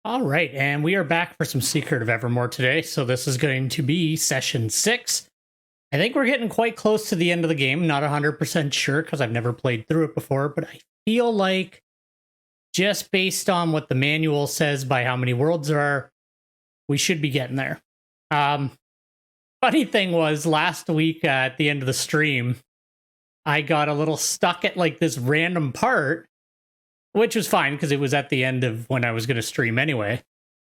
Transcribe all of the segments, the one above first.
All right, and we are back for some Secret of Evermore today. So this is going to be session 6. I think we're getting quite close to the end of the game. Not 100% sure because I've never played through it before, but I feel like just based on what the manual says by how many worlds there are, we should be getting there. Funny thing was, last week at the end of the stream, I got a little stuck at like this random part, which was fine because it was at the end of when I was going to stream anyway.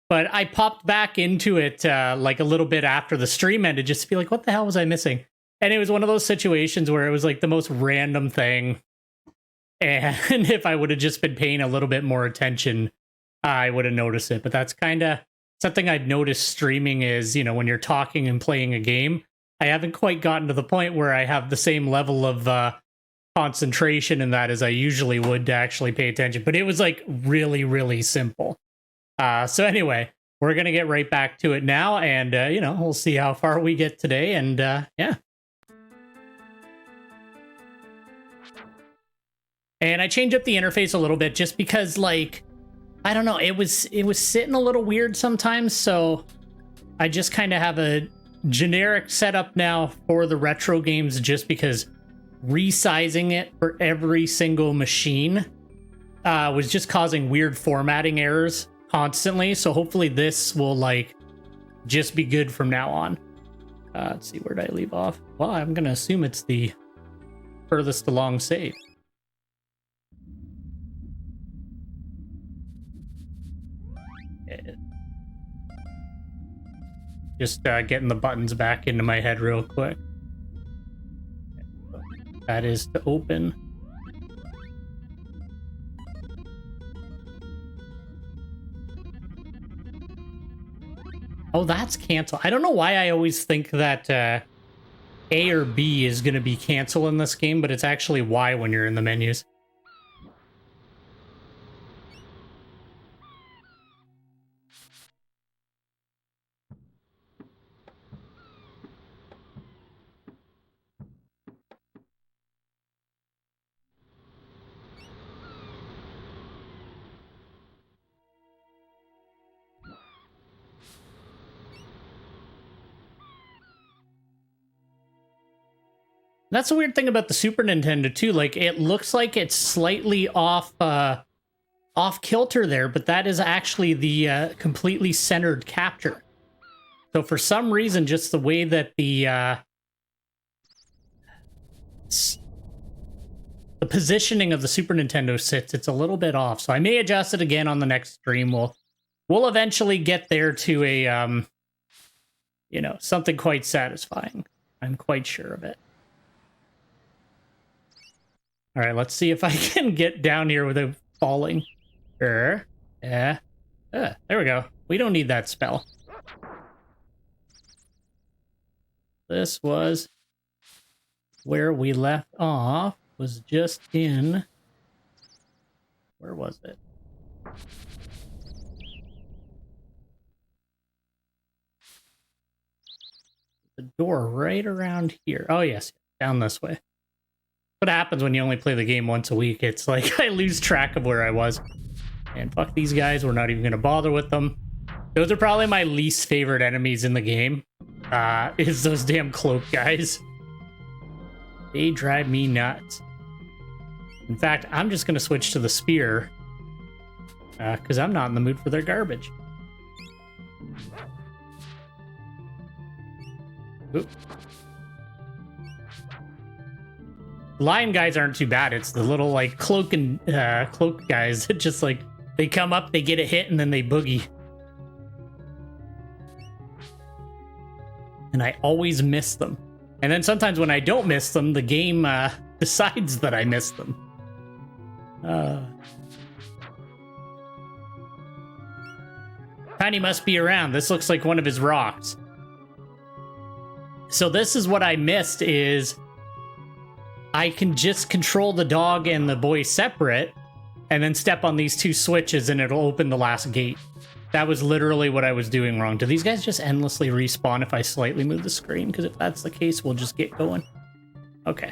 But I popped back into it like a little bit after the stream ended just to be like, what the hell was I missing? And it was one of those situations where it was like the most random thing. And if I would have just been paying a little bit more attention, I would have noticed it. But that's kind of something I've noticed streaming is, you know, when you're talking and playing a game, I haven't quite gotten to the point where I have the same level of concentration in that as I usually would to actually pay attention. But it was like really, really simple. So anyway, we're going to get right back to it now. And, you know, we'll see how far we get today. And yeah. And I changed up the interface a little bit just because, like, I don't know, it was sitting a little weird sometimes. So I just kind of have a generic setup now for the retro games just because resizing it for every single machine was just causing weird formatting errors constantly. So hopefully this will like just be good from now on. Let's see, where did I leave off? Well, I'm gonna assume it's the furthest along save. Just getting the buttons back into my head real quick. That is to open. Oh, that's cancel. I don't know why I always think that A or B is going to be cancel in this game, but it's actually Y when you're in the menus. That's a weird thing about the Super Nintendo too. Like, it looks like it's slightly off kilter there, but that is actually the completely centered capture. So for some reason, just the way that the positioning of the Super Nintendo sits, it's a little bit off. So I may adjust it again on the next stream. We'll eventually get there to a you know, something quite satisfying. I'm quite sure of it. All right, let's see if I can get down here without falling. Yeah. There we go. We don't need that spell. This was where we left off, was just in... Where was it? The door right around here. Oh, yes, down this way. What happens when you only play the game once a week? It's like I lose track of where I was. And fuck these guys, we're not even going to bother with them. Those are probably my least favorite enemies in the game. Is those damn cloak guys. They drive me nuts. In fact, I'm just going to switch to the spear. Because I'm not in the mood for their garbage. Oop. Lion guys aren't too bad. It's the little like cloak guys that just like they come up, they get a hit, and then they boogie. And I always miss them. And then sometimes when I don't miss them, the game decides that I missed them. Tiny must be around. This looks like one of his rocks. So this is what I missed is I can just control the dog and the boy separate and then step on these two switches and it'll open the last gate. That was literally what I was doing wrong. Do these guys just endlessly respawn if I slightly move the screen? Because if that's the case, we'll just get going. Okay.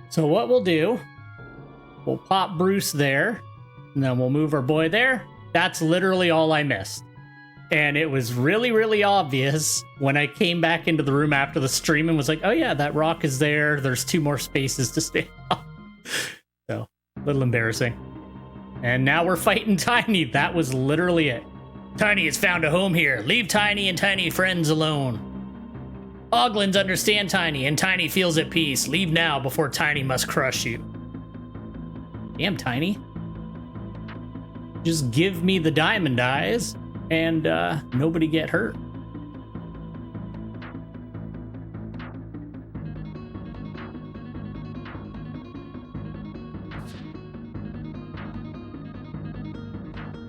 So what we'll do, we'll pop Bruce there, and then we'll move our boy there, That's literally all I missed. And it was really, really obvious when I came back into the room after the stream and was like, oh yeah, that rock is there. There's 2 more spaces to stay on. So, a little embarrassing. And now we're fighting Tiny. That was literally it. Tiny has found a home here. Leave Tiny and Tiny friends alone. Oglins understand Tiny, and Tiny feels at peace. Leave now before Tiny must crush you. Damn, Tiny. Just give me the diamond eyes, and nobody get hurt.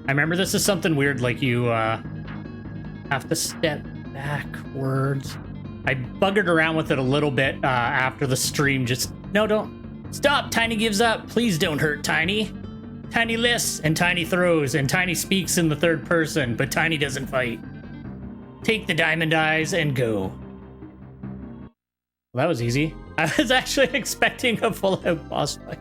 I remember this is something weird, like you have to step backwards. I buggered around with it a little bit after the stream. Just, no, don't. Stop, Tiny gives up. Please don't hurt Tiny. Tiny lists, and Tiny throws, and Tiny speaks in the 3rd person, but Tiny doesn't fight. Take the diamond eyes and go. Well, that was easy. I was actually expecting a full-out boss fight.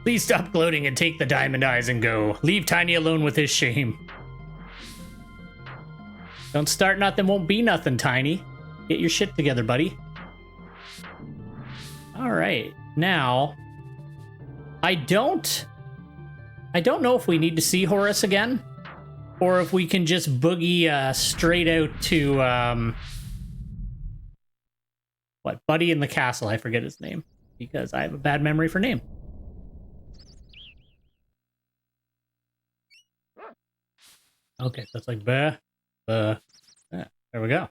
Please stop gloating and take the diamond eyes and go. Leave Tiny alone with his shame. Don't start nothing, won't be nothing, Tiny. Get your shit together, buddy. All right, now I don't know if we need to see Horus again, or if we can just boogie straight out to what, Buddy in the Castle. I forget his name because I have a bad memory for name. Okay, so it's like yeah, there we go.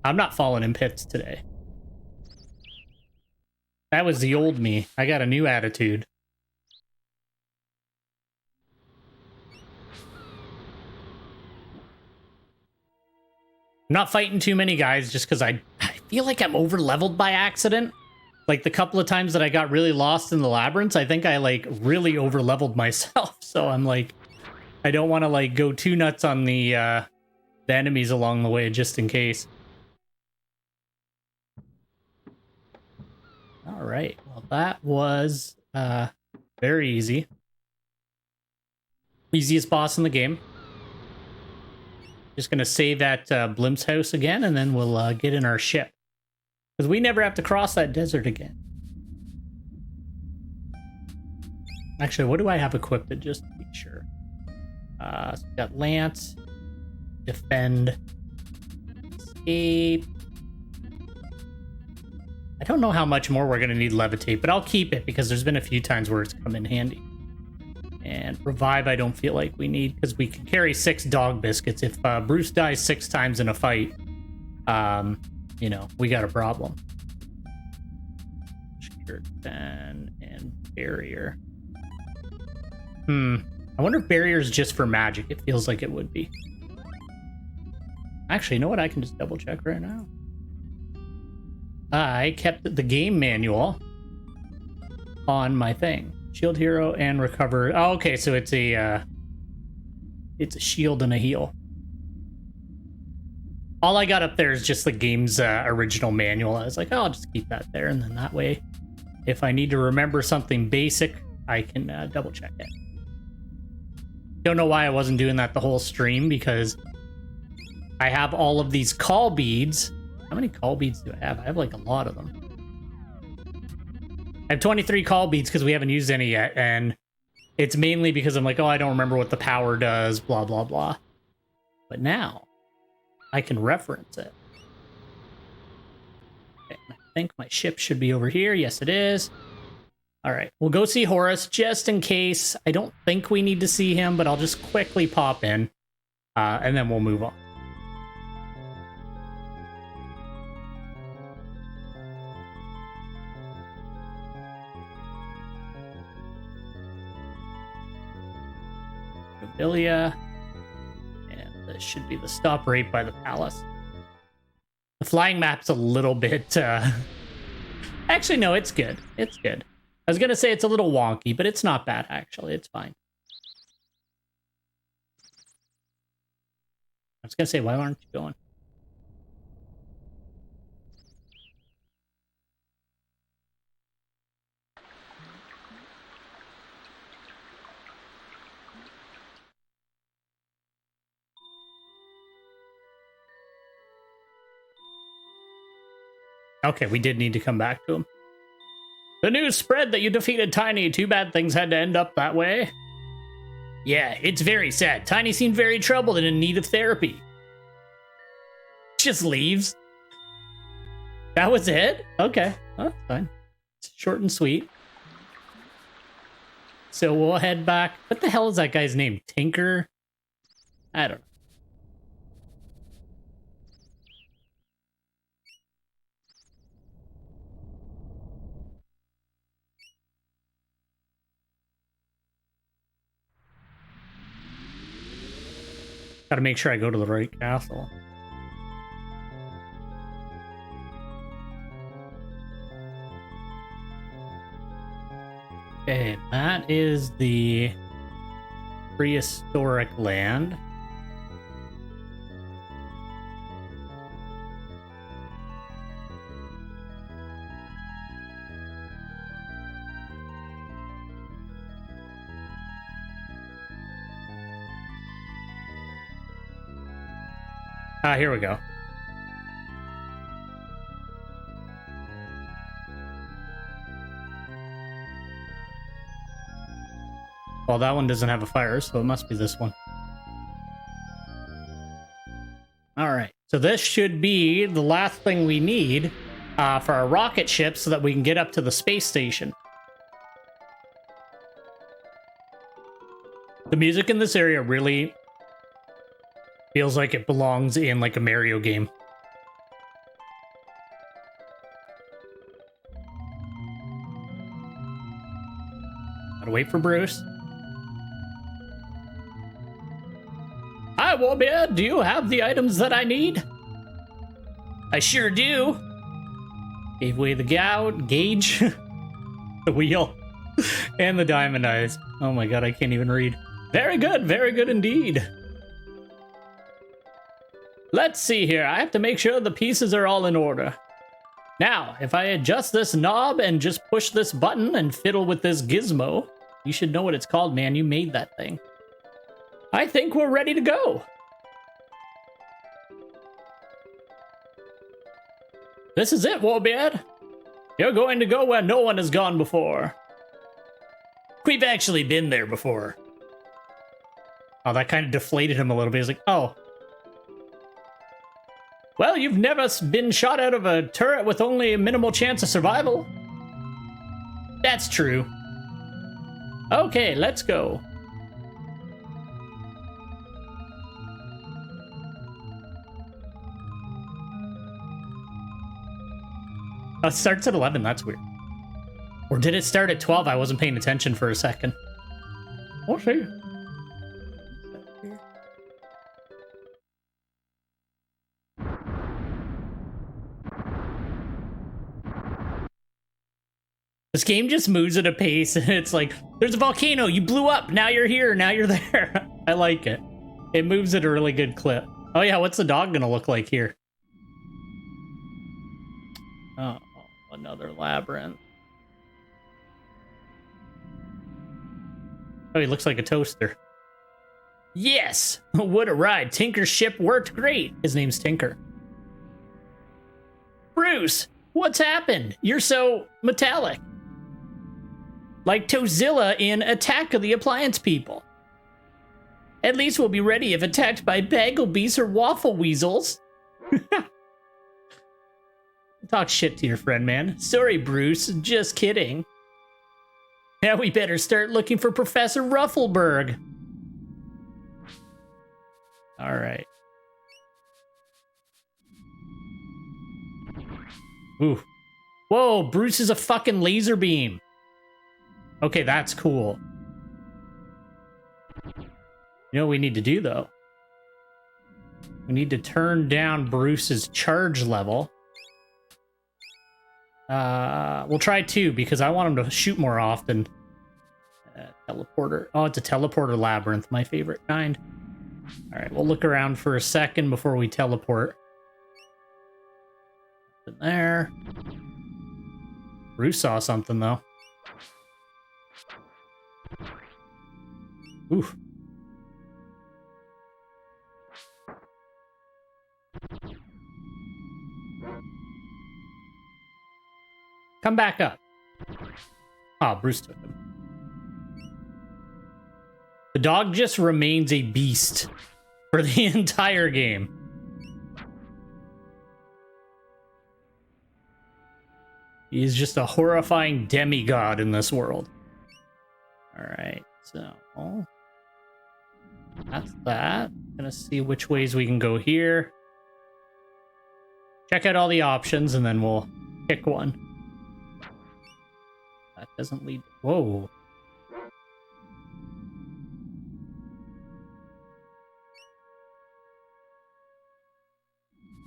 I'm not falling in pits today. That was the old me. I got a new attitude. I'm not fighting too many guys just because I feel like I'm over leveled by accident. Like the couple of times that I got really lost in the labyrinths, I think I like really over leveled myself. So I'm like, I don't want to like go too nuts on the enemies along the way just in case. All right, well that was very easy. Easiest boss in the game. Just gonna save at Blimp's house again, and then we'll get in our ship. Because we never have to cross that desert again. Actually, what do I have equipped just to be sure? So we got Lance, Defend, Escape. I don't know how much more we're going to need Levitate, but I'll keep it because there's been a few times where it's come in handy. And Revive, I don't feel like we need because we can carry 6 dog biscuits. If Bruce dies 6 times in a fight, you know, we got a problem. And Barrier. I wonder if Barrier is just for magic. It feels like it would be. Actually, you know what? I can just double check right now. I kept the game manual on my thing. Shield hero and recover. Oh, okay, so it's a shield and a heal. All I got up there is just the game's original manual. I was like, oh, I'll just keep that there, and then that way, if I need to remember something basic, I can double check it. Don't know why I wasn't doing that the whole stream, because I have all of these call beads. How many call beads do I have? I have like a lot of them. I have 23 call beads because we haven't used any yet, and it's mainly because I'm like, oh, I don't remember what the power does, blah, blah, blah. But now, I can reference it. Okay, I think my ship should be over here. Yes, it is. All right, we'll go see Horus just in case. I don't think we need to see him, but I'll just quickly pop in, and then we'll move on. Nobilia. And this should be the stop right by the palace. The flying map's a little bit... Actually, no, it's good. It's good. I was going to say it's a little wonky, but it's not bad, actually. It's fine. I was going to say, why aren't you going? Okay, we did need to come back to him. The news spread that you defeated Tiny. Too bad things had to end up that way. Yeah, it's very sad. Tiny seemed very troubled and in need of therapy. Just leaves. That was it? Okay. Oh, fine. It's short and sweet. So we'll head back. What the hell is that guy's name? Tinker? I don't know. Gotta make sure I go to the right castle. Okay, that is the prehistoric land. Ah, here we go. Well, that one doesn't have a fire, so it must be this one. All right, so this should be the last thing we need for our rocket ship so that we can get up to the space station. The music in this area really feels like it belongs in like a Mario game. Gotta wait for Bruce. Hi, Warbeard. Do you have the items that I need? I sure do. Gave away the gauge, the wheel, and the diamond eyes. Oh my god, I can't even read. Very good indeed. Let's see here. I have to make sure the pieces are all in order. Now, if I adjust this knob and just push this button and fiddle with this gizmo, you should know what it's called, man. You made that thing. I think we're ready to go. This is it, Warbeard. You're going to go where no one has gone before. We've actually been there before. Oh, that kind of deflated him a little bit. He's like, oh. Well, you've never been shot out of a turret with only a minimal chance of survival. That's true. Okay, let's go. Oh, it starts at 11, that's weird. Or did it start at 12? I wasn't paying attention for a second. We'll see. This game just moves at a pace, and it's like, there's a volcano, you blew up, now you're here, now you're there. I like it. It moves at a really good clip. Oh yeah, what's the dog gonna look like here? Oh, another labyrinth. Oh, he looks like a toaster. Yes! What a ride. Tinker's ship worked great. His name's Tinker. Bruce, what's happened? You're so metallic. Like Tozilla in Attack of the Appliance People. At least we'll be ready if attacked by Bagglebees or Waffle Weasels. Talk shit to your friend, man. Sorry, Bruce. Just kidding. Now we better start looking for Professor Ruffleberg. All right. Ooh. Whoa, Bruce is a fucking laser beam. Okay, that's cool. You know what we need to do, though? We need to turn down Bruce's charge level. We'll try 2, because I want him to shoot more often. Teleporter. Oh, it's a teleporter labyrinth, my favorite kind. All right, we'll look around for a second before we teleport. In there. Bruce saw something, though. Oof. Come back up. Oh, Bruce took him. The dog just remains a beast for the entire game. He's just a horrifying demigod in this world. Alright, so that's that. Gonna see which ways we can go here. Check out all the options and then we'll pick one. That doesn't lead. Whoa.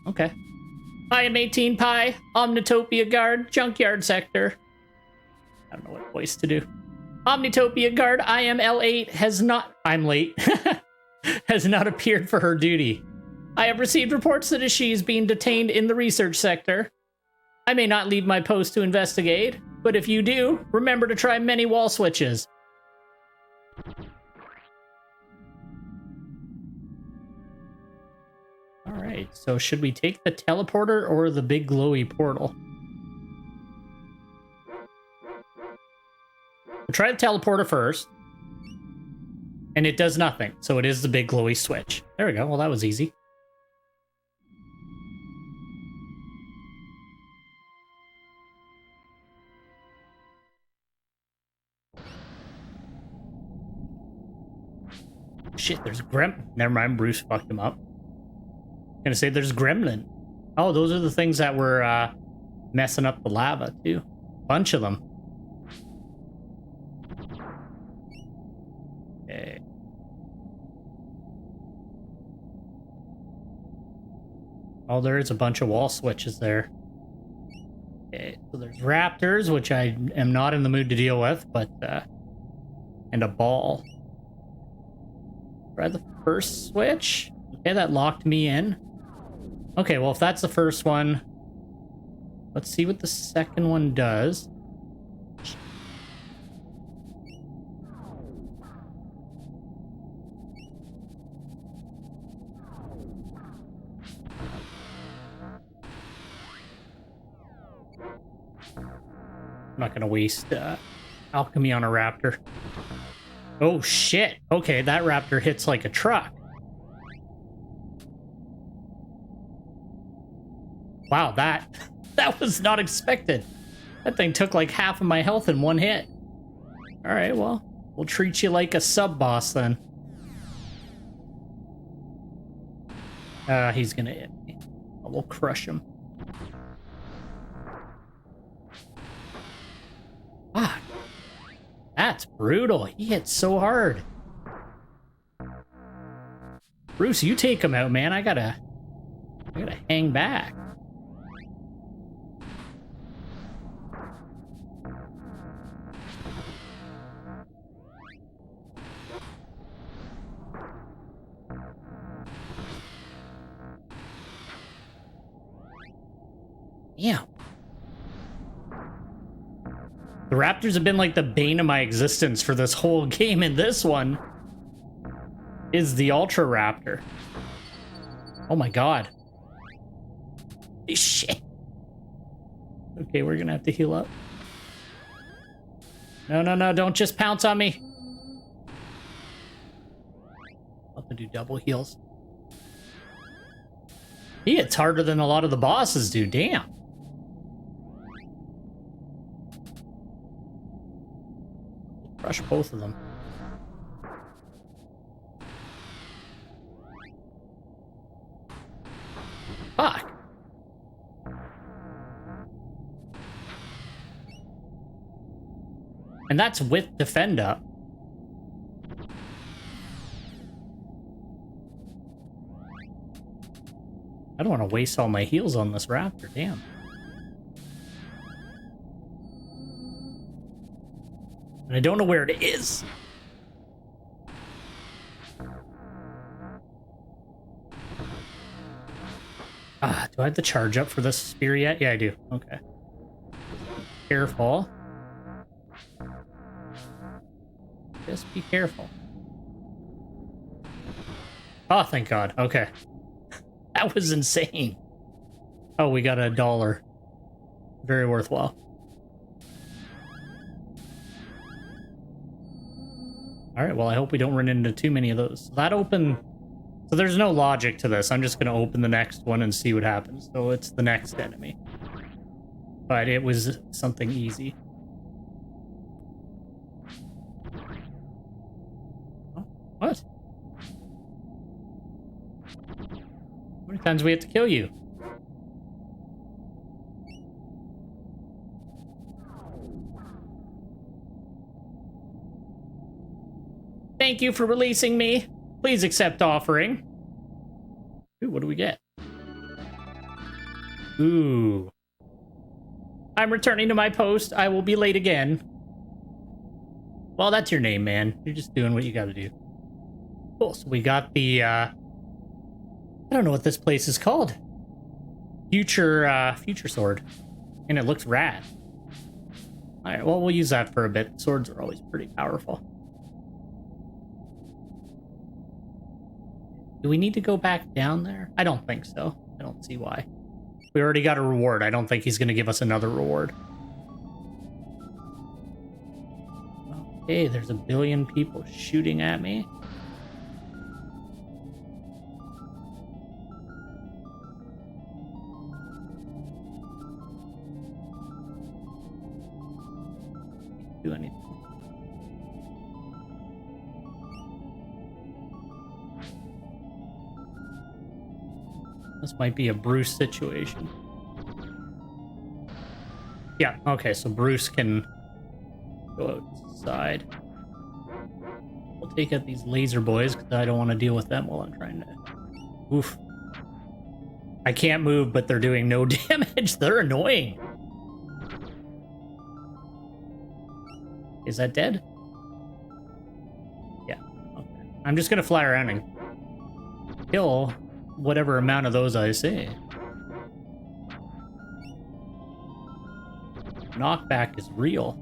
Okay. I am 18 Pi, Omnitopia Guard, Junkyard Sector. I don't know what voice to do. Omnitopia Guard, I am L8, I'm late, has not appeared for her duty. I have received reports that she is being detained in the research sector. I may not leave my post to investigate, but if you do, remember to try many wall switches. Alright, so should we take the teleporter or the big glowy portal? We'll try the teleporter first. And it does nothing, so it is the big glowy switch. There we go, well that was easy. Shit, there's Never mind, Bruce fucked him up. I'm gonna say there's Gremlin. Oh, those are the things that were messing up the lava, too. Bunch of them. Okay. Oh, there is a bunch of wall switches there. Okay, so there's raptors, which I am not in the mood to deal with, but, and a ball. Try the first switch. Okay, that locked me in. Okay, well, if that's the first one, let's see what the second one does. I'm not gonna waste alchemy on a raptor. Oh shit! Okay, that raptor hits like a truck. Wow, that was not expected. That thing took like half of my health in one hit. All right, well, we'll treat you like a sub-boss then. He's gonna hit me. We'll crush him. Ah, that's brutal. He hit so hard. Bruce, you take him out, man. I gotta hang back. Yeah. The raptors have been like the bane of my existence for this whole game, and this one is the Ultra Raptor. Oh my god. Shit. Okay, we're gonna have to heal up. No, no, no, don't just pounce on me. I'll have to do double heals. He hits harder than a lot of the bosses do, damn. Crush both of them. Fuck. And that's with defend up. I don't want to waste all my heals on this raptor, damn. And I don't know where it is. Ah, do I have to charge up for this spear yet? Yeah, I do. Okay. Careful. Just be careful. Oh, thank God. Okay. That was insane. Oh, we got $1. Very worthwhile. All right, well, I hope we don't run into too many of those. That open... So there's no logic to this. I'm just going to open the next one and see what happens. So it's the next enemy. But it was something easy. Oh, what? How many times do we have to kill you? Thank you for releasing me. Please accept offering. Ooh, what do we get? Ooh. I'm returning to my post. I will be late again. Well, that's your name, man. You're just doing what you gotta do. Cool, so we got the, I don't know what this place is called. Future sword. And it looks rad. Alright, well, we'll use that for a bit. Swords are always pretty powerful. Do we need to go back down there? I don't think so. I don't see why. We already got a reward. I don't think he's going to give us another reward. Okay, there's a billion people shooting at me. Do anything. This might be a Bruce situation. Yeah, okay, so Bruce can go outside. We'll take out these laser boys because I don't want to deal with them while I'm trying to... Oof. I can't move, but they're doing no damage. They're annoying. Is that dead? Yeah, okay. I'm just gonna fly around and kill whatever amount of those I see. Knockback is real.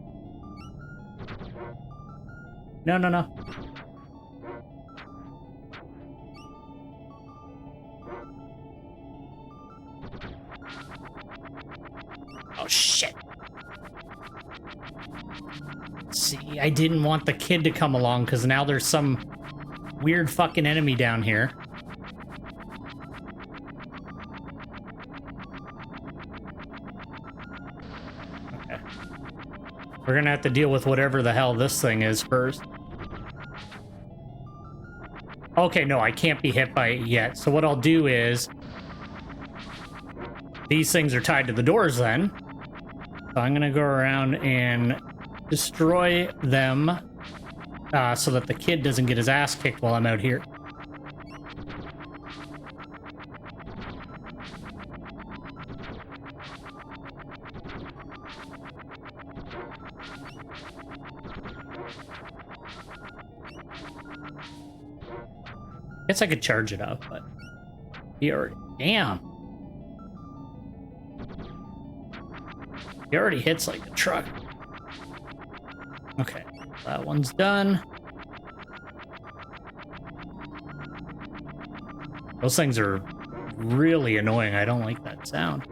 No, no, no. Oh, shit. See, I didn't want the kid to come along because now there's some weird fucking enemy down here. We're gonna have to deal with whatever the hell this thing is first. Okay, no, I can't be hit by it yet. So what I'll do is... These things are tied to the doors then. So I'm gonna go around and destroy them so that the kid doesn't get his ass kicked while I'm out here. Guess I could charge it up, but he already... Damn. He already hits like a truck. Okay, that one's done. Those things are really annoying. I don't like that sound.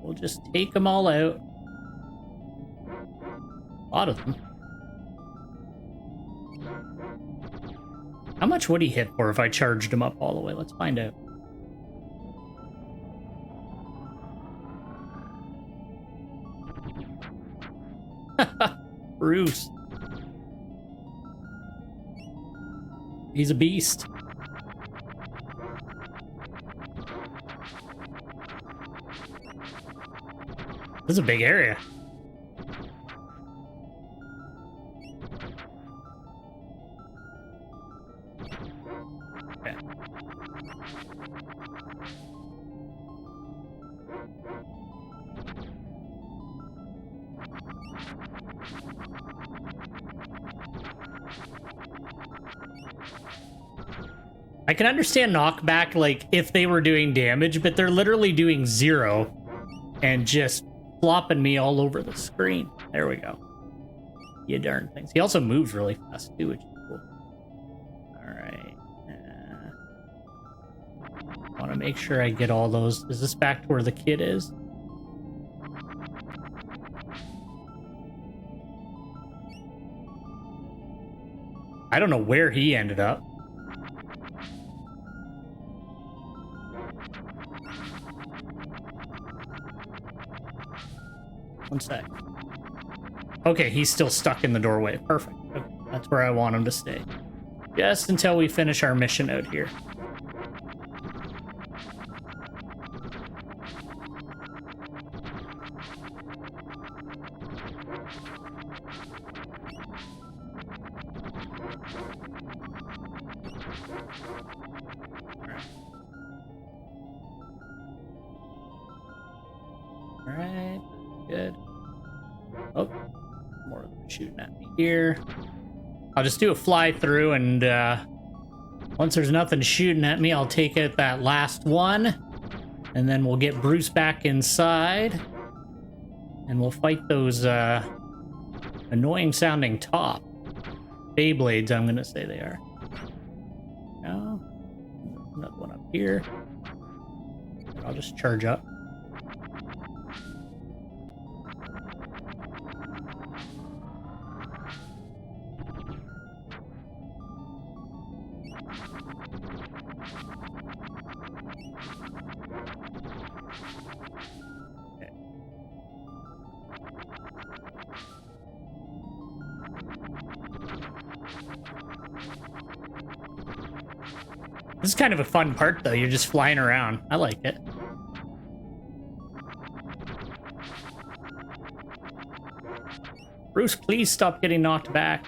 We'll just take them all out. A lot of them. How much would he hit for if I charged him up all the way? Let's find out. Bruce. He's a beast. This is a big area. Okay. I can understand knockback, like, if they were doing damage, but they're literally doing 0 and just flopping me all over the screen. There we go. You darn things. He also moves really fast too, which is cool. Alright. I want to make sure I get all those. Is this back to where the kid is? I don't know where he ended up. One sec. Okay, he's still stuck in the doorway. Perfect. Okay, that's where I want him to stay. Just until we finish our mission out here. Alright, good. Oh, more of them shooting at me here. I'll just do a fly through, and once there's nothing shooting at me, I'll take out that last one, and then we'll get Bruce back inside, and we'll fight those annoying sounding top Beyblades, I'm gonna say they are. No, another one up here. I'll just charge up. This is kind of a fun part, though. You're just flying around. I like it. Bruce, please stop getting knocked back.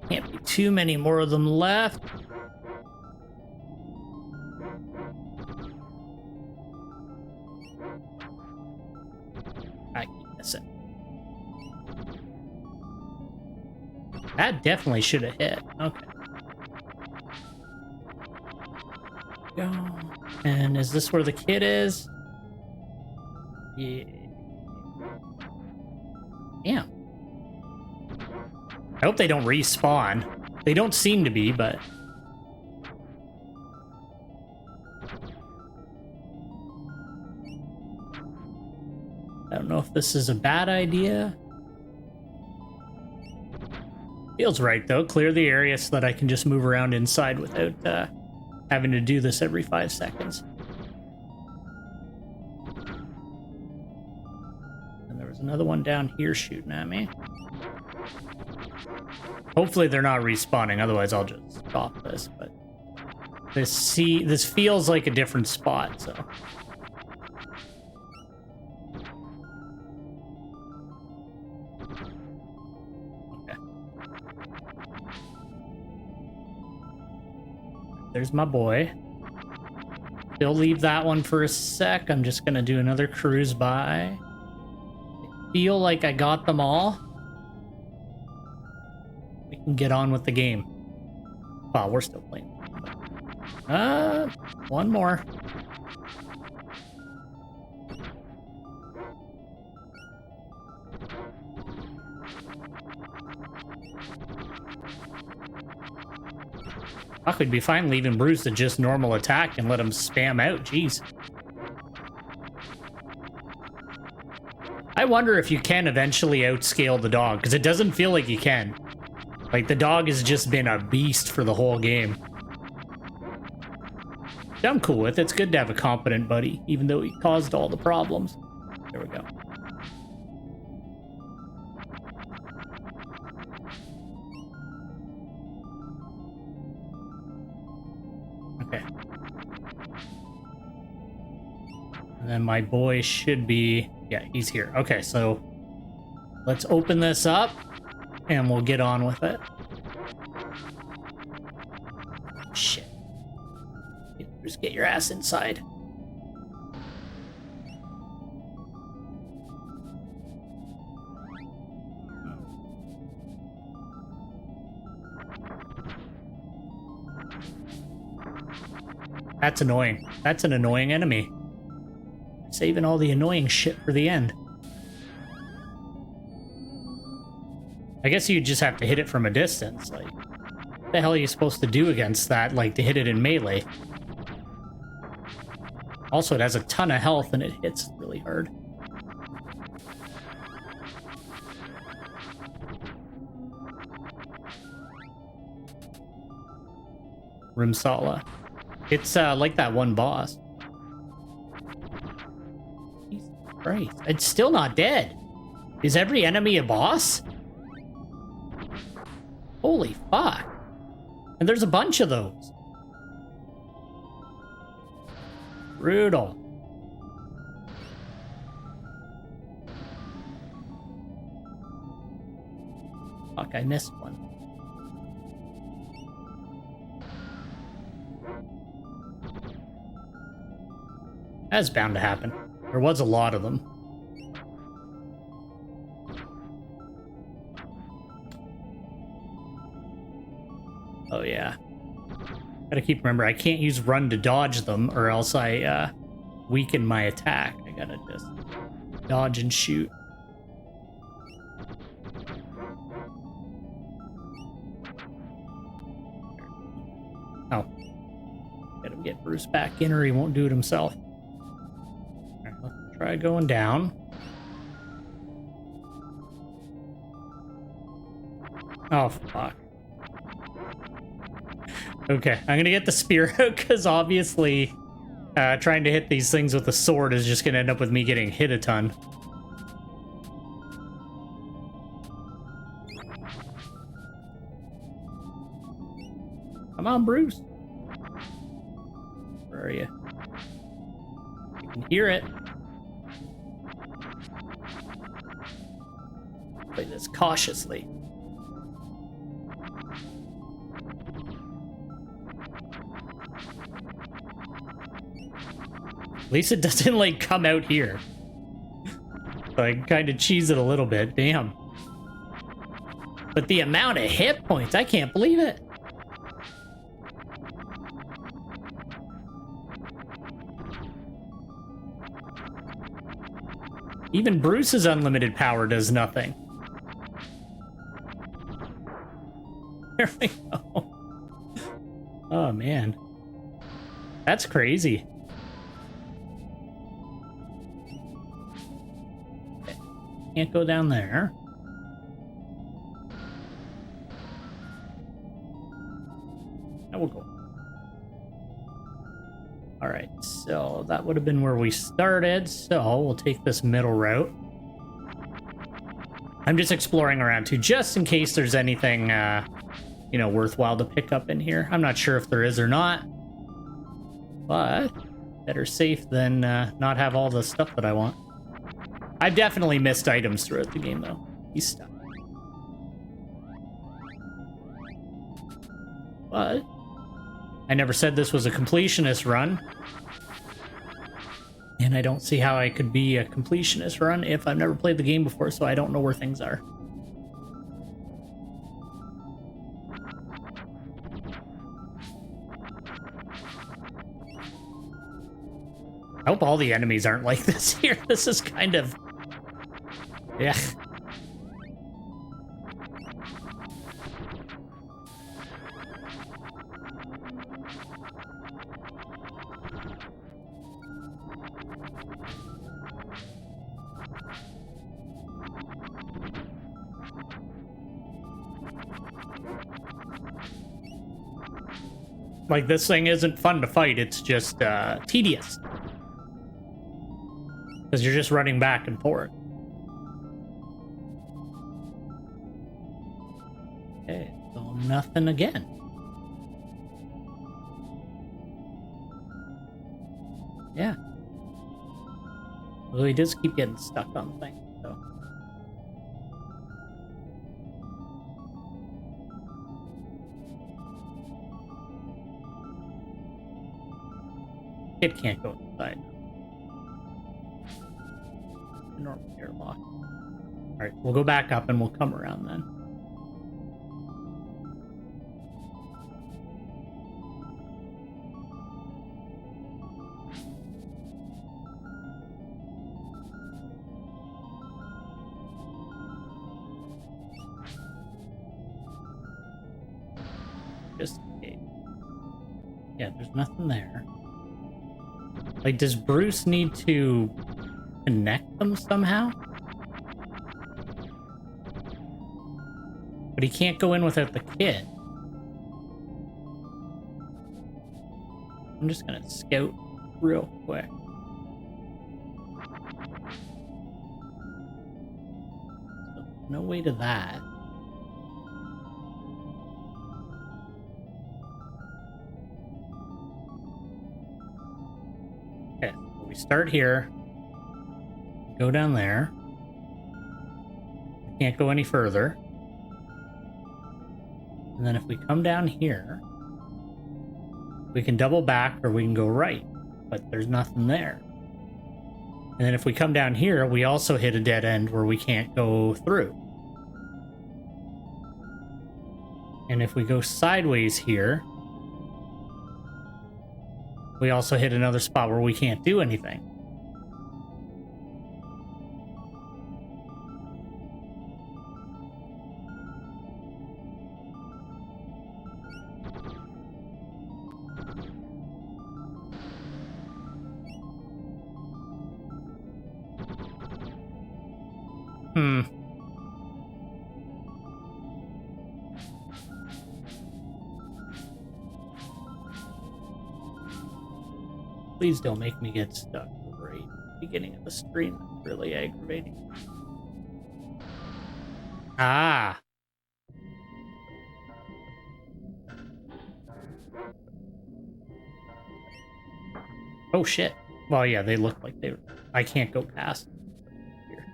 Can't be too many more of them left. That definitely should have hit. Okay. Go. And is this where the kid is? Yeah. Damn. I hope they don't respawn. They don't seem to be, but... I don't know if this is a bad idea. Feels right, though. Clear the area so that I can just move around inside without having to do this every 5 seconds. And there was another one down here shooting at me. Hopefully they're not respawning, otherwise I'll just stop this. But this feels like a different spot, so... There's my boy. Still leave that one for a sec. I'm just gonna do another cruise by. I feel like I got them all. We can get on with the game. Wow, we're still playing. One more. I could be fine leaving Bruce to just normal attack and let him spam out. Jeez. I wonder if you can eventually outscale the dog, because it doesn't feel like you can. Like, the dog has just been a beast for the whole game. I'm cool with it. It's good to have a competent buddy, even though he caused all the problems. There we go. Okay. And then my boy should be... Yeah, he's here. Okay, so let's open this up and we'll get on with it. Shit. Just get your ass inside. That's annoying. That's an annoying enemy. Saving all the annoying shit for the end. I guess you just have to hit it from a distance. Like, what the hell are you supposed to do against that? Like, to hit it in melee? Also, it has a ton of health and it hits really hard. Rimsala. It's like that one boss. Jesus Christ. It's still not dead. Is every enemy a boss? Holy fuck. And there's a bunch of those. Brutal. Fuck, I missed one. That's bound to happen. There was a lot of them. Oh yeah. Gotta keep remember, I can't use run to dodge them or else I weaken my attack. I gotta just dodge and shoot. Oh. Gotta get Bruce back in or he won't do it himself. Alright, let's try going down. Oh, fuck. Okay, I'm gonna get the spear out because obviously trying to hit these things with a sword is just gonna end up with me getting hit a ton. Come on, Bruce. Where are you? You can hear it. Play this cautiously. At least it doesn't, like, come out here. So I kind of cheese it a little bit. Damn. But the amount of hit points, I can't believe it. Even Bruce's unlimited power does nothing. There we go. Oh, man. That's crazy. Okay. Can't go down there. Now we'll go. Alright, so that would have been where we started, so we'll take this middle route. I'm just exploring around too, just in case there's anything, you know, worthwhile to pick up in here. I'm not sure if there is or not, but better safe than not have all the stuff that I want. I've definitely missed items throughout the game, though. He's stuck. But I never said this was a completionist run. And I don't see how I could be a completionist run if I've never played the game before, so I don't know where things are. I hope all the enemies aren't like this here. This is kind of... yeah. Like, this thing isn't fun to fight, it's just tedious. Because you're just running back and forth. Okay, so nothing again. Yeah. Well, he does keep getting stuck on things, so. It can't go inside. The normal airlock. Alright, we'll go back up and we'll come around then. investigate. Yeah, there's nothing there. Like, does Bruce need to connect them somehow? But he can't go in without the kid. I'm just gonna scout real quick. So, no way to that. Okay, so we start here. Go down there. Can't go any further. And then if we come down here, we can double back or we can go right, but there's nothing there. And then if we come down here, we also hit a dead end where we can't go through. And if we go sideways here, we also hit another spot where we can't do anything. Please don't make me get stuck right at the beginning of the stream. That's really aggravating. Ah. Oh shit. Well, yeah, they look like they... I can't go past here.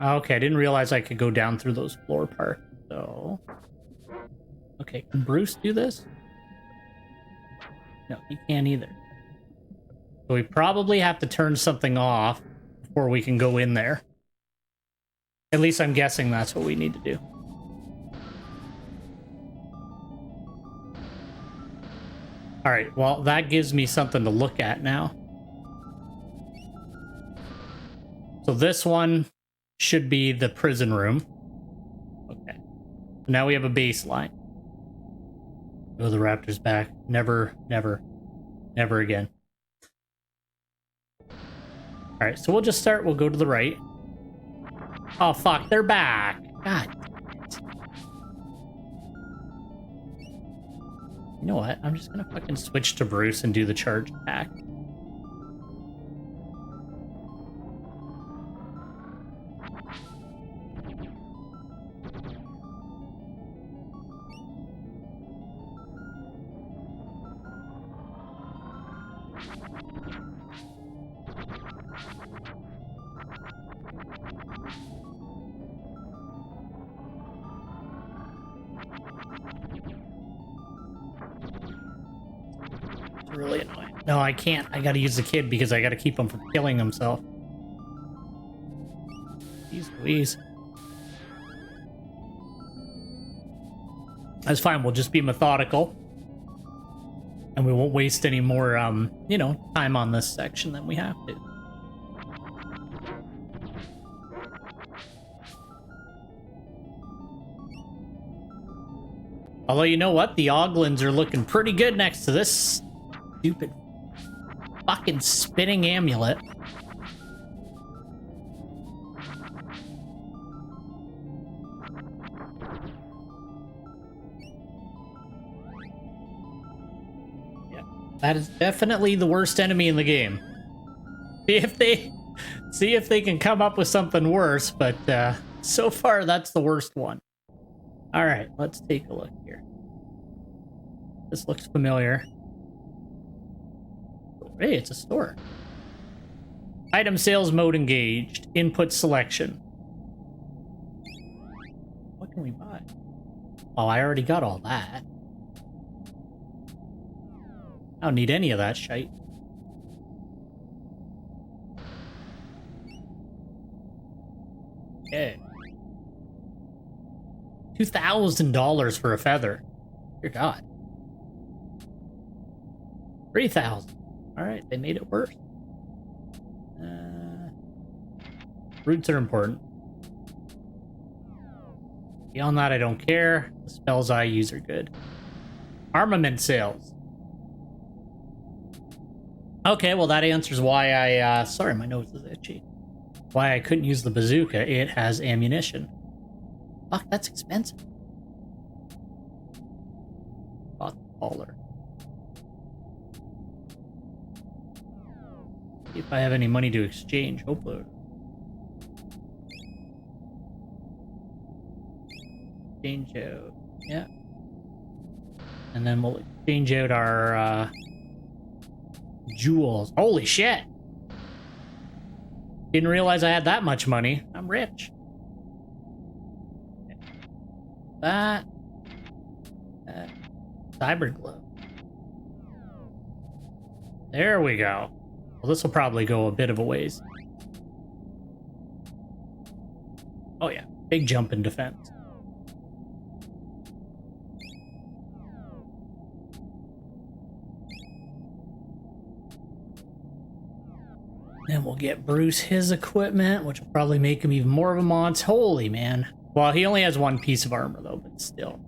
Okay, I didn't realize I could go down through those floor parts, so... Okay, can Bruce do this? No, he can't either. So we probably have to turn something off before we can go in there. At least I'm guessing that's what we need to do. Alright, well, that gives me something to look at now. So this one should be the prison room. Okay. Now we have a baseline. Oh, the raptor's back. Never, never, never again. Alright, so we'll just start. We'll go to the right. Oh, fuck. They're back. God damn it. You know what? I'm just gonna fucking switch to Bruce and do the charge attack. Really annoying. No, I can't. I gotta use the kid because I gotta keep him from killing himself. Jeez Louise. That's fine. We'll just be methodical. And we won't waste any more, you know, time on this section than we have to. Although, you know what? The Oglins are looking pretty good next to this stupid fucking spinning amulet. Yeah, that is definitely the worst enemy in the game. See if they can come up with something worse, but so far that's the worst one. All right, let's take a look here. This looks familiar. Hey, it's a store. Item sales mode engaged. Input selection. What can we buy? Oh, I already got all that. I don't need any of that shite. Okay. $2,000 for a feather. Dear God. 3,000. All right, they made it worse. Roots are important. Beyond that, I don't care. The spells I use are good. Armament sales. Okay, well that answers why I, sorry, my nose is itchy. Why I couldn't use the bazooka. It has ammunition. Fuck, that's expensive. Bought the baller. See if I have any money to exchange. Hopefully. Exchange out. Yeah. And then we'll exchange out our jewels. Holy shit! Didn't realize I had that much money. I'm rich. That. Cyber glove. There we go. Well, this will probably go a bit of a ways. Oh yeah, big jump in defense. Then we'll get Bruce his equipment, which will probably make him even more of a monster. Holy man. Well, he only has one piece of armor though, but still.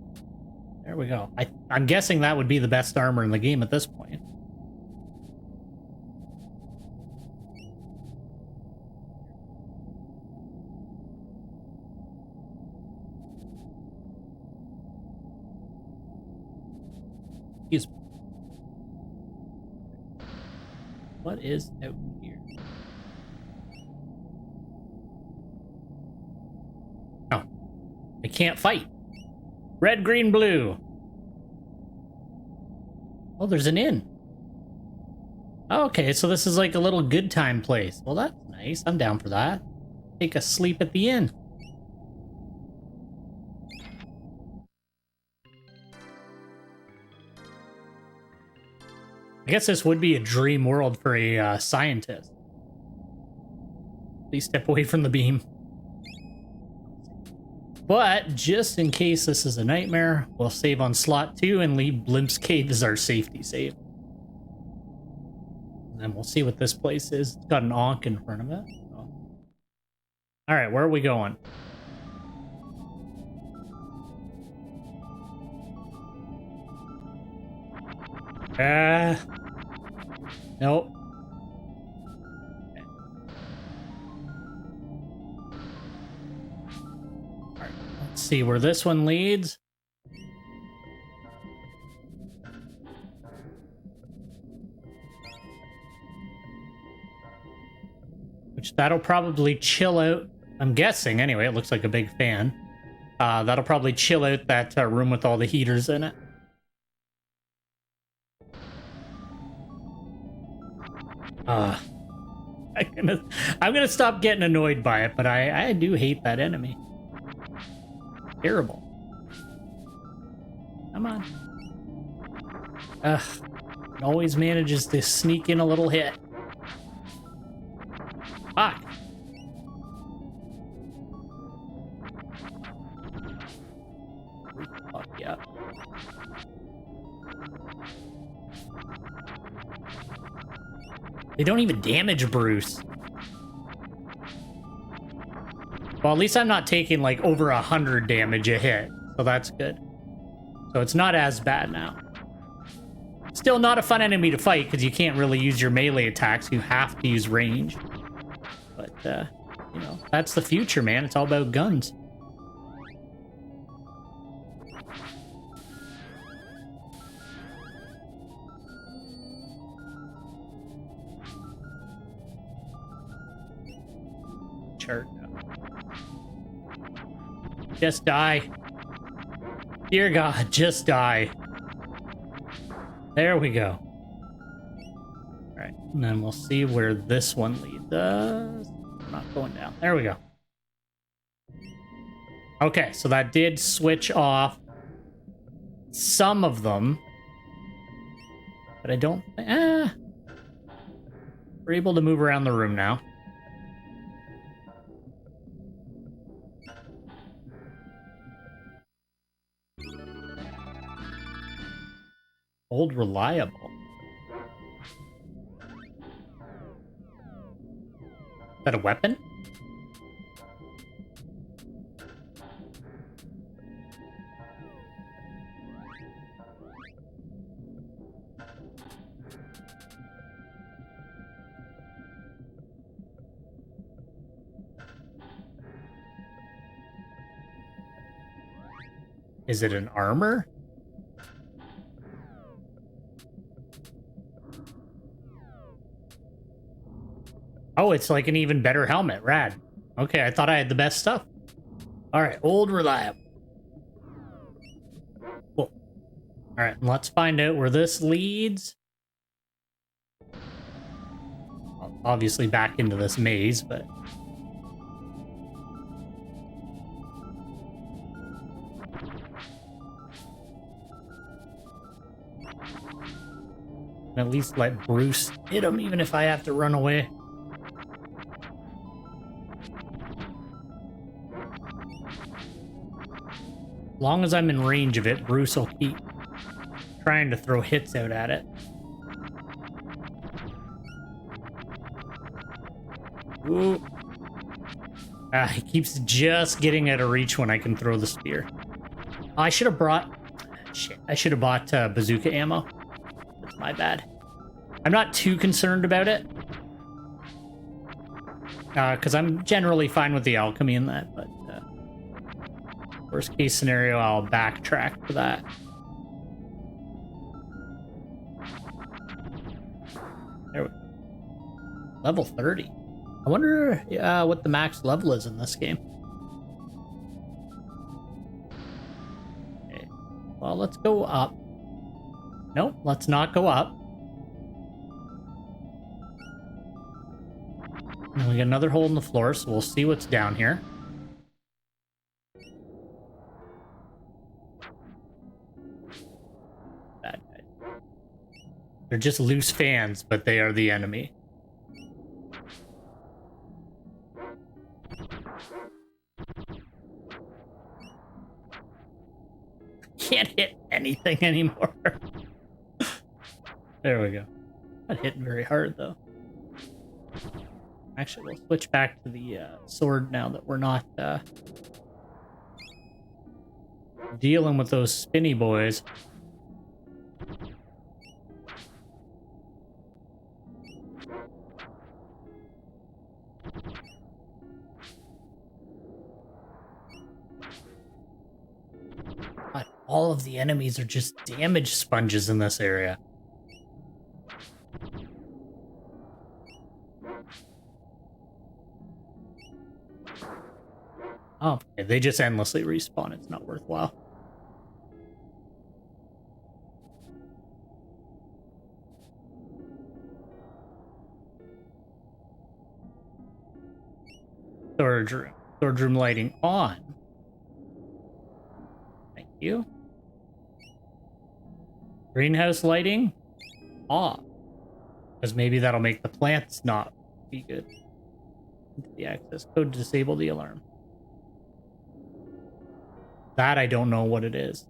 There we go. I'm guessing that would be the best armor in the game at this point. Excuse me. What is out here? Oh. I can't fight. Red, green, blue. Oh, there's an inn. Okay, so this is like a little good time place. Well, that's nice. I'm down for that. Take a sleep at the inn. I guess this would be a dream world for a scientist. Please step away from the beam. But just in case this is a nightmare, we'll save on slot 2 and leave Blimp's Cave as our safety save. And then we'll see what this place is. It's got an Ankh in front of it. Oh. Alright, where are we going? Nope. Alright, let's see where this one leads. Which that'll probably chill out. I'm guessing, anyway, it looks like a big fan. That'll probably chill out that room with all the heaters in it. I'm gonna stop getting annoyed by it, but I do hate that enemy. Terrible. Come on. It always manages to sneak in a little hit. Fuck. Fuck yeah. They don't even damage Bruce. Well, at least I'm not taking like over 100 damage a hit, so that's good. So it's not as bad now. Still not a fun enemy to fight because you can't really use your melee attacks. You have to use range. But, you know, that's the future, man. It's all about guns. Chart. Just die. Dear God, just die. There we go. Alright, and then we'll see where this one leads us. I'm not going down. There we go. Okay, so that did switch off some of them. But I don't... We're able to move around the room now. Old reliable. Is that a weapon? Is it an armor? Oh, it's like an even better helmet. Rad. Okay, I thought I had the best stuff. All right, old reliable. Cool. All right, let's find out where this leads. Obviously back into this maze, but... at least let Bruce hit him, even if I have to run away. As long as I'm in range of it, Bruce will keep trying to throw hits out at it. Ooh. He keeps just getting out of reach when I can throw the spear. I should have brought... shit, I should have bought bazooka ammo. That's my bad. I'm not too concerned about it. Because I'm generally fine with the alchemy in that, but... worst case scenario, I'll backtrack for that. There we go. Level 30. I wonder what the max level is in this game. Okay. Well, let's go up. Nope, let's not go up. And we got another hole in the floor, so we'll see what's down here. Bad guys. They're just loose fans, but they are the enemy. Can't hit anything anymore. There we go. Not hitting very hard though. Actually, we'll switch back to the sword now that we're not dealing with those spinny boys. God, all of the enemies are just damage sponges in this area. Oh, okay, they just endlessly respawn. It's not worthwhile. Storage room. Storage room lighting on. Thank you. Greenhouse lighting off. Because maybe that'll make the plants not be good. The access code to disable the alarm. That I don't know what it is.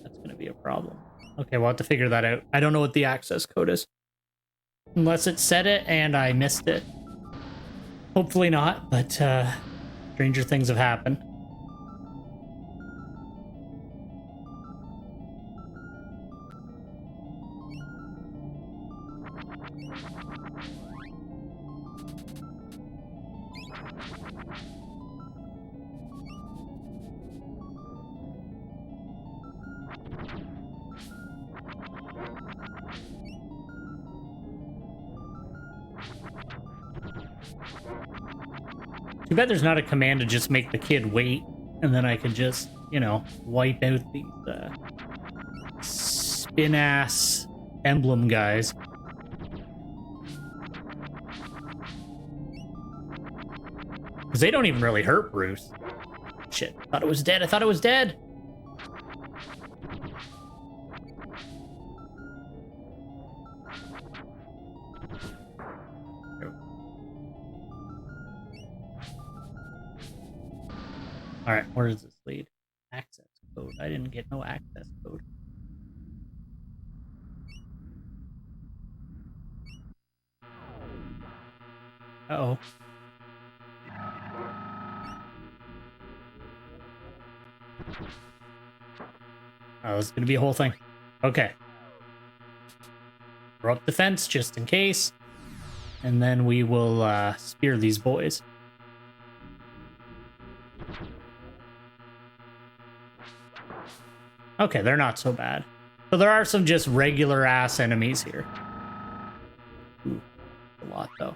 That's going to be a problem. Okay, we'll have to figure that out. I don't know what the access code is. Unless it said it and I missed it. Hopefully not, but stranger things have happened. Too bad there's not a command to just make the kid wait, and then I could just, you know, wipe out these spin-ass emblem guys. Because they don't even really hurt Bruce. Shit, thought it was dead. I thought it was dead. All right, where does this lead? Access code. I didn't get no access code. Uh-oh. Oh, this is gonna be a whole thing. Okay. Throw up the fence just in case. and then we will spear these boys. Okay, they're not so bad. So there are some just regular ass enemies here. Ooh, a lot though.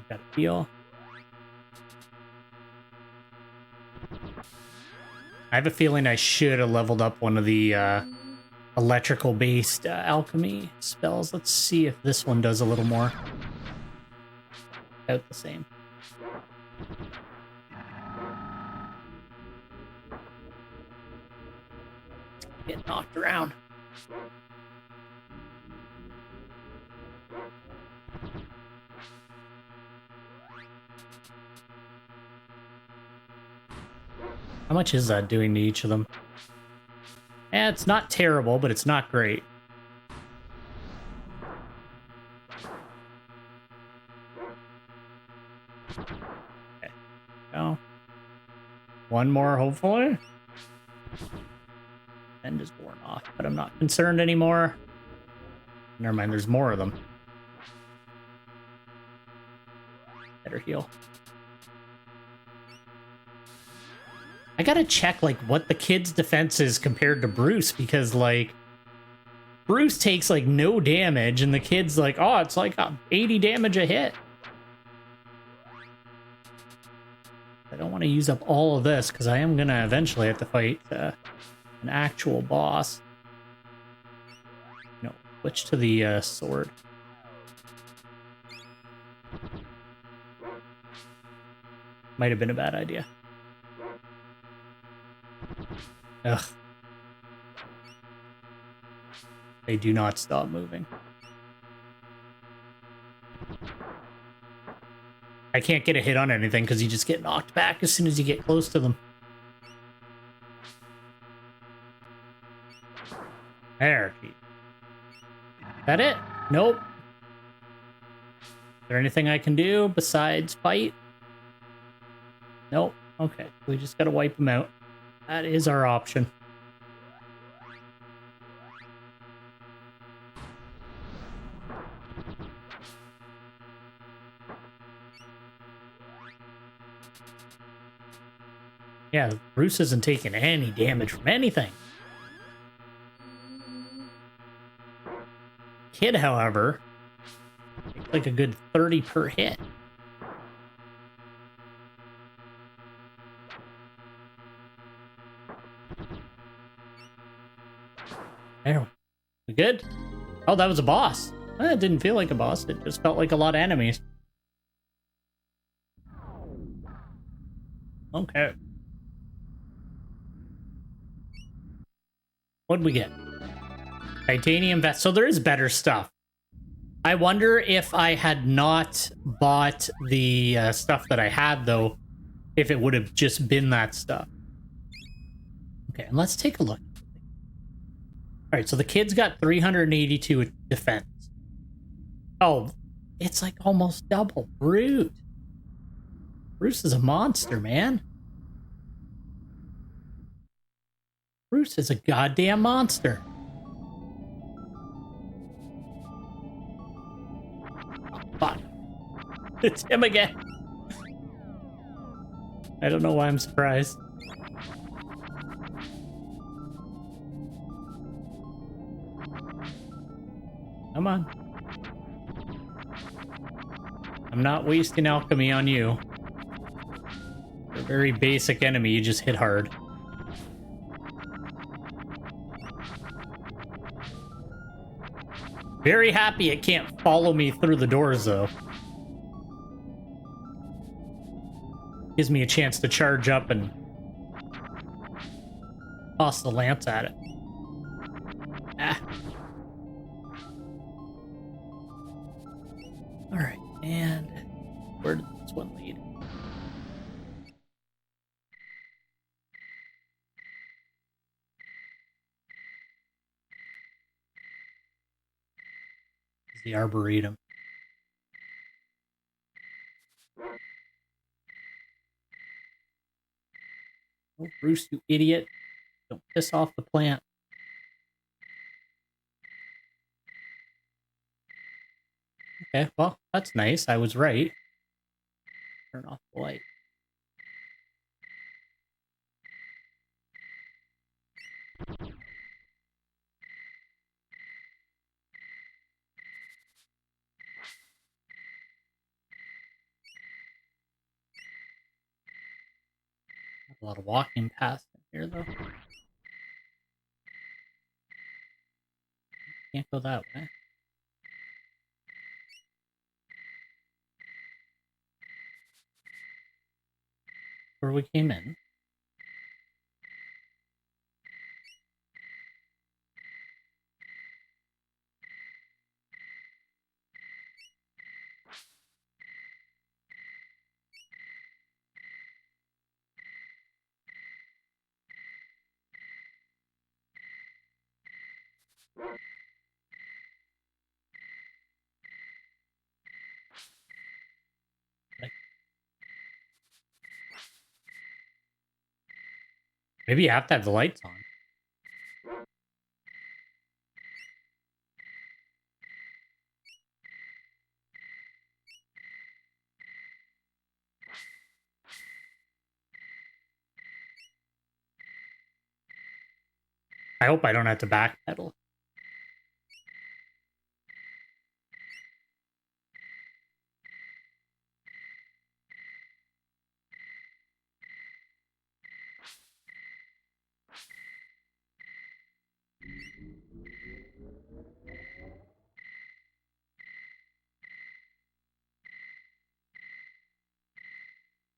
Got a feel. I have a feeling I should have leveled up one of the electrical based alchemy spells. Let's see if this one does a little more. About the same. Get knocked around. How much is that doing to each of them? Eh, it's not terrible, but it's not great. Okay. Go. One more, hopefully. End is worn off, but I'm not concerned anymore. Never mind, there's more of them. Better heal. I gotta check, like, what the kid's defense is compared to Bruce, because, like, Bruce takes, like, no damage, and the kid's like, oh, it's like 80 damage a hit. I don't want to use up all of this, because I am gonna eventually have to fight an actual boss. No, switch to the sword. Might have been a bad idea. Ugh. They do not stop moving. I can't get a hit on anything because you just get knocked back as soon as you get close to them. There. Is that it? Nope. Is there anything I can do besides fight? Nope. Okay. We just gotta wipe them out. That is our option. Yeah, Bruce isn't taking any damage from anything. Kid, however, takes like a good 30 per hit. There. We good? Oh, that was a boss. It didn't feel like a boss. It just felt like a lot of enemies. Okay. What'd we get? Titanium vest. So there is better stuff. I wonder if I had not bought the stuff that I had, though, if it would have just been that stuff. Okay, and let's take a look. All right, so the kid's got 382 defense. Oh, it's like almost double. Brute. Bruce is a monster, man. Bruce is a goddamn monster. Oh, fuck. It's him again. I don't know why I'm surprised. Come on. I'm not wasting alchemy on you. You're a very basic enemy, you just hit hard. Very happy it can't follow me through the doors, though. Gives me a chance to charge up and toss the lance at it. Ah. Alright, and where did this one lead? The Arboretum. Oh, Bruce, you idiot. Don't piss off the plant. Okay, well, that's nice. I was right. Turn off the light. A lot of walking past in here, though. Can't go that way. Where we came in. Maybe you have to have the lights on. I hope I don't have to backpedal.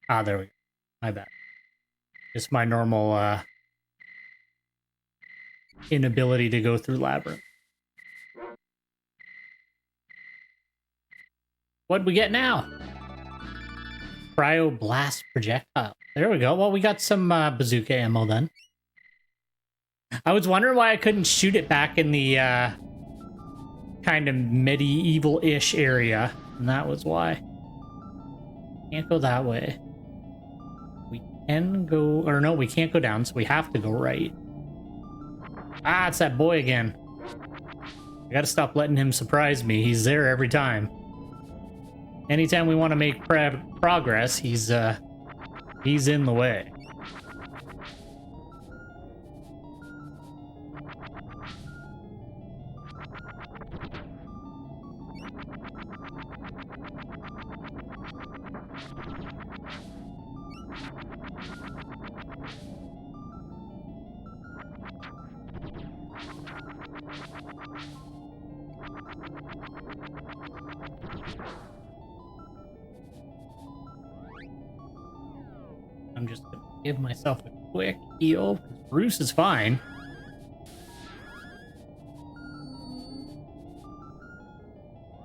Ah, there we go. My bad. Just my normal inability to go through labyrinth. What'd we get now? Cryo blast projectile. There we go. Well, we got some bazooka ammo then. I was wondering why I couldn't shoot it back in the kind of medieval-ish area, and that was why. Can't go that way. We can go, or no, we can't go down, so we have to go right. Ah, it's that boy again. I gotta stop letting him surprise me. He's there every time. Anytime we want to make progress, he's in the way. I'm just gonna give myself a quick heal. Bruce is fine.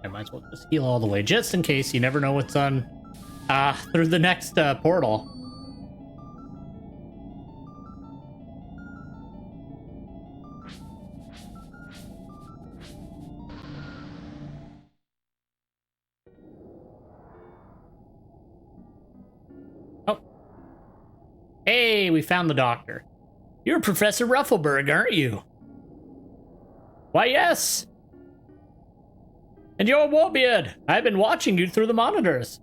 I might as well just heal all the way, just in case. You never know what's on through the next portal. Hey, we found the doctor. You're Professor Ruffleberg, aren't you? Why, yes. And you're Warbeard. I've been watching you through the monitors.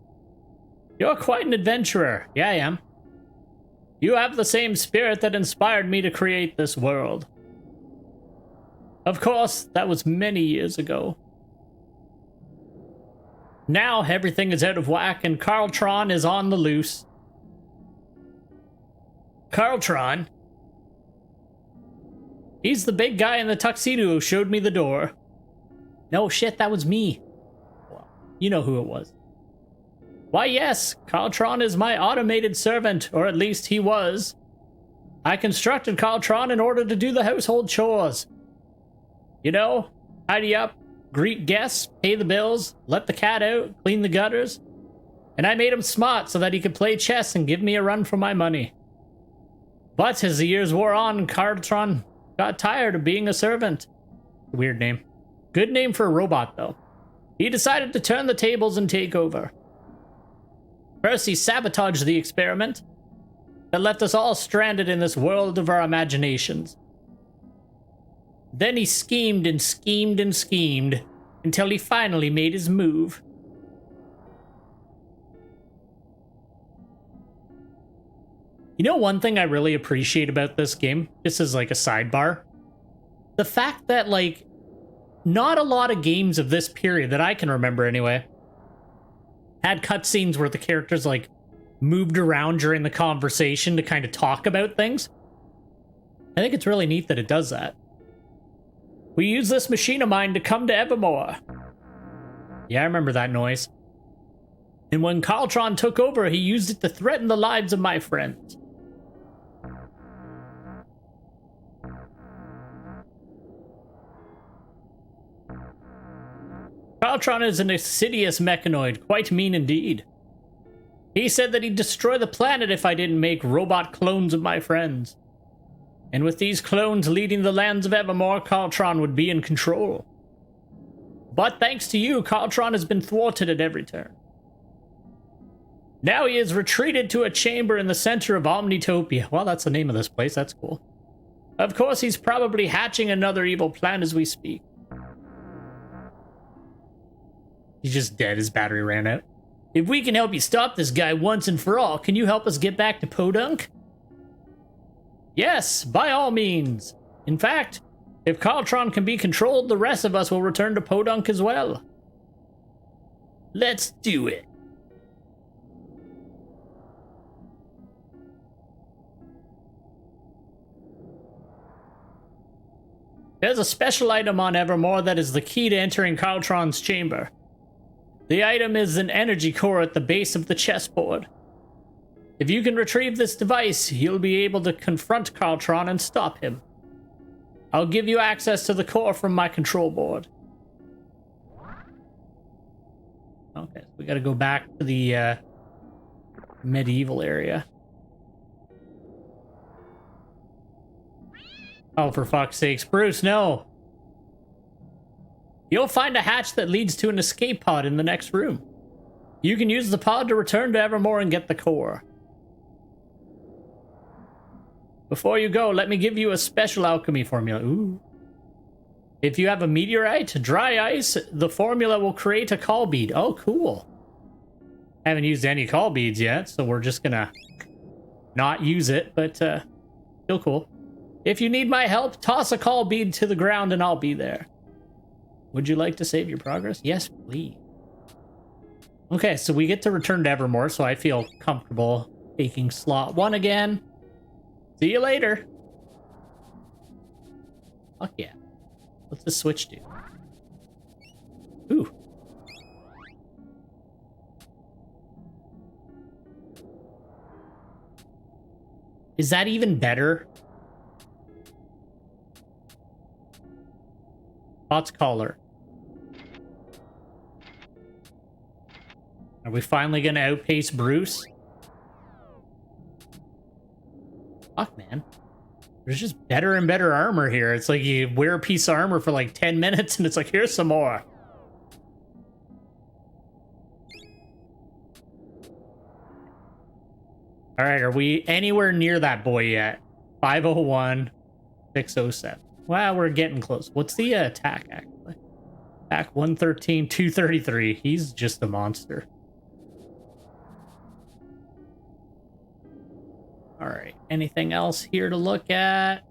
You're quite an adventurer. Yeah, I am. You have the same spirit that inspired me to create this world. Of course, that was many years ago. Now everything is out of whack and Carltron is on the loose. Carltron? He's the big guy in the tuxedo who showed me the door. No shit, that was me. Well, you know who it was. Why, yes, Carltron is my automated servant, or at least he was. I constructed Carltron in order to do the household chores. You know, tidy up, greet guests, pay the bills, let the cat out, clean the gutters. And I made him smart so that he could play chess and give me a run for my money. But as the years wore on, Carltron got tired of being a servant. Weird name. Good name for a robot, though. He decided to turn the tables and take over. First, he sabotaged the experiment. that left us all stranded in this world of our imaginations. Then he schemed and schemed and schemed until he finally made his move. You know, one thing I really appreciate about this game, just as like a sidebar, the fact that like not a lot of games of this period that I can remember anyway had cutscenes where the characters like moved around during the conversation to kind of talk about things. I think it's really neat that it does that. We use this machine of mine to come to Evermore. Yeah, I remember that noise. And when Carltron took over, he used it to threaten the lives of my friends. Carltron is an insidious mechanoid, quite mean indeed. He said that he'd destroy the planet if I didn't make robot clones of my friends. And with these clones leading the lands of Evermore, Carltron would be in control. But thanks to you, Carltron has been thwarted at every turn. Now he is retreated to a chamber in the center of Omnitopia. Well, that's the name of this place, that's cool. Of course, he's probably hatching another evil plan as we speak. He's just dead, his battery ran out. If we can help you stop this guy once and for all, can you help us get back to Podunk? Yes, by all means. In fact, if Carltron can be controlled, the rest of us will return to Podunk as well. Let's do it. There's a special item on Evermore that is the key to entering Carltron's chamber. The item is an energy core at the base of the chessboard. If you can retrieve this device, you'll be able to confront Carltron and stop him. I'll give you access to the core from my control board. Okay, so we gotta go back to the medieval area. Oh, for fuck's sakes. Bruce, no! You'll find a hatch that leads to an escape pod in the next room. You can use the pod to return to Evermore and get the core. Before you go, let me give you a special alchemy formula. Ooh. If you have a meteorite, dry ice, the formula will create a call bead. Oh, cool. I haven't used any call beads yet, so we're just gonna not use it, but still cool. If you need my help, toss a call bead to the ground and I'll be there. Would you like to save your progress? Yes, please. Okay, so we get to return to Evermore, so I feel comfortable taking slot 1 again. See you later. Fuck yeah. What's the switch do? Ooh. Is that even better? Pot's collar. Are we finally gonna outpace Bruce? Fuck, man. There's just better and better armor here. It's like you wear a piece of armor for like 10 minutes and it's like, here's some more. Alright, are we anywhere near that boy yet? 501, 607. Wow, we're getting close. What's the attack, actually? Attack 113, 233. He's just a monster. Alright, anything else here to look at?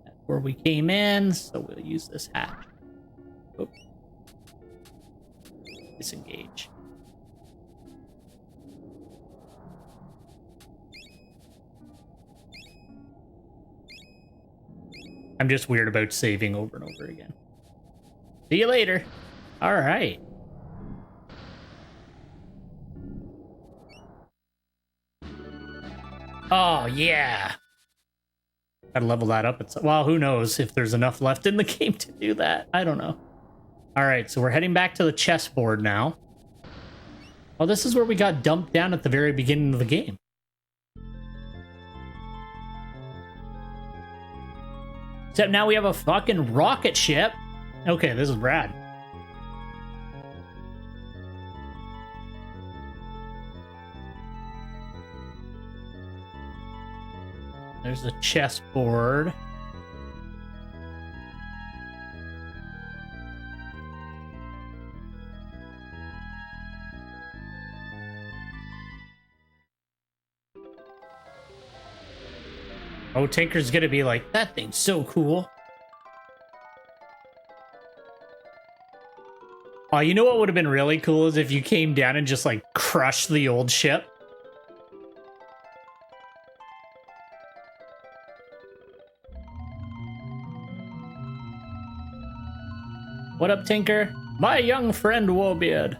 That's where we came in, so we'll use this hatch. Oh. Disengage. I'm just weird about saving over and over again. See you later. All right. Oh, yeah. Gotta level that up. Well, who knows if there's enough left in the game to do that. I don't know. All right, so we're heading back to the chessboard now. Oh, this is where we got dumped down at the very beginning of the game. Except now we have a fucking rocket ship. Okay, this is rad. There's a chessboard. Oh, Tinker's gonna be like, that thing's so cool. Oh, you know what would have been really cool is if you came down and just like crushed the old ship. What up, Tinker? My young friend Warbeard.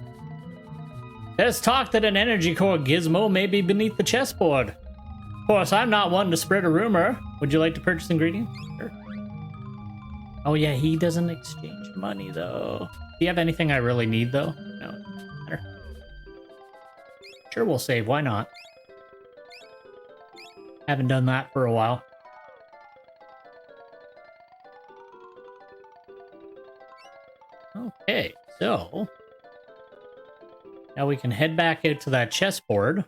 There's talk that an energy core gizmo may be beneath the chessboard. Of course, I'm not one to spread a rumor. Would you like to purchase ingredients? Sure. Oh yeah, he doesn't exchange money though. Do you have anything I really need though? No, it doesn't matter. Sure, we'll save. Why not? Haven't done that for a while. Okay, so now we can head back out to that chessboard.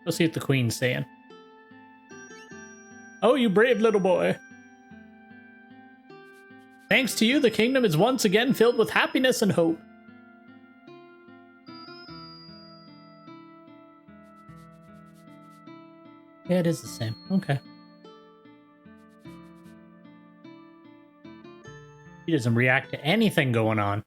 Go see what the queen's saying. Oh, you brave little boy. Thanks to you, the kingdom is once again filled with happiness and hope. Yeah, it is the same. Okay. He doesn't react to anything going on.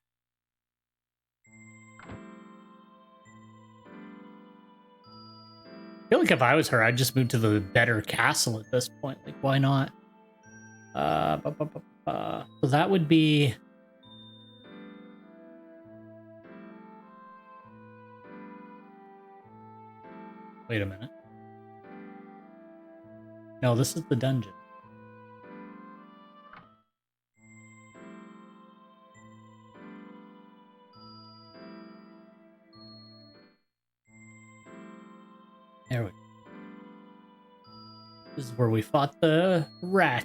I feel like if I was her, I'd just move to the better castle at this point. Like, why not? So that would be... Wait a minute. No, this is the dungeon. There we go. This is where we fought the rat.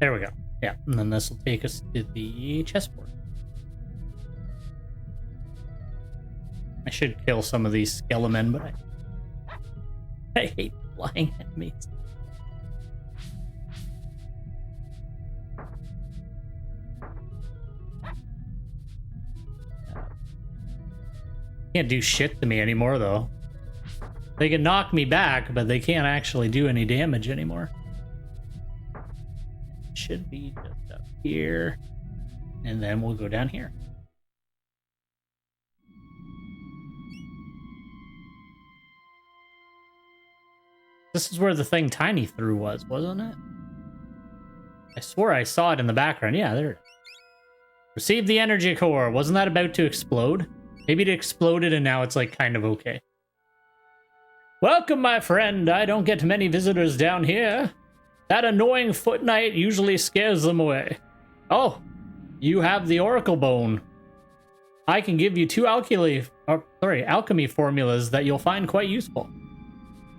There we go. Yeah, and then this will take us to the chessboard. I should kill some of these skelemen, but I hate flying enemies. Can't do shit to me anymore, though. They can knock me back, but they can't actually do any damage anymore. It should be just up here, and then we'll go down here. This is where the thing Tiny threw was, wasn't it? I swore I saw it in the background. Yeah, there it is. Receive the energy core. Wasn't that about to explode? Maybe it exploded and now it's like kind of okay. Welcome, my friend. I don't get many visitors down here. That annoying foot knight usually scares them away. Oh, you have the oracle bone. I can give you two alchemy formulas that you'll find quite useful.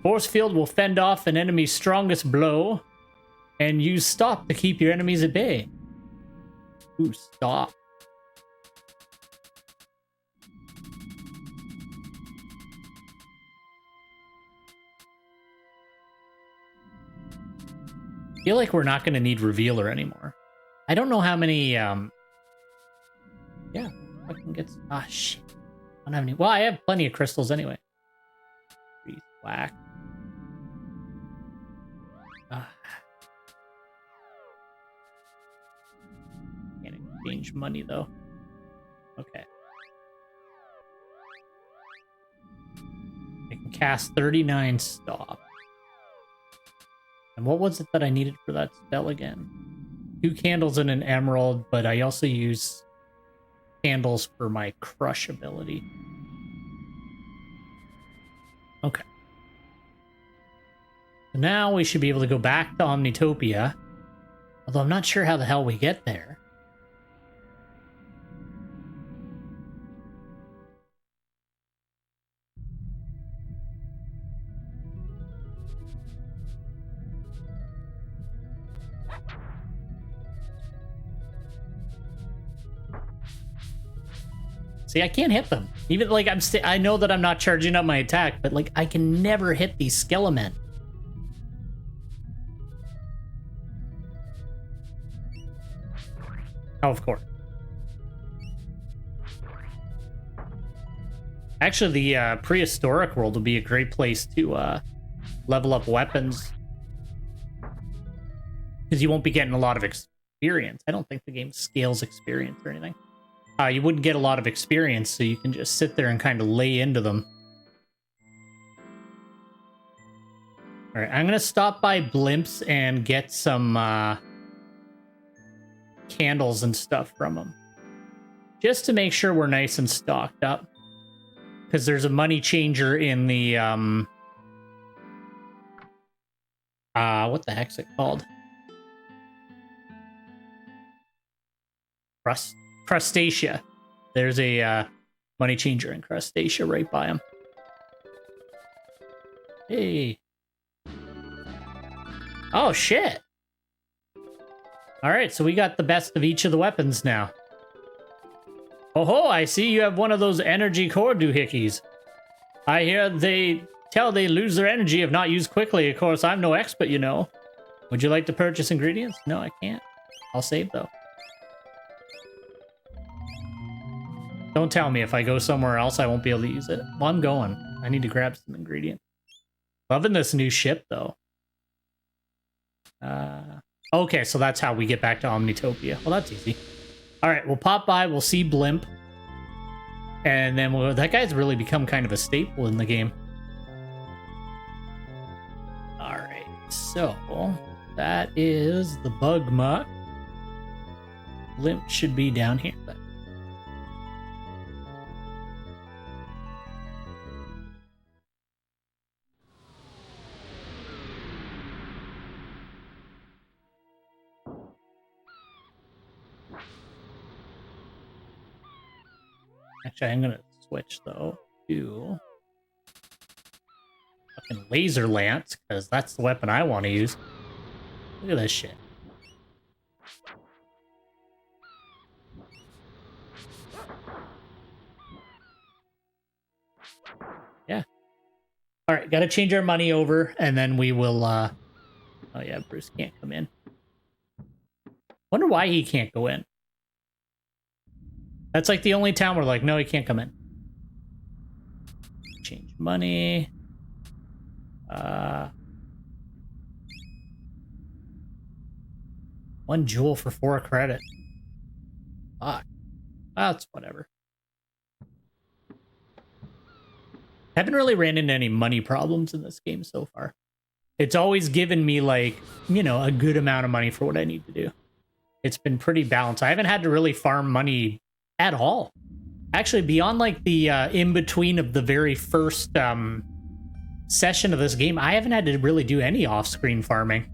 Force field will fend off an enemy's strongest blow, and use stop to keep your enemies at bay. Ooh, stop. I feel like we're not going to need revealer anymore. I don't know how many, yeah, I can get, shit. I don't have any, well, I have plenty of crystals anyway. Freeze, whack. Can't exchange money, though. Okay. I can cast 39 stop. And what was it that I needed for that spell again? 2 candles and an emerald, but I also use candles for my crush ability. Okay. So now we should be able to go back to Omnitopia. Although I'm not sure how the hell we get there. See, I can't hit them. Even like I know that I'm not charging up my attack, but like I can never hit these skelemen. Oh, of course. Actually, the prehistoric world will be a great place to level up weapons. Because you won't be getting a lot of experience. I don't think the game scales experience or anything. You wouldn't get a lot of experience, so you can just sit there and kind of lay into them. Alright, I'm going to stop by Blimps and get some candles and stuff from them. Just to make sure we're nice and stocked up. Because there's a money changer in the, what the heck's it called? Crustacea. There's a, money changer in Crustacea right by him. Hey. Oh, shit. Alright, so we got the best of each of the weapons now. Oh, I see you have one of those energy core doohickeys. I hear they lose their energy if not used quickly. Of course, I'm no expert, you know. Would you like to purchase ingredients? No, I can't. I'll save, though. Don't tell me if I go somewhere else, I won't be able to use it. Well, I'm going. I need to grab some ingredients. Loving this new ship, though. Okay, so that's how we get back to Omnitopia. Well, that's easy. All right, we'll pop by, we'll see Blimp. And then that guy's really become kind of a staple in the game. All right, so that is the bug muck. Blimp should be down here. Actually, I'm gonna switch though to fucking laser lance because that's the weapon I want to use. Look at this shit. Yeah. All right, gotta change our money over, and then we will. Oh yeah, Bruce can't come in. Wonder why he can't go in. That's like the only town where like, no, he can't come in. Change money. One jewel for 4 credit. Fuck. That's whatever. Haven't really ran into any money problems in this game so far. It's always given me like, you know, a good amount of money for what I need to do. It's been pretty balanced. I haven't had to really farm money at all. Actually, beyond like the in-between of the very first session of this game, I haven't had to really do any off-screen farming.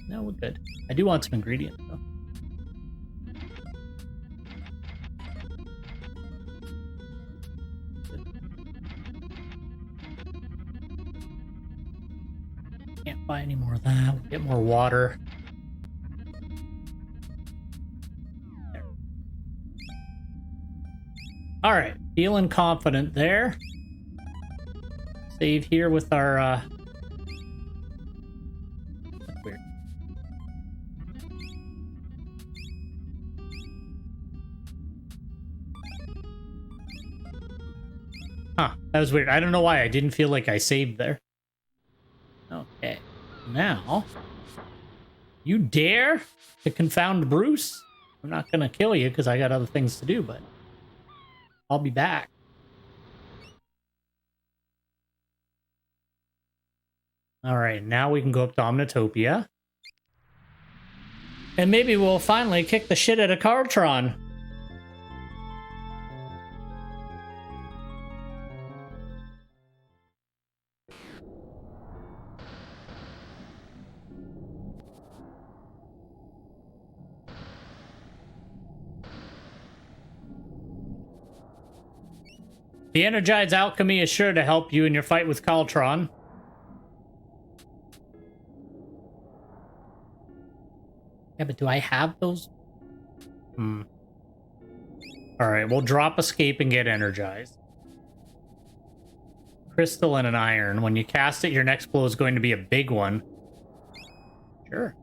No, we're good. I do want some ingredients, though. Can't buy any more of that. We'll get more water. All right, feeling confident there. Save here with our, weird. Huh, that was weird. I don't know why. I didn't feel like I saved there. Okay, now, you dare to confound Bruce? I'm not gonna kill you because I got other things to do, but I'll be back. All right, now we can go up to Omnitopia. And maybe we'll finally kick the shit out of Carltron. The Energized Alchemy is sure to help you in your fight with Carltron. Yeah, but do I have those? All right, we'll drop escape and get energized. Crystal and an iron. When you cast it, your next blow is going to be a big one. Sure.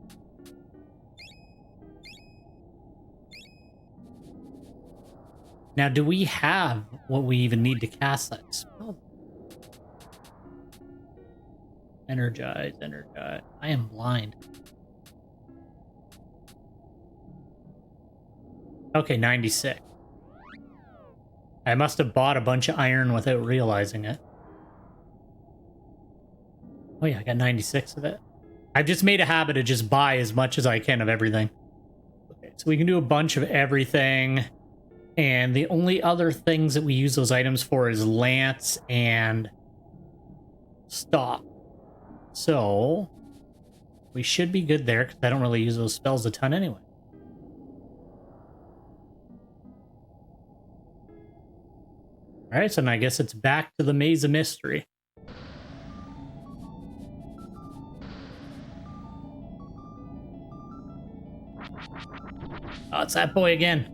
Now, do we have what we even need to cast that spell? Energize, energize. I am blind. Okay, 96. I must have bought a bunch of iron without realizing it. Oh yeah, I got 96 of it. I've just made a habit to just buy as much as I can of everything. Okay, so we can do a bunch of everything. And the only other things that we use those items for is lance and stop. So we should be good there because I don't really use those spells a ton anyway. All right, so now I guess it's back to the Maze of Mystery. Oh, it's that boy again.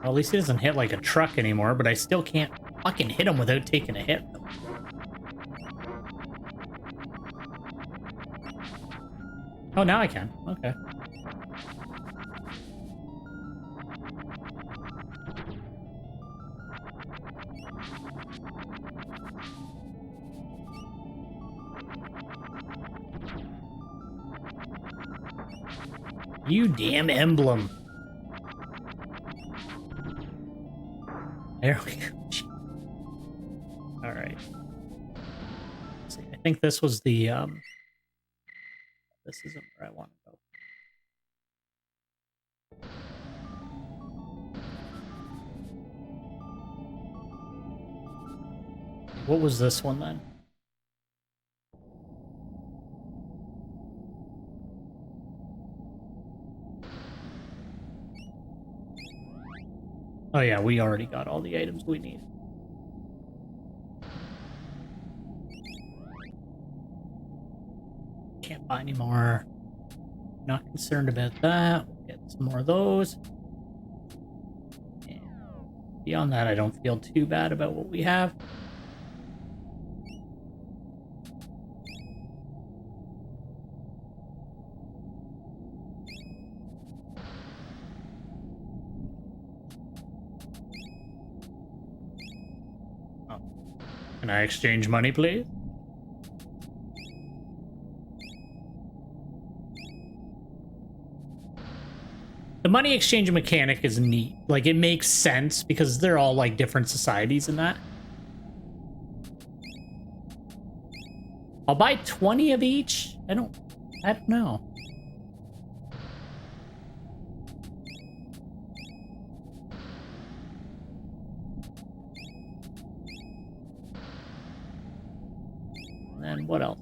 Well, at least he doesn't hit like a truck anymore, but I still can't fucking hit him without taking a hit. Oh, now I can. Okay. You damn emblem. There we go. All right. Let's see. I think this was the this isn't where I want to go. What was this one then? Oh yeah, we already got all the items we need. Can't buy any more. Not concerned about that. We'll get some more of those. And beyond that, I don't feel too bad about what we have. Can I exchange money, please? The money exchange mechanic is neat. Like, it makes sense because they're all like different societies in that. I'll buy 20 of each. I don't know. And what else?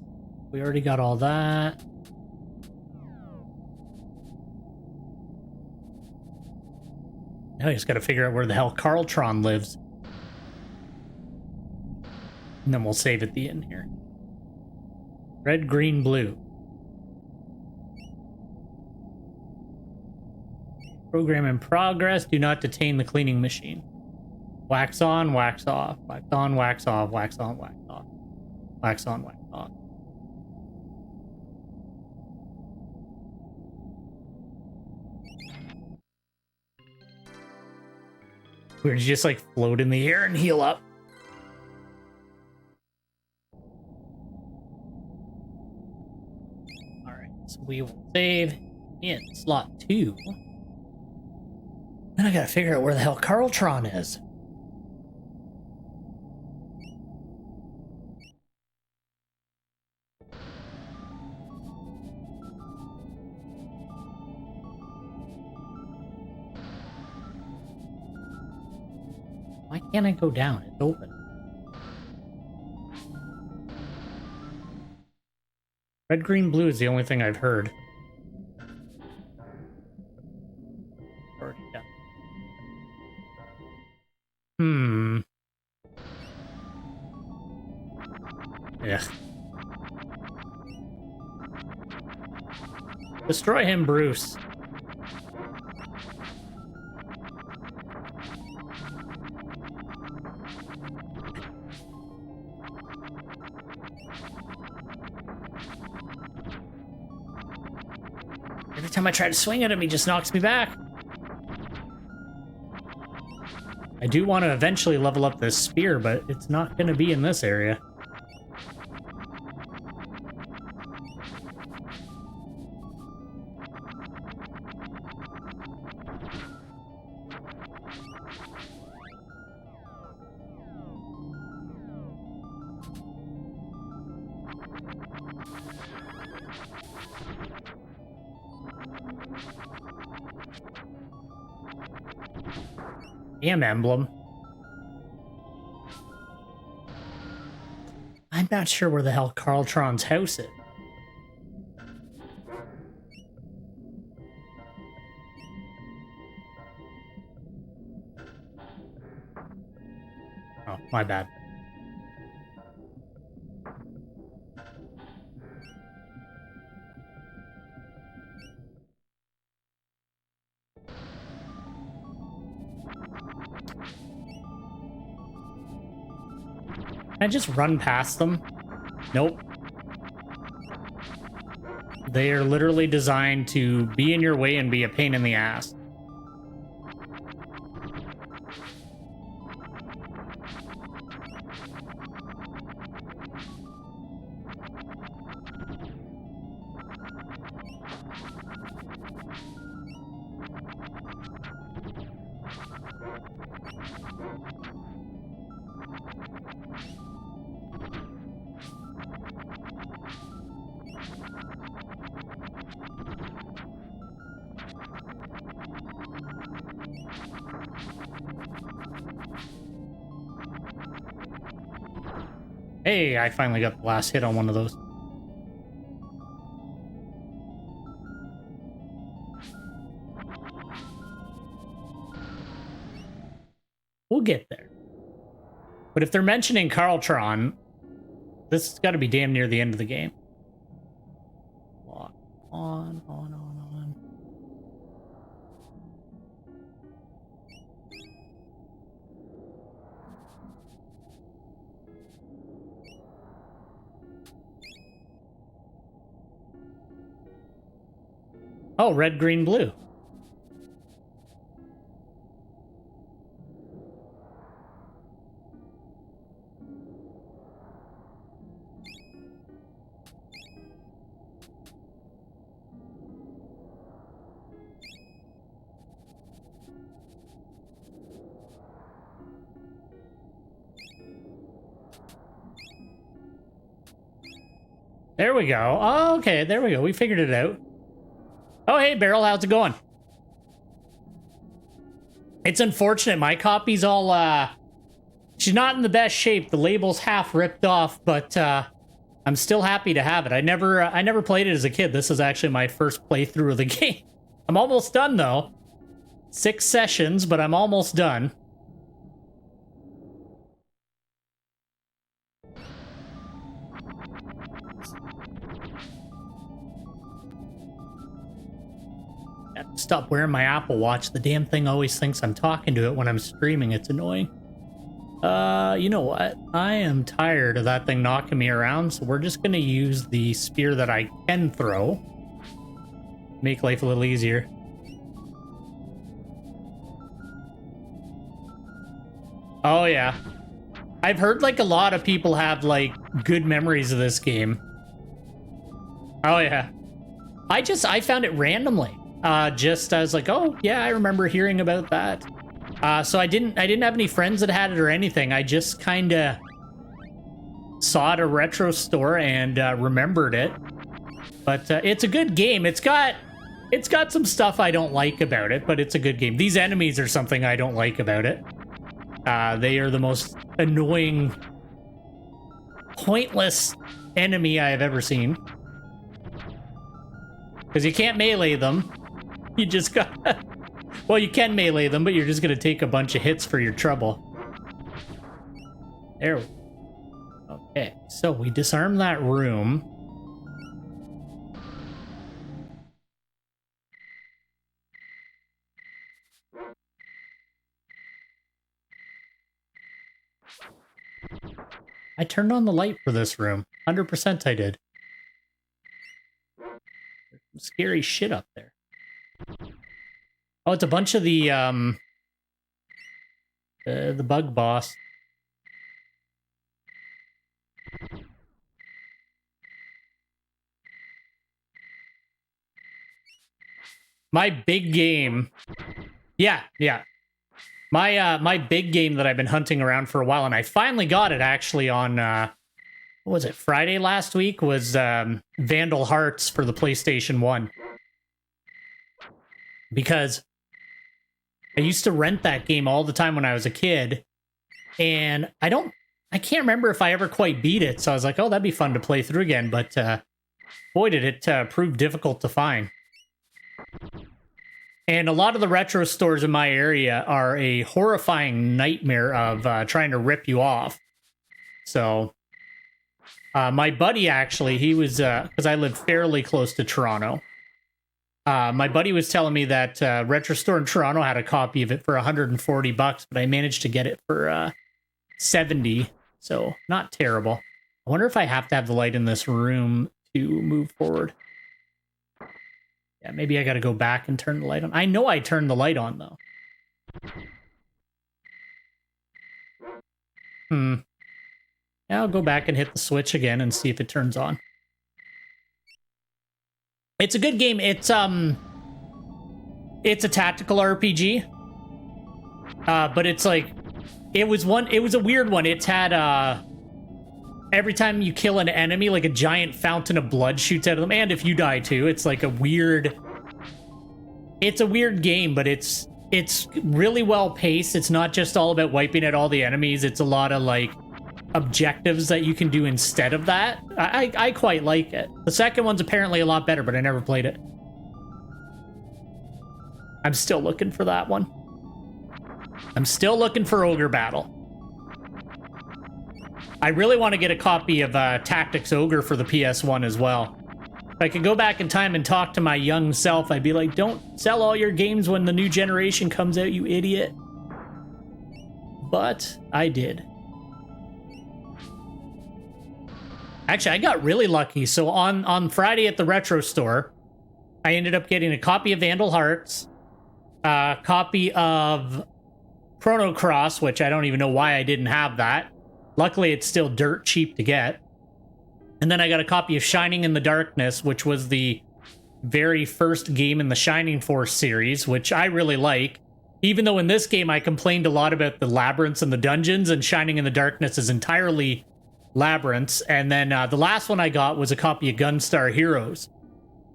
We already got all that. Now I just got to figure out where the hell Carltron lives. And then we'll save at the end here. Red, green, blue. Program in progress. Do not detain the cleaning machine. Wax on, wax off. Wax on, wax off. Wax on, wax off. Wax on, wax off. We're just like float in the air and heal up. Alright, so we will save in slot 2. Then I gotta figure out where the hell Carltron is. Why can't I go down? It's open. Red, green, blue is the only thing I've heard. Already done. Yeah. Destroy him, Bruce. Every time I try to swing at him, he just knocks me back. I do want to eventually level up this spear, but it's not going to be in this area. Damn emblem. I'm not sure where the hell Carltron's house is. Oh, my bad. Can I just run past them? Nope. They are literally designed to be in your way and be a pain in the ass. Hey, I finally got the last hit on one of those. We'll get there. But if they're mentioning Carltron, this has got to be damn near the end of the game. On. Oh, red, green, blue. There we go. Oh, okay, there we go. We figured it out. Oh, hey, Beryl, how's it going? It's unfortunate. My copy's all, she's not in the best shape. The label's half ripped off, but, I'm still happy to have it. I never played it as a kid. This is actually my first playthrough of the game. I'm almost done, though. 6 sessions, but I'm almost done. Stop wearing my Apple Watch. The damn thing always thinks I'm talking to it when I'm streaming. It's annoying. You know what? I am tired of that thing knocking me around, so we're just gonna use the spear that I can throw. Make life a little easier. Oh, yeah. I've heard, like, a lot of people have, like, good memories of this game. Oh, yeah. I found it randomly. I was like, oh yeah, I remember hearing about that. So I didn't have any friends that had it or anything. I just kind of saw it at a retro store and remembered it. But it's a good game. It's got some stuff I don't like about it, but it's a good game. These enemies are something I don't like about it. They are the most annoying, pointless enemy I have ever seen. Because you can't melee them. You just got... Well, you can melee them, but you're just going to take a bunch of hits for your trouble. There we go. Okay, so we disarm that room. I turned on the light for this room. 100% I did. There's some scary shit up there. Oh, it's a bunch of the bug boss. My big game. Yeah. My big game that I've been hunting around for a while, and I finally got it actually on what was it, Friday last week, was Vandal Hearts for the PlayStation 1. Because I used to rent that game all the time when I was a kid, and I can't remember if I ever quite beat it, so I was like, oh, that'd be fun to play through again, but boy, did it prove difficult to find. And a lot of the retro stores in my area are a horrifying nightmare of trying to rip you off. So, my buddy actually, he was, because I live fairly close to Toronto, my buddy was telling me that retro store in Toronto had a copy of it for $140, but I managed to get it for 70, so not terrible. I wonder if I have to have the light in this room to move forward. Yeah, maybe I gotta go back and turn the light on. I know I turned the light on, though. Yeah, I'll go back and hit the switch again and see if it turns on. It's a good game. It's a tactical RPG. But it's like, it was a weird one. It's had, every time you kill an enemy, like a giant fountain of blood shoots out of them. And if you die too, it's like a weird game, but it's really well paced. It's not just all about wiping out all the enemies. It's a lot of like objectives that you can do instead of that. I quite like it. The second one's apparently a lot better, but I never played it. I'm still looking for that one. I'm still looking for Ogre Battle. I really want to get a copy of Tactics Ogre for the PS1 as well. If I could go back in time and talk to my young self, I'd be like, don't sell all your games when the new generation comes out, you idiot. But I did. Actually, I got really lucky. So on Friday at the Retro Store, I ended up getting a copy of Vandal Hearts, a copy of Chrono Cross, which I don't even know why I didn't have that. Luckily, it's still dirt cheap to get. And then I got a copy of Shining in the Darkness, which was the very first game in the Shining Force series, which I really like. Even though in this game I complained a lot about the labyrinths and the dungeons, and Shining in the Darkness is entirely labyrinths. And then the last one I got was a copy of Gunstar Heroes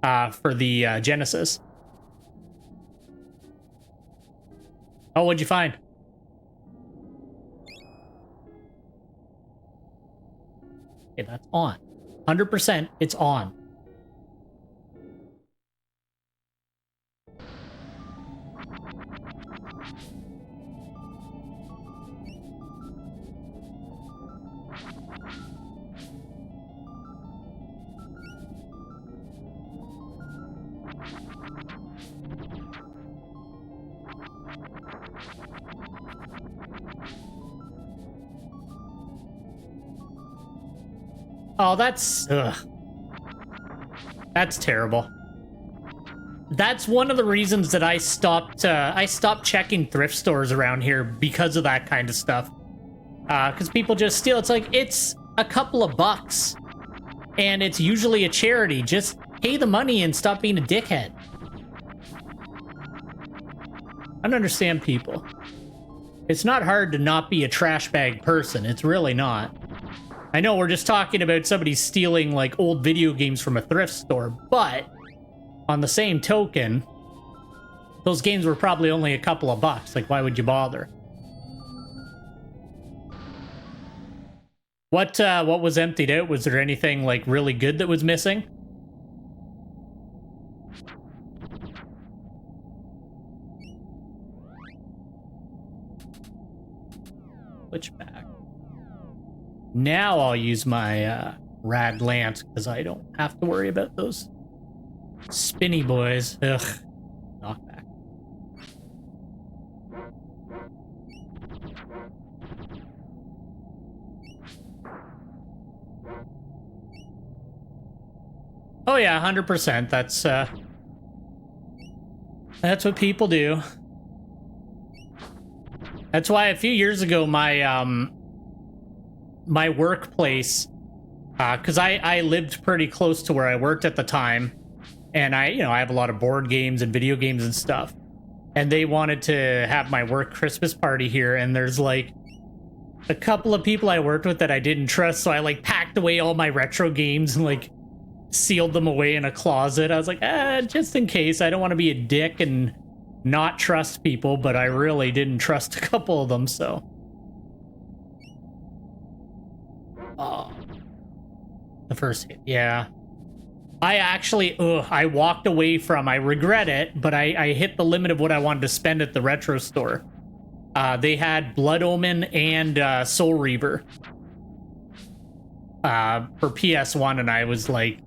for the Genesis. Oh, what'd you find? Okay, that's on. 100%, it's on. Oh, that's... ugh. That's terrible. That's one of the reasons that I stopped checking thrift stores around here, because of that kind of stuff. Because people just steal. It's like, it's a couple of bucks. And it's usually a charity. Just pay the money and stop being a dickhead. I don't understand people. It's not hard to not be a trash bag person. It's really not. I know we're just talking about somebody stealing like old video games from a thrift store, but on the same token, those games were probably only a couple of bucks. Like, why would you bother? What was emptied out? Was there anything like really good that was missing? Switch back. Now I'll use my rad lance, because I don't have to worry about those spinny boys. Ugh. Knockback. Oh yeah, 100%. That's what people do. That's why a few years ago, my my workplace, because I lived pretty close to where I worked at the time, and I have a lot of board games and video games and stuff, and they wanted to have my work Christmas party here, and there's like a couple of people I worked with that I didn't trust, so I like packed away all my retro games and like sealed them away in a closet. I was like, just in case. I don't want to be a dick and not trust people, but I really didn't trust a couple of them, so. Oh. The first hit, yeah. I actually, I walked away from, I regret it, but I hit the limit of what I wanted to spend at the retro store. They had Blood Omen and Soul Reaver for PS1, and I was like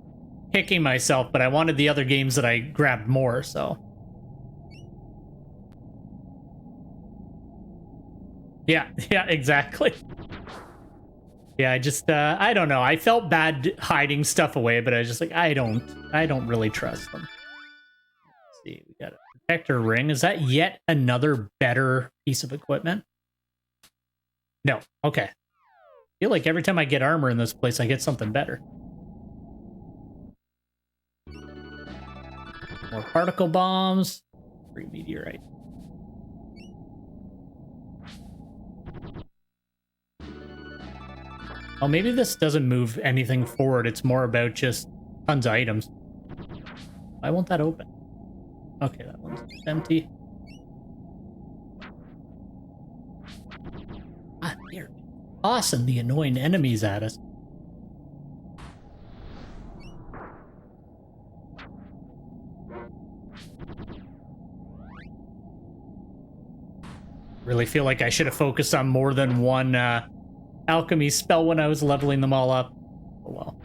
kicking myself, but I wanted the other games that I grabbed more, so. Yeah, exactly. Yeah, I just, I don't know. I felt bad hiding stuff away, but I was just like, I don't really trust them. Let's see, we got a protector ring. Is that yet another better piece of equipment? No, okay. I feel like every time I get armor in this place, I get something better. More particle bombs. Free meteorite. Oh, maybe this doesn't move anything forward. It's more about just tons of items. Why won't that open? Okay, that one's empty. Ah, here. Tossing the annoying enemies at us. Really feel like I should have focused on more than one alchemy spell when I was leveling them all up. Oh well.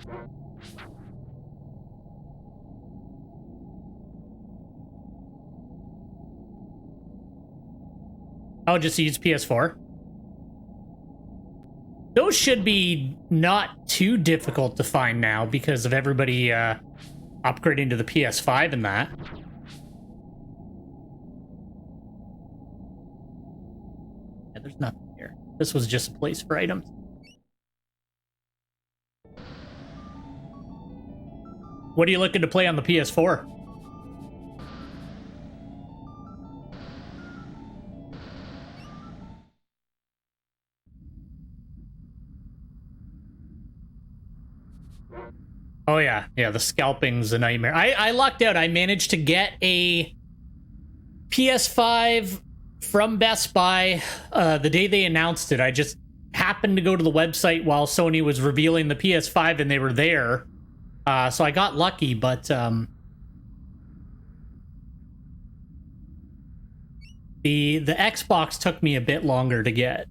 I'll just use PS4. Those should be not too difficult to find now because of everybody upgrading to the PS5 and that. Yeah, there's nothing here. This was just a place for items. What are you looking to play on the PS4? Oh yeah, the scalping's a nightmare. I lucked out. I managed to get a PS5 from Best Buy the day they announced it. I just happened to go to the website while Sony was revealing the PS5 and they were there. So I got lucky, but the Xbox took me a bit longer to get.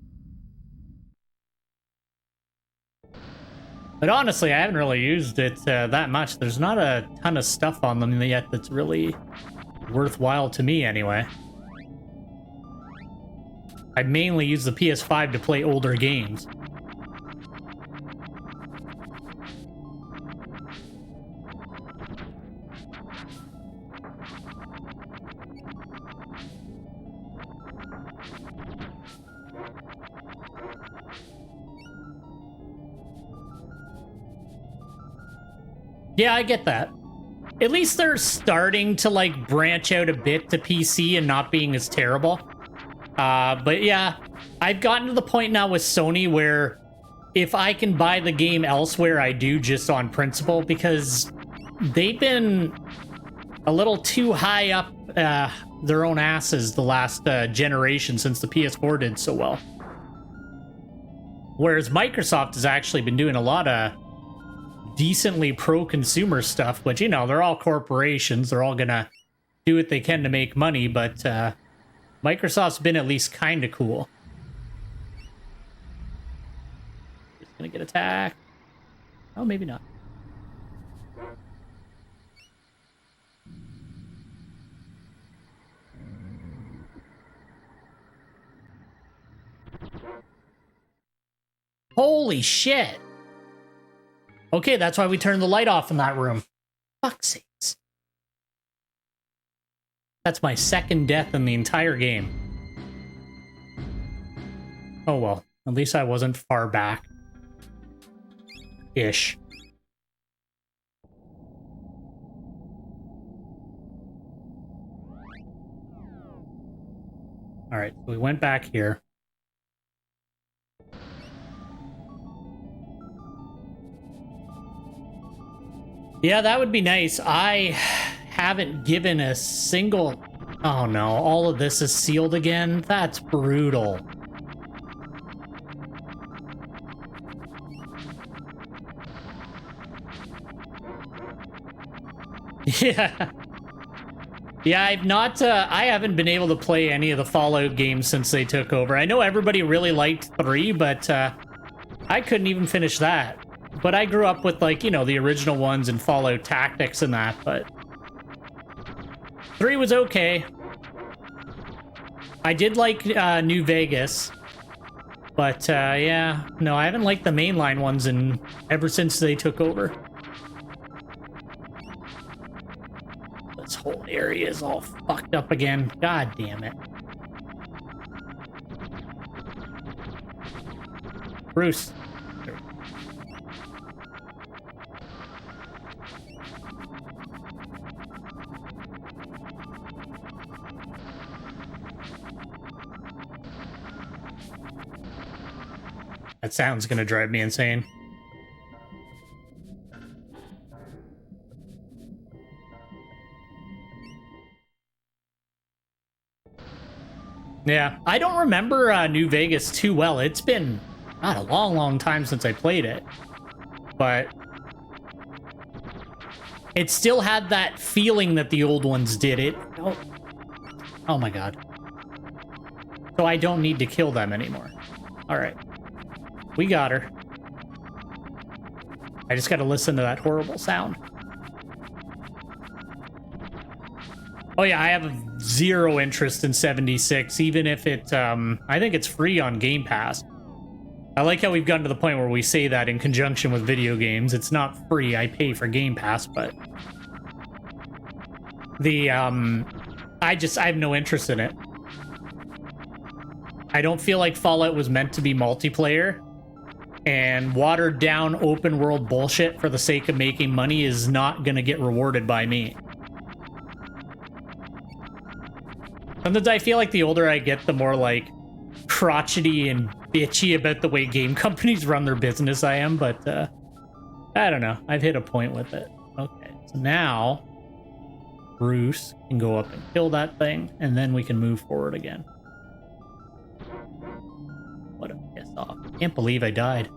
But honestly, I haven't really used it that much. There's not a ton of stuff on them yet that's really worthwhile to me anyway. I mainly use the PS5 to play older games. Yeah, I get that. At least they're starting to like branch out a bit to PC and not being as terrible. But yeah, I've gotten to the point now with Sony where if I can buy the game elsewhere, I do just on principle because they've been a little too high up their own asses the last generation since the PS4 did so well. Whereas Microsoft has actually been doing a lot of decently pro-consumer stuff, but you know, they're all corporations. They're all gonna do what they can to make money, but Microsoft's been at least kind of cool. Just gonna get attacked. Oh, maybe not. Holy shit. Okay, that's why we turned the light off in that room. fuck's sakes. That's my second death in the entire game. Oh well, at least I wasn't far back. Ish. Alright, so we went back here. Yeah, that would be nice. I haven't given a single... Oh no, all of this is sealed again? That's brutal. Yeah. Yeah, I haven't been able to play any of the Fallout games since they took over. I know everybody really liked 3, but I couldn't even finish that. But I grew up with, like, you know, the original ones and Fallout Tactics and that, but 3 was okay. I did like New Vegas, but yeah, no, I haven't liked the mainline ones ever since they took over. This whole area is all fucked up again. God damn it. Bruce. That sound's gonna drive me insane. Yeah, I don't remember New Vegas too well. It's been, not a long, long time since I played it. But it still had that feeling that the old ones did. Oh my god. So I don't need to kill them anymore. Alright. We got her. I just gotta listen to that horrible sound. Oh yeah, I have zero interest in 76, even if it, I think it's free on Game Pass. I like how we've gotten to the point where we say that in conjunction with video games. It's not free, I pay for Game Pass, but... I have no interest in it. I don't feel like Fallout was meant to be multiplayer, and watered down open world bullshit for the sake of making money is not gonna get rewarded by me. Sometimes I feel like the older I get, the more like crotchety and bitchy about the way game companies run their business I am, but I don't know. I've hit a point with it. Okay, so now Bruce can go up and kill that thing, and then we can move forward again. What a piss off. Can't believe I died.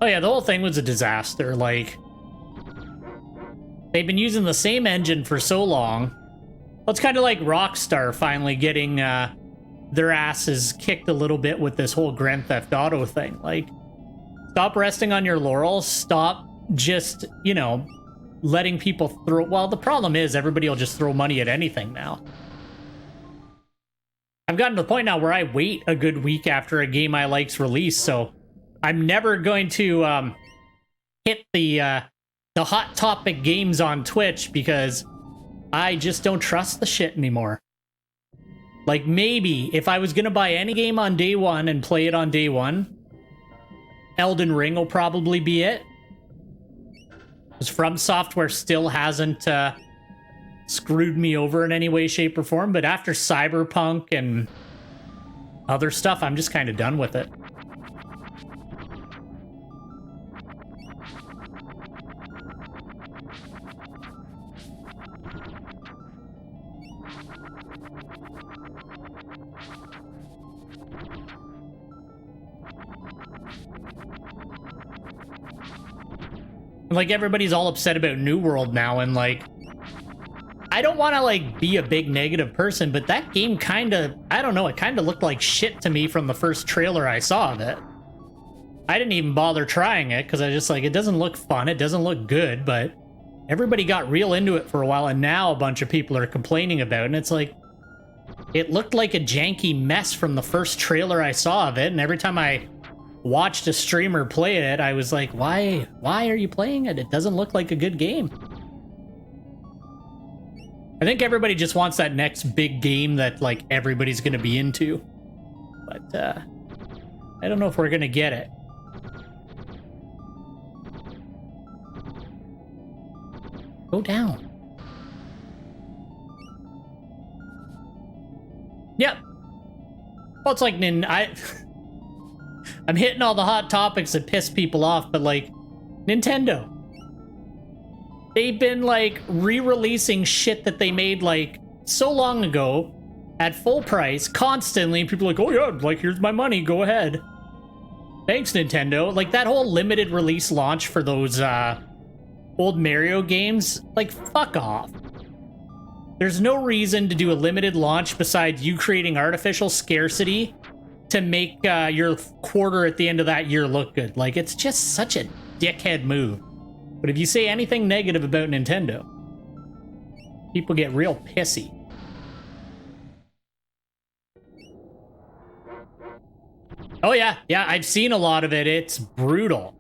Oh yeah, the whole thing was a disaster. Like, they've been using the same engine for so long. Well, it's kind of like Rockstar finally getting their asses kicked a little bit with this whole Grand Theft Auto thing. Like, stop resting on your laurels. Stop just, you know, letting people throw... Well, the problem is everybody will just throw money at anything now. I've gotten to the point now where I wait a good week after a game I like's release, so I'm never going to hit the hot topic games on Twitch because I just don't trust the shit anymore. Like, maybe if I was going to buy any game on day one and play it on day one, Elden Ring will probably be it. Because From Software still hasn't screwed me over in any way, shape, or form. But after Cyberpunk and other stuff, I'm just kind of done with it. Like, everybody's all upset about New World now, and like, I don't want to like be a big negative person, but that game kind of, I don't know, it kind of looked like shit to me from the first trailer I saw of it. I didn't even bother trying it because I just like, it doesn't look fun, it doesn't look good, but everybody got real into it for a while, and now a bunch of people are complaining about it, and it's like, it looked like a janky mess from the first trailer I saw of it, and every time I watched a streamer play it, I was like, why are you playing it? It doesn't look like a good game. I think everybody just wants that next big game that like everybody's gonna be into. But I don't know if we're gonna get it. Go down. Yep. Well, it's like I'm hitting all the hot topics that piss people off, but like Nintendo. They've been like re-releasing shit that they made like so long ago at full price constantly. People are like, oh yeah, like here's my money, go ahead. Thanks, Nintendo. Like that whole limited release launch for those old Mario games, like fuck off. There's no reason to do a limited launch besides you creating artificial scarcity to make your quarter at the end of that year look good. Like, it's just such a dickhead move. But if you say anything negative about Nintendo, people get real pissy. Oh yeah, I've seen a lot of it. It's brutal.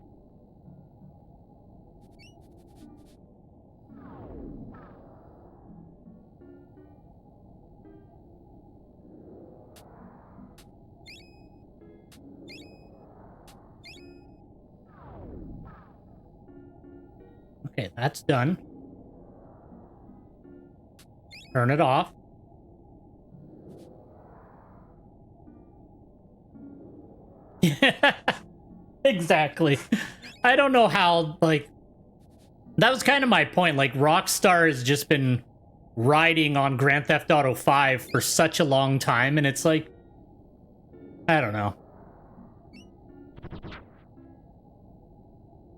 Okay, that's done. Turn it off. Exactly. I don't know how, like... That was kind of my point. Like, Rockstar has just been riding on Grand Theft Auto 5 for such a long time, and it's like... I don't know.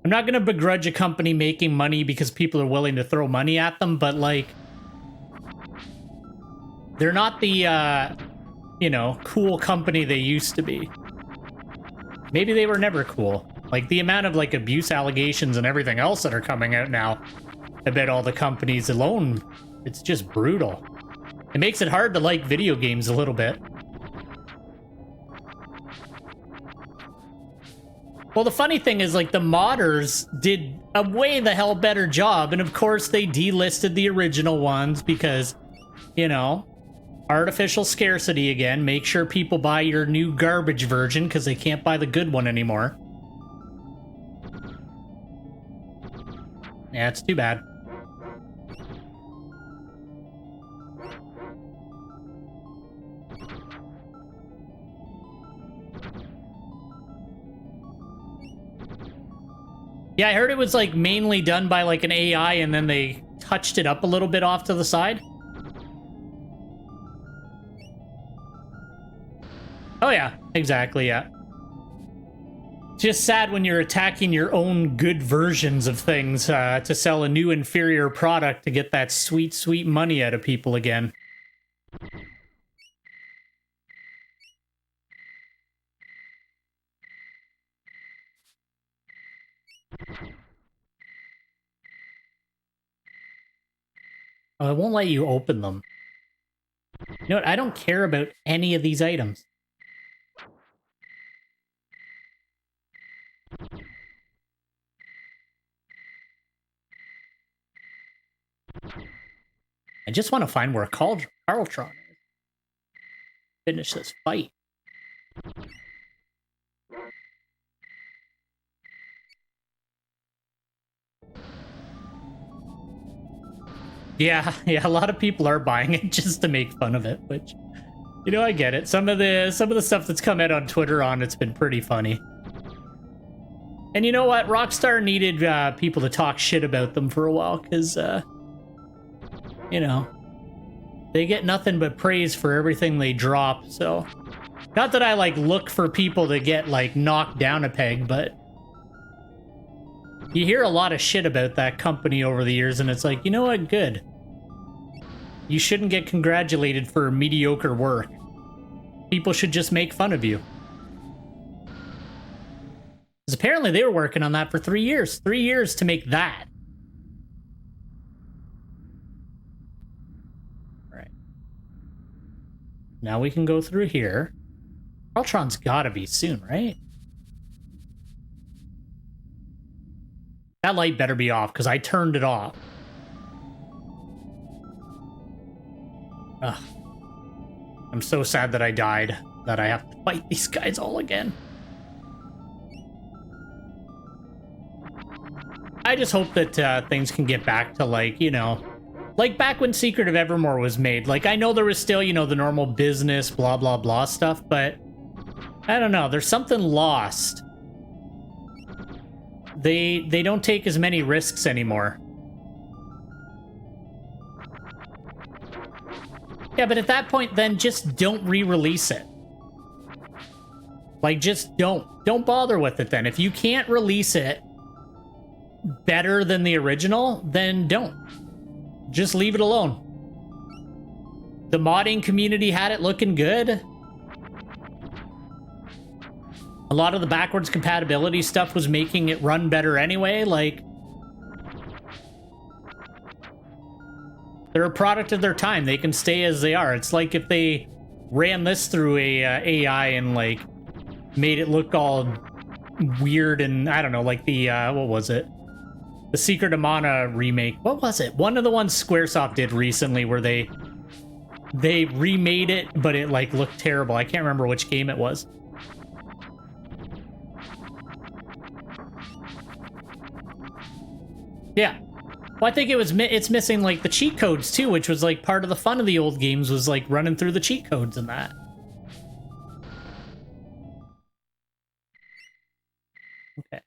I'm not going to begrudge a company making money because people are willing to throw money at them, but, like, they're not the, you know, cool company they used to be. Maybe they were never cool. Like, the amount of, like, abuse allegations and everything else that are coming out now, I bet all the companies alone, it's just brutal. It makes it hard to like video games a little bit. Well, the funny thing is, like, the modders did a way the hell better job, and of course they delisted the original ones because, you know, artificial scarcity again. Make sure people buy your new garbage version because they can't buy the good one anymore. Yeah, it's too bad. Yeah, I heard it was, like, mainly done by, like, an AI, and then they touched it up a little bit off to the side. Oh, yeah. Exactly, yeah. Just sad when you're attacking your own good versions of things to sell a new inferior product to get that sweet, sweet money out of people again. Oh, it won't let you open them. You know what? I don't care about any of these items. I just want to find where Carltron is. Finish this fight. Yeah, a lot of people are buying it just to make fun of it, which, you know, I get it. Some of the stuff that's come out on Twitter it's been pretty funny. And you know what? Rockstar needed people to talk shit about them for a while, because, you know, they get nothing but praise for everything they drop, so... Not that I, like, look for people to get, like, knocked down a peg, but... You hear a lot of shit about that company over the years, and it's like, you know what? Good. You shouldn't get congratulated for mediocre work. People should just make fun of you. Because apparently they were working on that for 3 years. 3 years to make that. Right. Now we can go through here. Ultron's gotta be soon, right? That light better be off, because I turned it off. Ugh. I'm so sad that I died, that I have to fight these guys all again. I just hope that things can get back to, like, you know, like back when Secret of Evermore was made. Like, I know there was still, you know, the normal business, blah, blah, blah stuff, but I don't know. There's something lost. They don't take as many risks anymore. Yeah, but at that point, then just don't re-release it. Like, just don't. Don't bother with it then. If you can't release it better than the original, then don't. Just leave it alone. The modding community had it looking good. A lot of the backwards compatibility stuff was making it run better anyway. Like, they're a product of their time. They can stay as they are. It's like if they ran this through a AI and like made it look all weird and I don't know, like the what was it? The Secret of Mana remake. What was it? One of the ones Squaresoft did recently where they remade it, but it like looked terrible. I can't remember which game it was. Yeah. Well, I think it's missing like the cheat codes too, which was like part of the fun of the old games was like running through the cheat codes and that. Okay.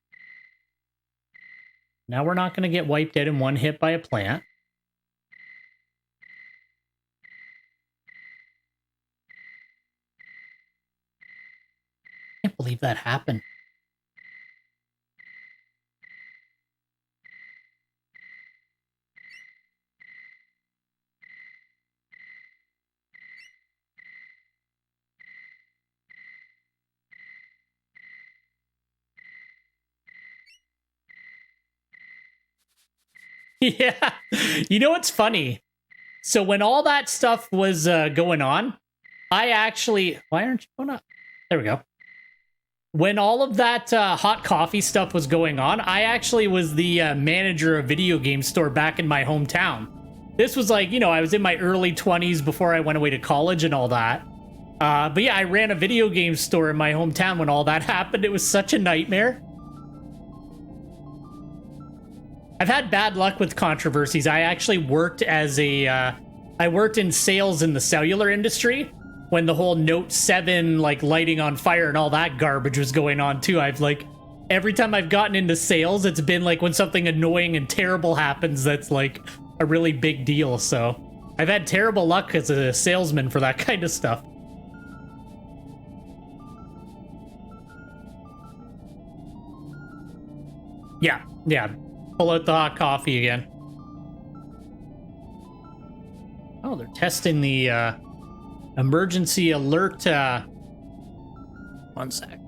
Now we're not going to get wiped out in one hit by a plant. I can't believe that happened. Yeah. You know what's funny? So when all that stuff was going on, I actually... Why aren't you going up? There we go. When all of that hot coffee stuff was going on, I actually was the manager of a video game store back in my hometown. This was like, you know, I was in my early 20s before I went away to college and all that. But yeah, I ran a video game store in my hometown when all that happened. It was such a nightmare. I've had bad luck with controversies. I actually worked as a, I worked in sales in the cellular industry when the whole Note 7, like, lighting on fire and all that garbage was going on, too. I've, like, every time I've gotten into sales, it's been, like, when something annoying and terrible happens that's, like, a really big deal. So I've had terrible luck as a salesman for that kind of stuff. Yeah, yeah. Pull out the hot coffee again. Oh, they're testing the emergency alert. One sec.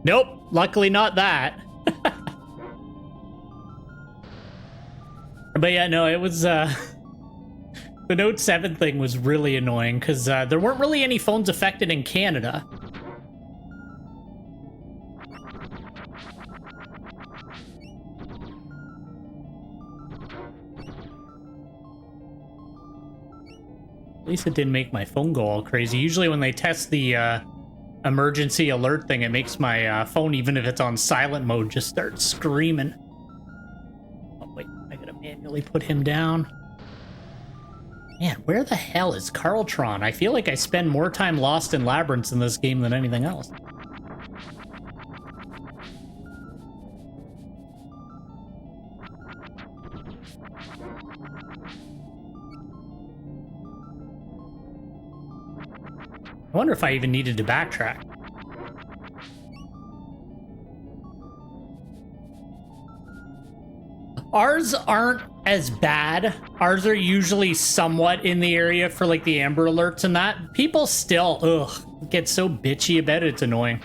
Nope, luckily not that. But yeah, no, it was the Note 7 thing was really annoying because there weren't really any phones affected in Canada. At least it didn't make my phone go all crazy. Usually when they test the emergency alert thing, it makes my phone, even if it's on silent mode, just start screaming. Oh, wait, I gotta manually put him down. Man, where the hell is Carltron? I feel like I spend more time lost in labyrinths in this game than anything else. I wonder if I even needed to backtrack. Ours aren't as bad. Ours are usually somewhat in the area for like the Amber Alerts and that. People still, get so bitchy about it. It's annoying.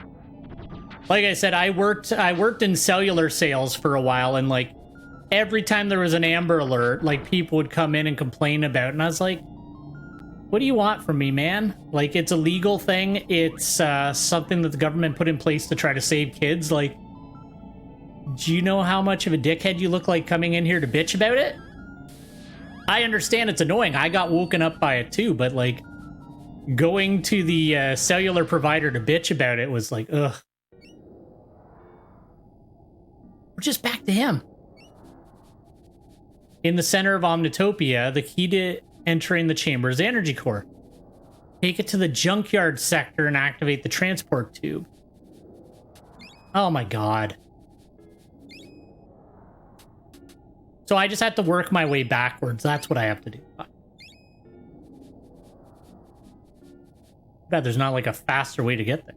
Like I said, I worked in cellular sales for a while, and like every time there was an Amber Alert, like people would come in and complain about it, and I was like, What do you want from me, man? Like, it's a legal thing. It's something that the government put in place to try to save kids. Like, do you know how much of a dickhead you look like coming in here to bitch about it? I understand it's annoying. I got woken up by it too, but like, going to the cellular provider to bitch about it was like, ugh. We're just back to him. In the center of Omnitopia, the key to entering the chamber is the energy core. Take it to the junkyard sector and activate the transport tube. Oh my god. So I just have to work my way backwards. That's what I have to do. Bet there's not like a faster way to get there.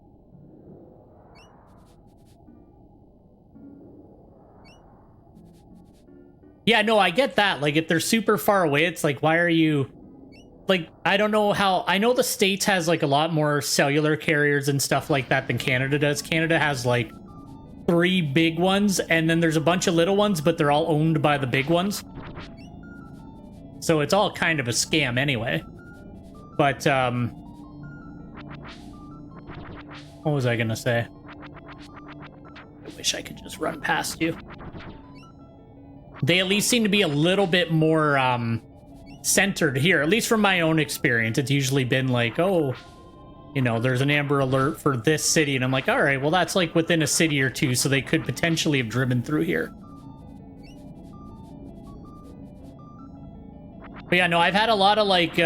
Yeah, no, I get that. Like, if they're super far away, it's like, why are you... Like, I don't know how... I know the States has, like, a lot more cellular carriers and stuff like that than Canada does. Canada has, like, 3 big ones, and then there's a bunch of little ones, but they're all owned by the big ones. So it's all kind of a scam anyway. But, what was I gonna say? I wish I could just run past you. They at least seem to be a little bit more centered here, at least from my own experience. It's usually been like, oh, you know, there's an Amber Alert for this city, and I'm like, all right, well, that's like within a city or two, so they could potentially have driven through here. But yeah, no, I've had a lot of like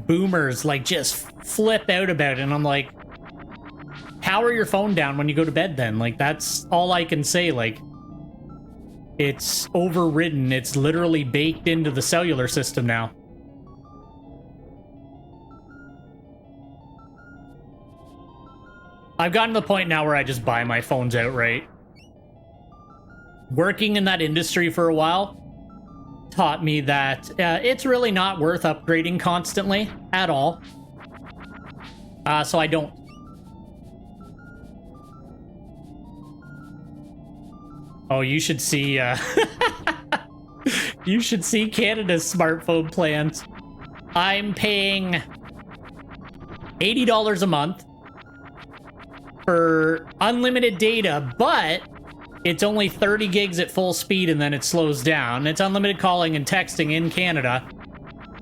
boomers like just flip out about it, and I'm like, power your phone down when you go to bed then. Like, that's all I can say. Like, it's overridden. It's literally baked into the cellular system now. I've gotten to the point now where I just buy my phones outright. Working in that industry for a while taught me that it's really not worth upgrading constantly at all. So I don't. Oh, you should see, you should see Canada's smartphone plans. I'm paying $80 a month for unlimited data, but it's only 30 gigs at full speed and then it slows down. It's unlimited calling and texting in Canada,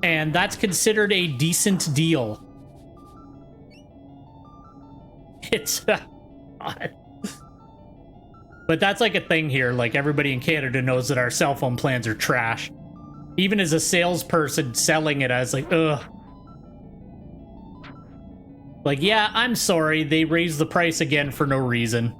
and that's considered a decent deal. It's... God. But that's like a thing here. Like, everybody in Canada knows that our cell phone plans are trash. Even as a salesperson selling it, I was like, ugh. Like, yeah, I'm sorry. They raised the price again for no reason.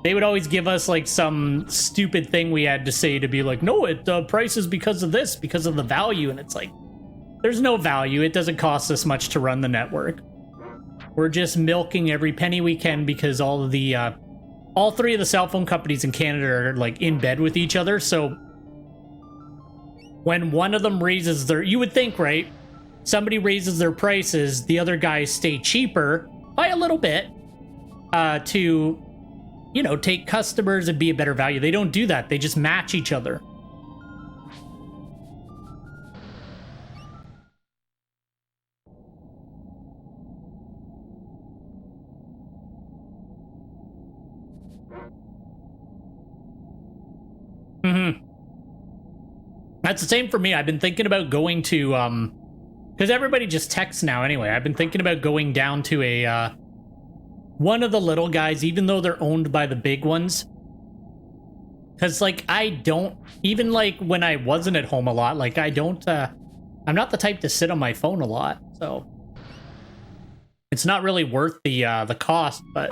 They would always give us, like, some stupid thing we had to say to be like, no, the price is because of this, because of the value. And it's like, there's no value. It doesn't cost us much to run the network. We're just milking every penny we can because all of the, all 3 of the cell phone companies in Canada are, like, in bed with each other. So when one of them raises their, you would think, right? Somebody raises their prices, the other guys stay cheaper by a little bit to, you know, take customers and be a better value. They don't do that. They just match each other. That's the same for me. I've been thinking about going to, because everybody just texts now anyway. I've been thinking about going down to a, one of the little guys, even though they're owned by the big ones. Because, like, I don't, even, like, when I wasn't at home a lot, like, I don't, I'm not the type to sit on my phone a lot, so it's not really worth the cost, but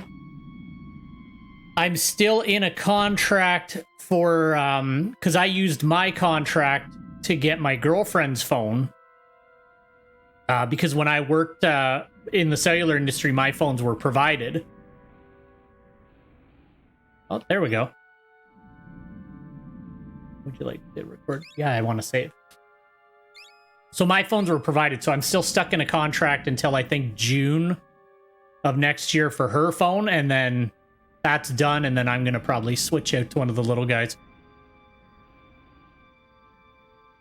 I'm still in a contract for, because I used my contract to get my girlfriend's phone, because when I worked in the cellular industry, my phones were provided. Oh, there we go. Would you like to record? Yeah, I want to save. So my phones were provided, so I'm still stuck in a contract until I think June of next year for her phone, and then that's done, and then I'm going to probably switch out to one of the little guys.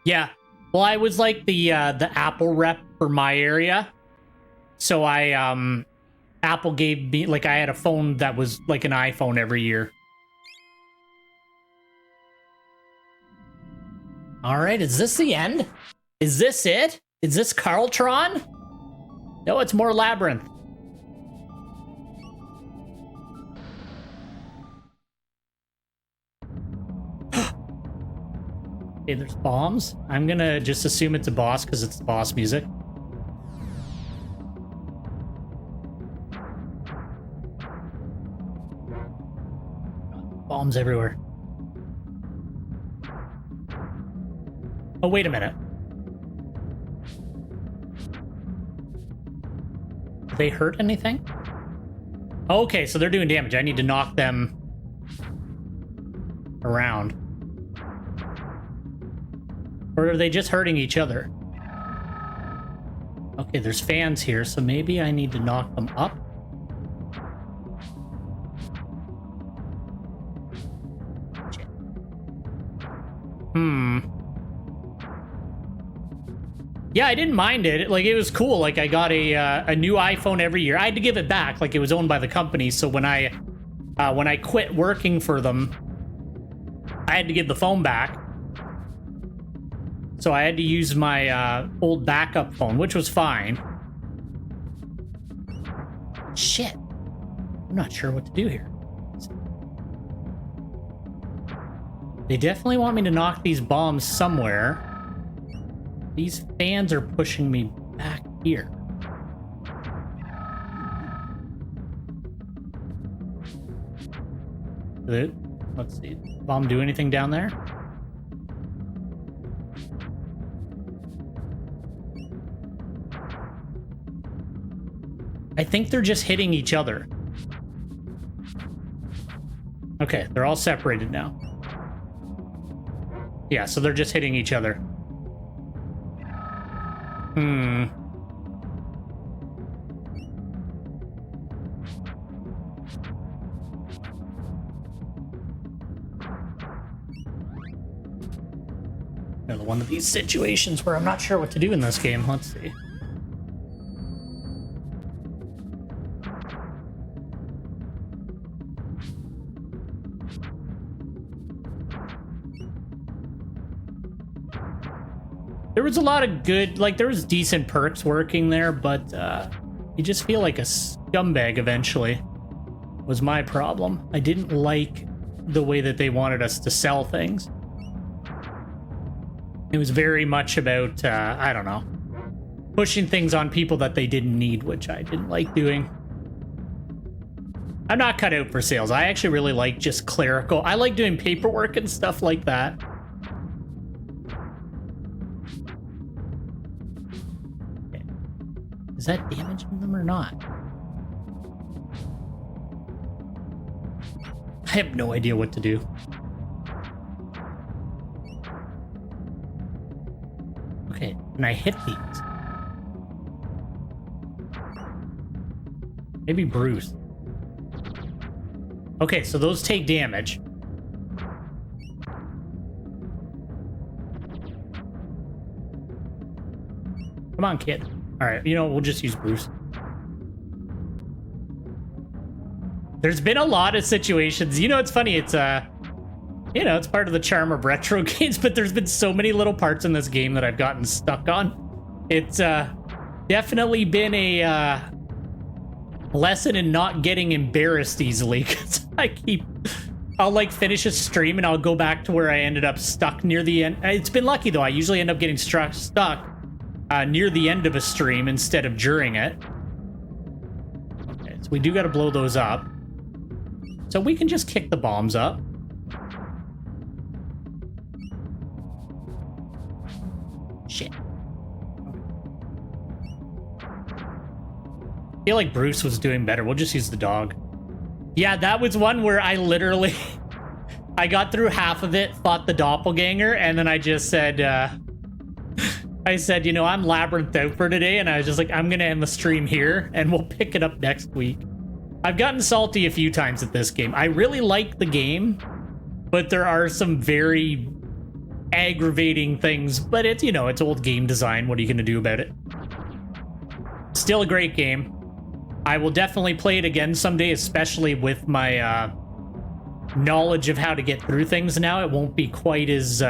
Yeah, Well, I was like the Apple rep for my area. So Apple gave me, like, I had a phone that was like an iPhone every year. All right, is this the end? Is this it? Is this Carltron? No, it's more Labyrinth. Okay, there's bombs. I'm gonna just assume it's a boss because it's the boss music. Bombs everywhere. Oh, wait a minute. Do they hurt anything? Okay, so they're doing damage. I need to knock them around. Or are they just hurting each other? Okay, there's fans here, so maybe I need to knock them up. Shit. Yeah, I didn't mind it. Like, it was cool. Like, I got a new iPhone every year. I had to give it back. Like, it was owned by the company. So when I quit working for them, I had to give the phone back. So I had to use my old backup phone, which was fine. Shit. I'm not sure what to do here. They definitely want me to knock these bombs somewhere. These fans are pushing me back here. Let's see. Bomb do anything down there? I think they're just hitting each other. Okay, they're all separated now. Yeah, so they're just hitting each other. No, one of these situations where I'm not sure what to do in this game. Let's see. There was a lot of good, like, there was decent perks working there, but you just feel like a scumbag eventually, was my problem. I didn't like the way that they wanted us to sell things. It was very much about, I don't know, pushing things on people that they didn't need, which I didn't like doing. I'm not cut out for sales. I actually really like just clerical. I like doing paperwork and stuff like that. Is that damaging them or not? I have no idea what to do. Okay, and I hit these. Maybe Bruce. Okay, so those take damage. Come on, kid. All right, you know, we'll just use Bruce. There's been a lot of situations. You know, it's funny. It's, you know, it's part of the charm of retro games, but there's been so many little parts in this game that I've gotten stuck on. It's definitely been a lesson in not getting embarrassed easily, because I'll like finish a stream and I'll go back to where I ended up stuck near the end. It's been lucky though. I usually end up getting stuck near the end of a stream instead of during it. Okay, so we do got to blow those up. So we can just kick the bombs up. Shit. I feel like Bruce was doing better. We'll just use the dog. Yeah, that was one where I literally... I got through half of it, fought the doppelganger, and then I just said... I said, you know, I'm labyrinthed out for today, and I was just like, I'm gonna end the stream here, and we'll pick it up next week. I've gotten salty a few times at this game. I really like the game, but there are some very aggravating things, but it's, you know, it's old game design. What are you going to do about it? Still a great game. I will definitely play it again someday, especially with my knowledge of how to get through things now. It won't be quite as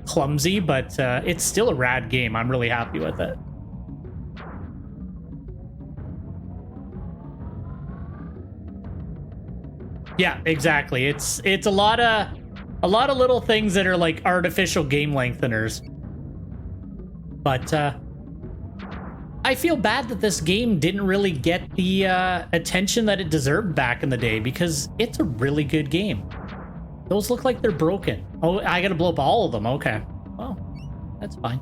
clumsy, but it's still a rad game. I'm really happy with it. Yeah, exactly. It's a lot of little things that are like artificial game lengtheners. But I feel bad that this game didn't really get the attention that it deserved back in the day, because it's a really good game. Those look like they're broken. Oh, I gotta blow up all of them. Okay. Well, that's fine.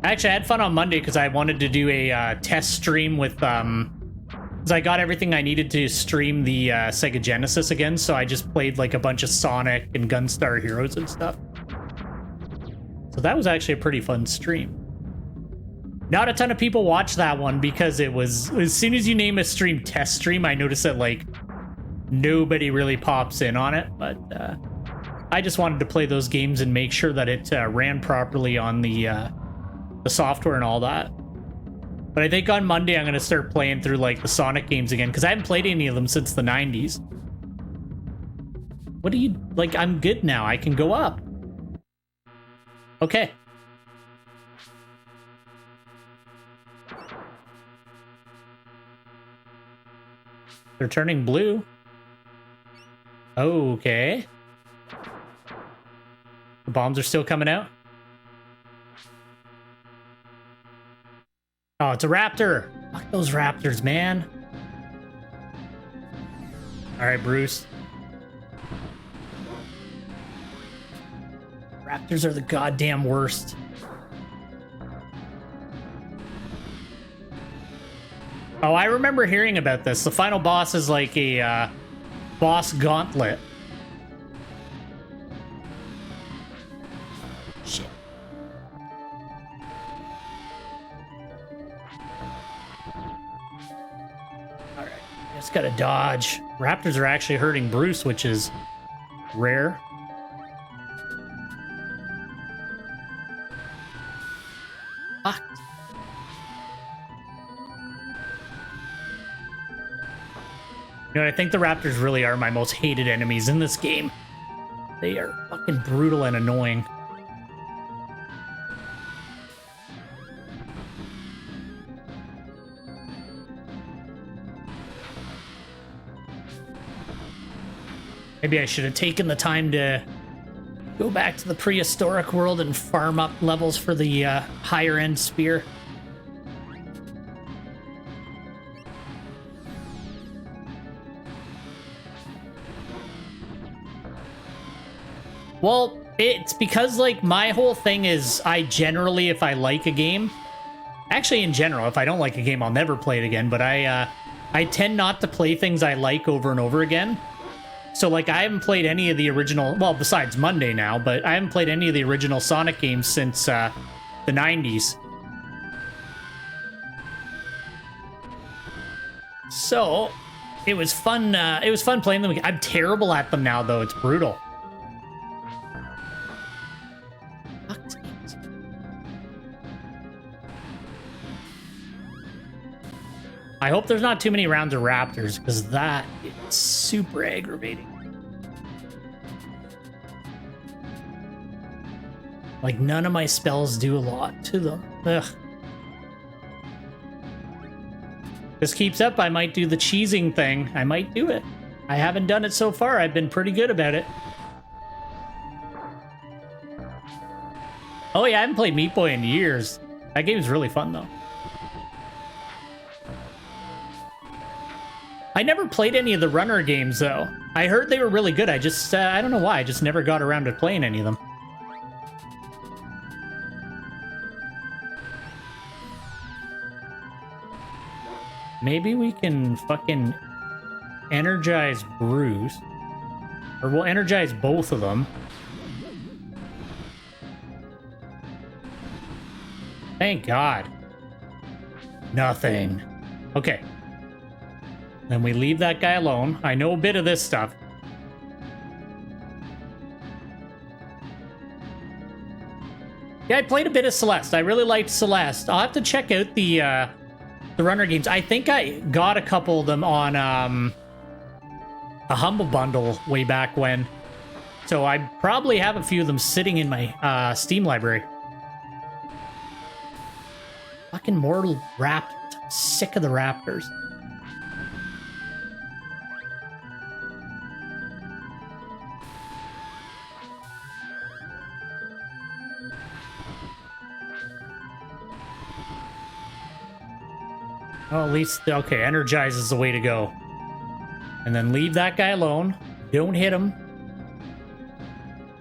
Actually, I had fun on Monday because I wanted to do a test stream with... because I got everything I needed to stream the Sega Genesis again, so I just played like a bunch of Sonic and Gunstar Heroes and stuff. So that was actually a pretty fun stream. Not a ton of people watched that one because it was, as soon as you name a stream test stream, I noticed that like nobody really pops in on it, but I just wanted to play those games and make sure that it ran properly on the software and all that. But I think on Monday I'm going to start playing through like the Sonic games again, because I haven't played any of them since the 90s. What do you, like, I'm good now. I can go up. Okay. They're turning blue. Okay. The bombs are still coming out. Oh, it's a raptor. Fuck those raptors, man. All right, Bruce. Raptors are the goddamn worst. Oh, I remember hearing about this. The final boss is like a boss gauntlet. Shit. All right, just gotta dodge. Raptors are actually hurting Bruce, which is rare. Fuck. You know, I think the Raptors really are my most hated enemies in this game. They are fucking brutal and annoying. Maybe I should have taken the time to go back to the prehistoric world and farm up levels for the higher end spear. Well, it's because, like, my whole thing is I generally, if I like a game, actually in general, if I don't like a game, I'll never play it again, but I tend not to play things I like over and over again. So, like, I haven't played any of the original, well, besides Monday now, but I haven't played any of the original Sonic games since the 90s. So, it was fun playing them. I'm terrible at them now, though. It's brutal. I hope there's not too many rounds of Raptors, because that is super aggravating. Like, none of my spells do a lot to them. Ugh. This keeps up, I might do the cheesing thing. I might do it. I haven't done it so far. I've been pretty good about it. Oh yeah, I haven't played Meat Boy in years. That game's really fun, though. I never played any of the runner games, though. I heard they were really good. I just, I don't know why. I just never got around to playing any of them. Maybe we can fucking energize Bruce. Or we'll energize both of them. Thank God. Nothing. Okay. Then we leave that guy alone. I know a bit of this stuff. Yeah, I played a bit of Celeste. I really liked Celeste. I'll have to check out the runner games. I think I got a couple of them on a Humble Bundle way back when. So I probably have a few of them sitting in my Steam library. Fucking mortal raptors. I'm sick of the raptors. Well, at least, okay, energize is the way to go. And then leave that guy alone. Don't hit him.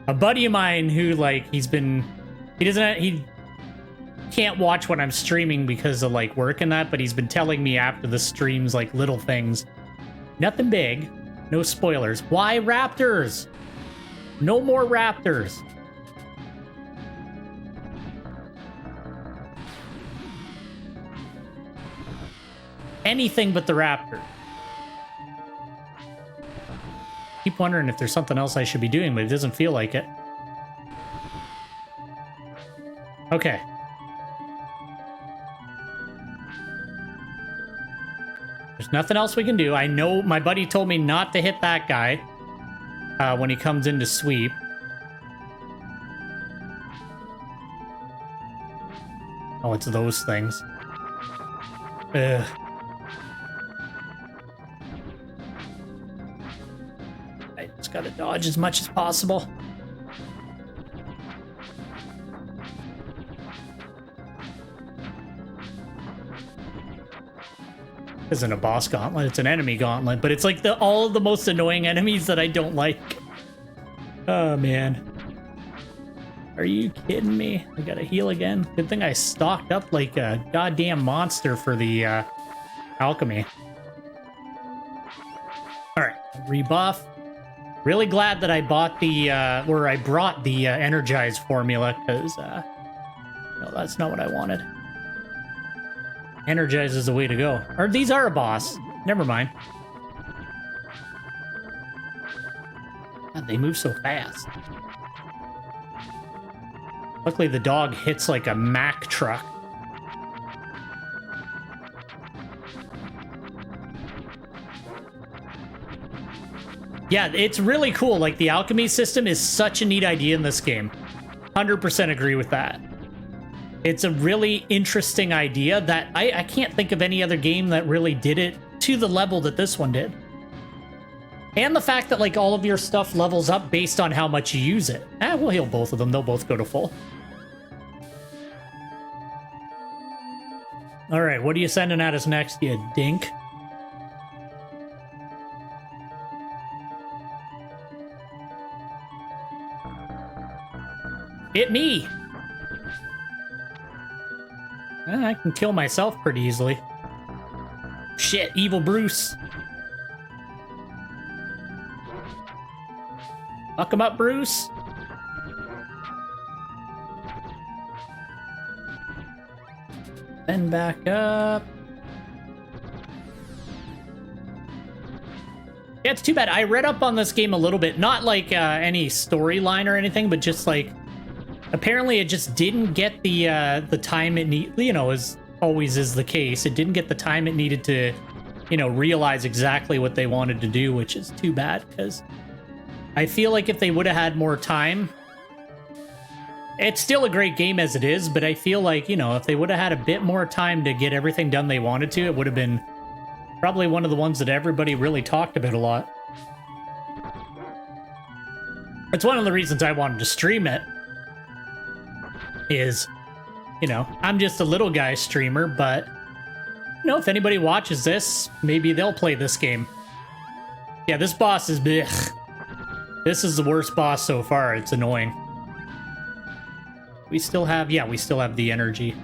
A buddy of mine who, like, he can't watch when I'm streaming because of, like, work and that, but he's been telling me after the streams, like, little things. Nothing big. No spoilers. Why raptors? No more raptors. Anything but the raptor. Keep wondering if there's something else I should be doing, but it doesn't feel like it. Okay. There's nothing else we can do. I know my buddy told me not to hit that guy when he comes in to sweep. Oh, it's those things. Ugh. I just gotta dodge as much as possible. Isn't a boss gauntlet, it's an enemy gauntlet, but it's like all of the most annoying enemies that I don't like. Oh man. Are you kidding me? I gotta heal again. Good thing I stocked up like a goddamn monster for the alchemy. Alright, rebuff. Really glad that I bought the I brought the energized formula, because no, that's not what I wanted. Energize is the way to go. Or these are a boss. Never mind. God, they move so fast. Luckily, the dog hits like a Mack truck. Yeah, it's really cool. Like, the alchemy system is such a neat idea in this game. 100% agree with that. It's a really interesting idea that I can't think of any other game that really did it to the level that this one did. And the fact that, like, all of your stuff levels up based on how much you use it. We'll heal both of them. They'll both go to full. All right, what are you sending at us next, you dink? Hit me! I can kill myself pretty easily. Shit, evil Bruce. Fuck him up, Bruce. Then back up. Yeah, it's too bad. I read up on this game a little bit. Not like any storyline or anything, but just like... Apparently, it just didn't get the time it needed, you know, as always is the case. It didn't get the time it needed to, you know, realize exactly what they wanted to do, which is too bad, because I feel like if they would have had more time, it's still a great game as it is, but I feel like, you know, if they would have had a bit more time to get everything done they wanted to, it would have been probably one of the ones that everybody really talked about a lot. It's one of the reasons I wanted to stream it. Is, you know, I'm just a little guy streamer, but, you know, if anybody watches this, maybe they'll play this game. Yeah, this boss is blech. This is the worst boss so far. It's annoying. We still have, yeah, we still have the energy.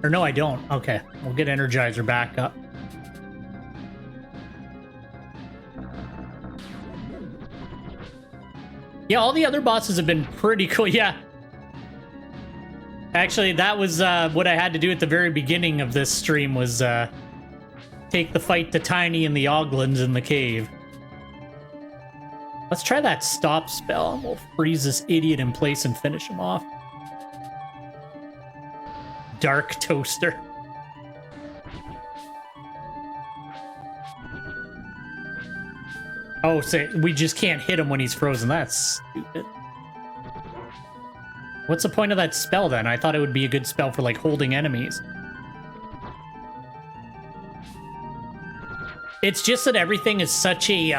Or no, I don't. Okay, we'll get Energizer back up. Yeah, all the other bosses have been pretty cool. Yeah. Actually, that was what I had to do at the very beginning of this stream was take the fight to Tiny and the Oglins in the cave. Let's try that stop spell and we'll freeze this idiot in place and finish him off. Dark Toaster. Oh, so we just can't hit him when he's frozen. That's stupid. What's the point of that spell then? I thought it would be a good spell for like holding enemies. It's just that everything is such a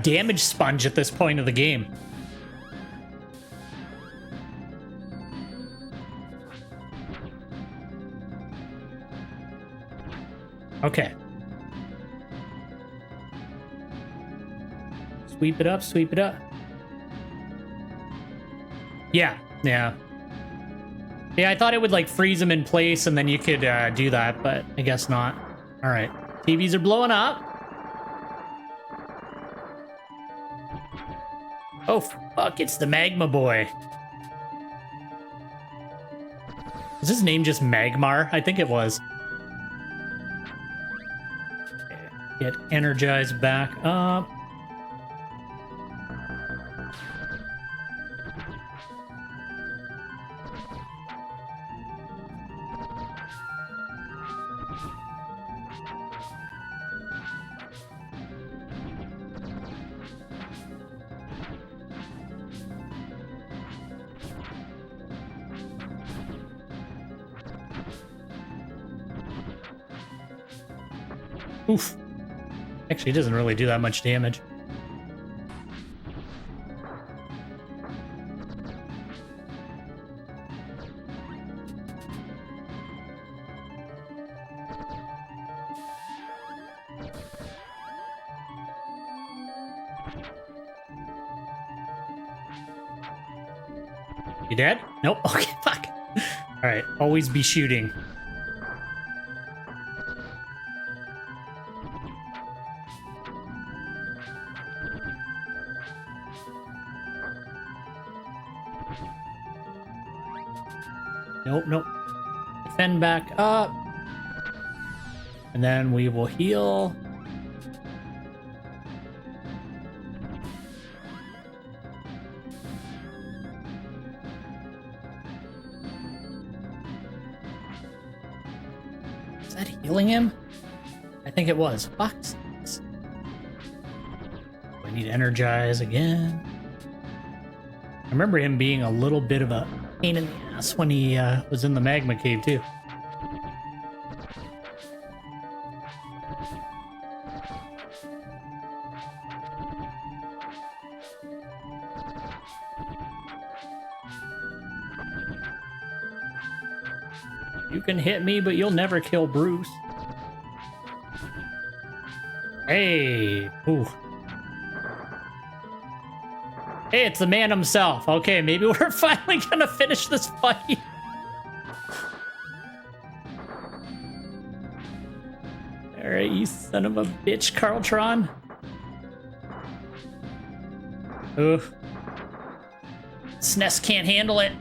damage sponge at this point of the game. Okay. Sweep it up, sweep it up. Yeah, yeah. Yeah, I thought it would like freeze him in place and then you could do that, but I guess not. All right, TVs are blowing up. Oh, fuck, it's the Magma Boy. Is his name just Magmar? I think it was. Get energized back up. Oof. Actually, it doesn't really do that much damage. You dead? Nope. Okay, fuck. All right, always be shooting. Nope, nope. Defend back up. And then we will heal. Is that healing him? I think it was. Fuck. I need to energize again. I remember him being a little bit of a pain in the ass when he was in the magma cave too. You can hit me, but you'll never kill Bruce. Hey, ooh. Hey, it's the man himself. Okay, maybe we're finally gonna finish this fight. Alright, you son of a bitch, Carltron. Ooh. SNES can't handle it.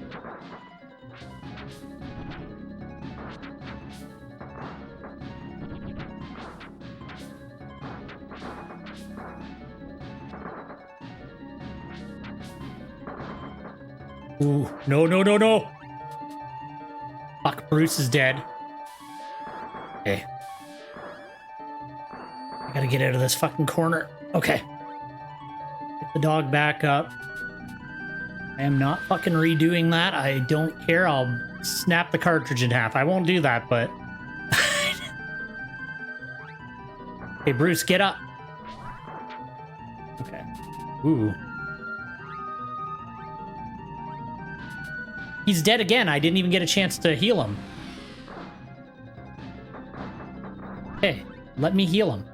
Ooh, no, no, no, no. Fuck, Bruce is dead. Okay. I gotta get out of this fucking corner. Okay. Get the dog back up. I am not fucking redoing that. I don't care. I'll snap the cartridge in half. I won't do that, but... Hey, Bruce, get up. Okay. Ooh. He's dead again. I didn't even get a chance to heal him. Hey, let me heal him.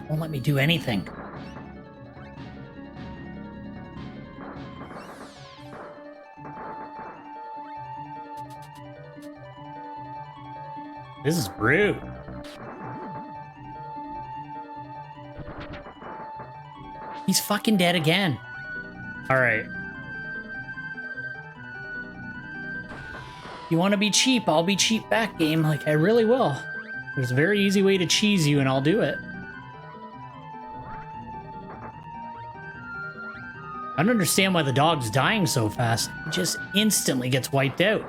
Won't let me do anything. This is rude. He's fucking dead again. All right. You want to be cheap? I'll be cheap back, game. Like, I really will. There's a very easy way to cheese you, and I'll do it. I don't understand why the dog's dying so fast. It just instantly gets wiped out.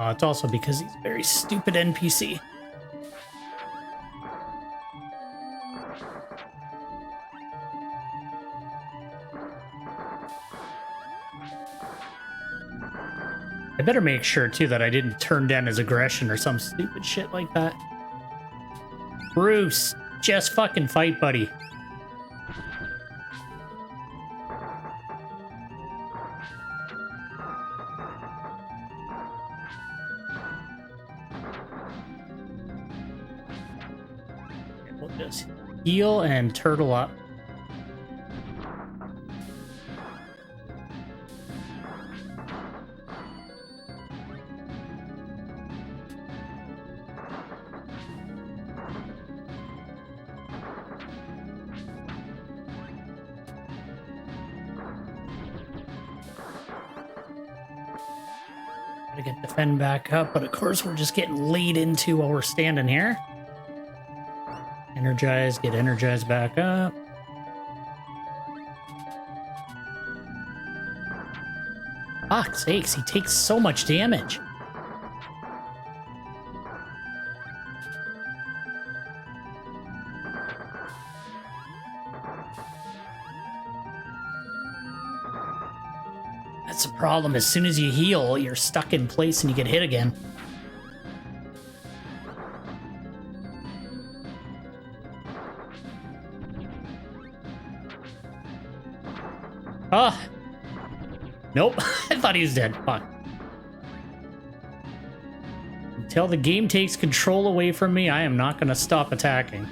It's also because he's a very stupid NPC. I better make sure, too, that I didn't turn down his aggression or some stupid shit like that. Bruce, just fucking fight, buddy. We'll just heal and turtle up. Gotta get the Fen back up, but of course we're just getting laid into while we're standing here. Energize, get energized back up. Fuck's sakes, he takes so much damage. That's the problem. As soon as you heal, you're stuck in place and you get hit again. Oh. Nope. I thought he was dead. Fuck. Until the game takes control away from me, I am not going to stop attacking.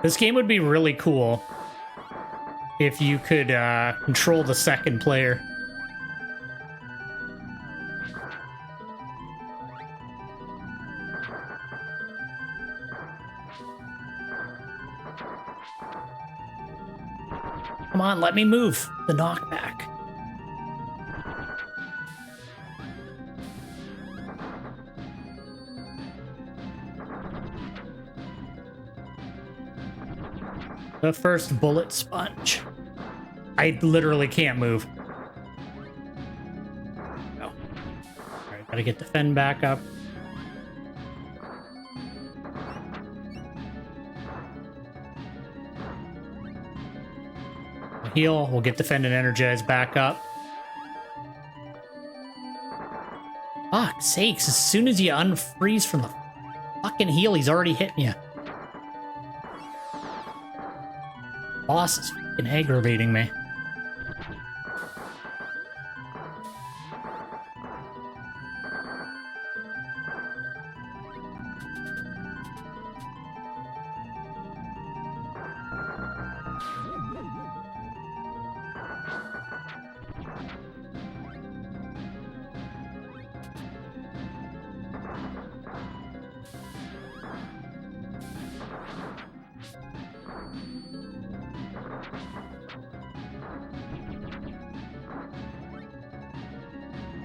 This game would be really cool if you could control the second player. Come on, let me move the knockback. The first bullet sponge. I literally can't move. Oh. Alright, gotta get the Fen back up. We'll heal, we'll get the Fen and energize back up. Fuck sakes, as soon as you unfreeze from the fucking heal, he's already hitting you. Boss is fucking aggravating me.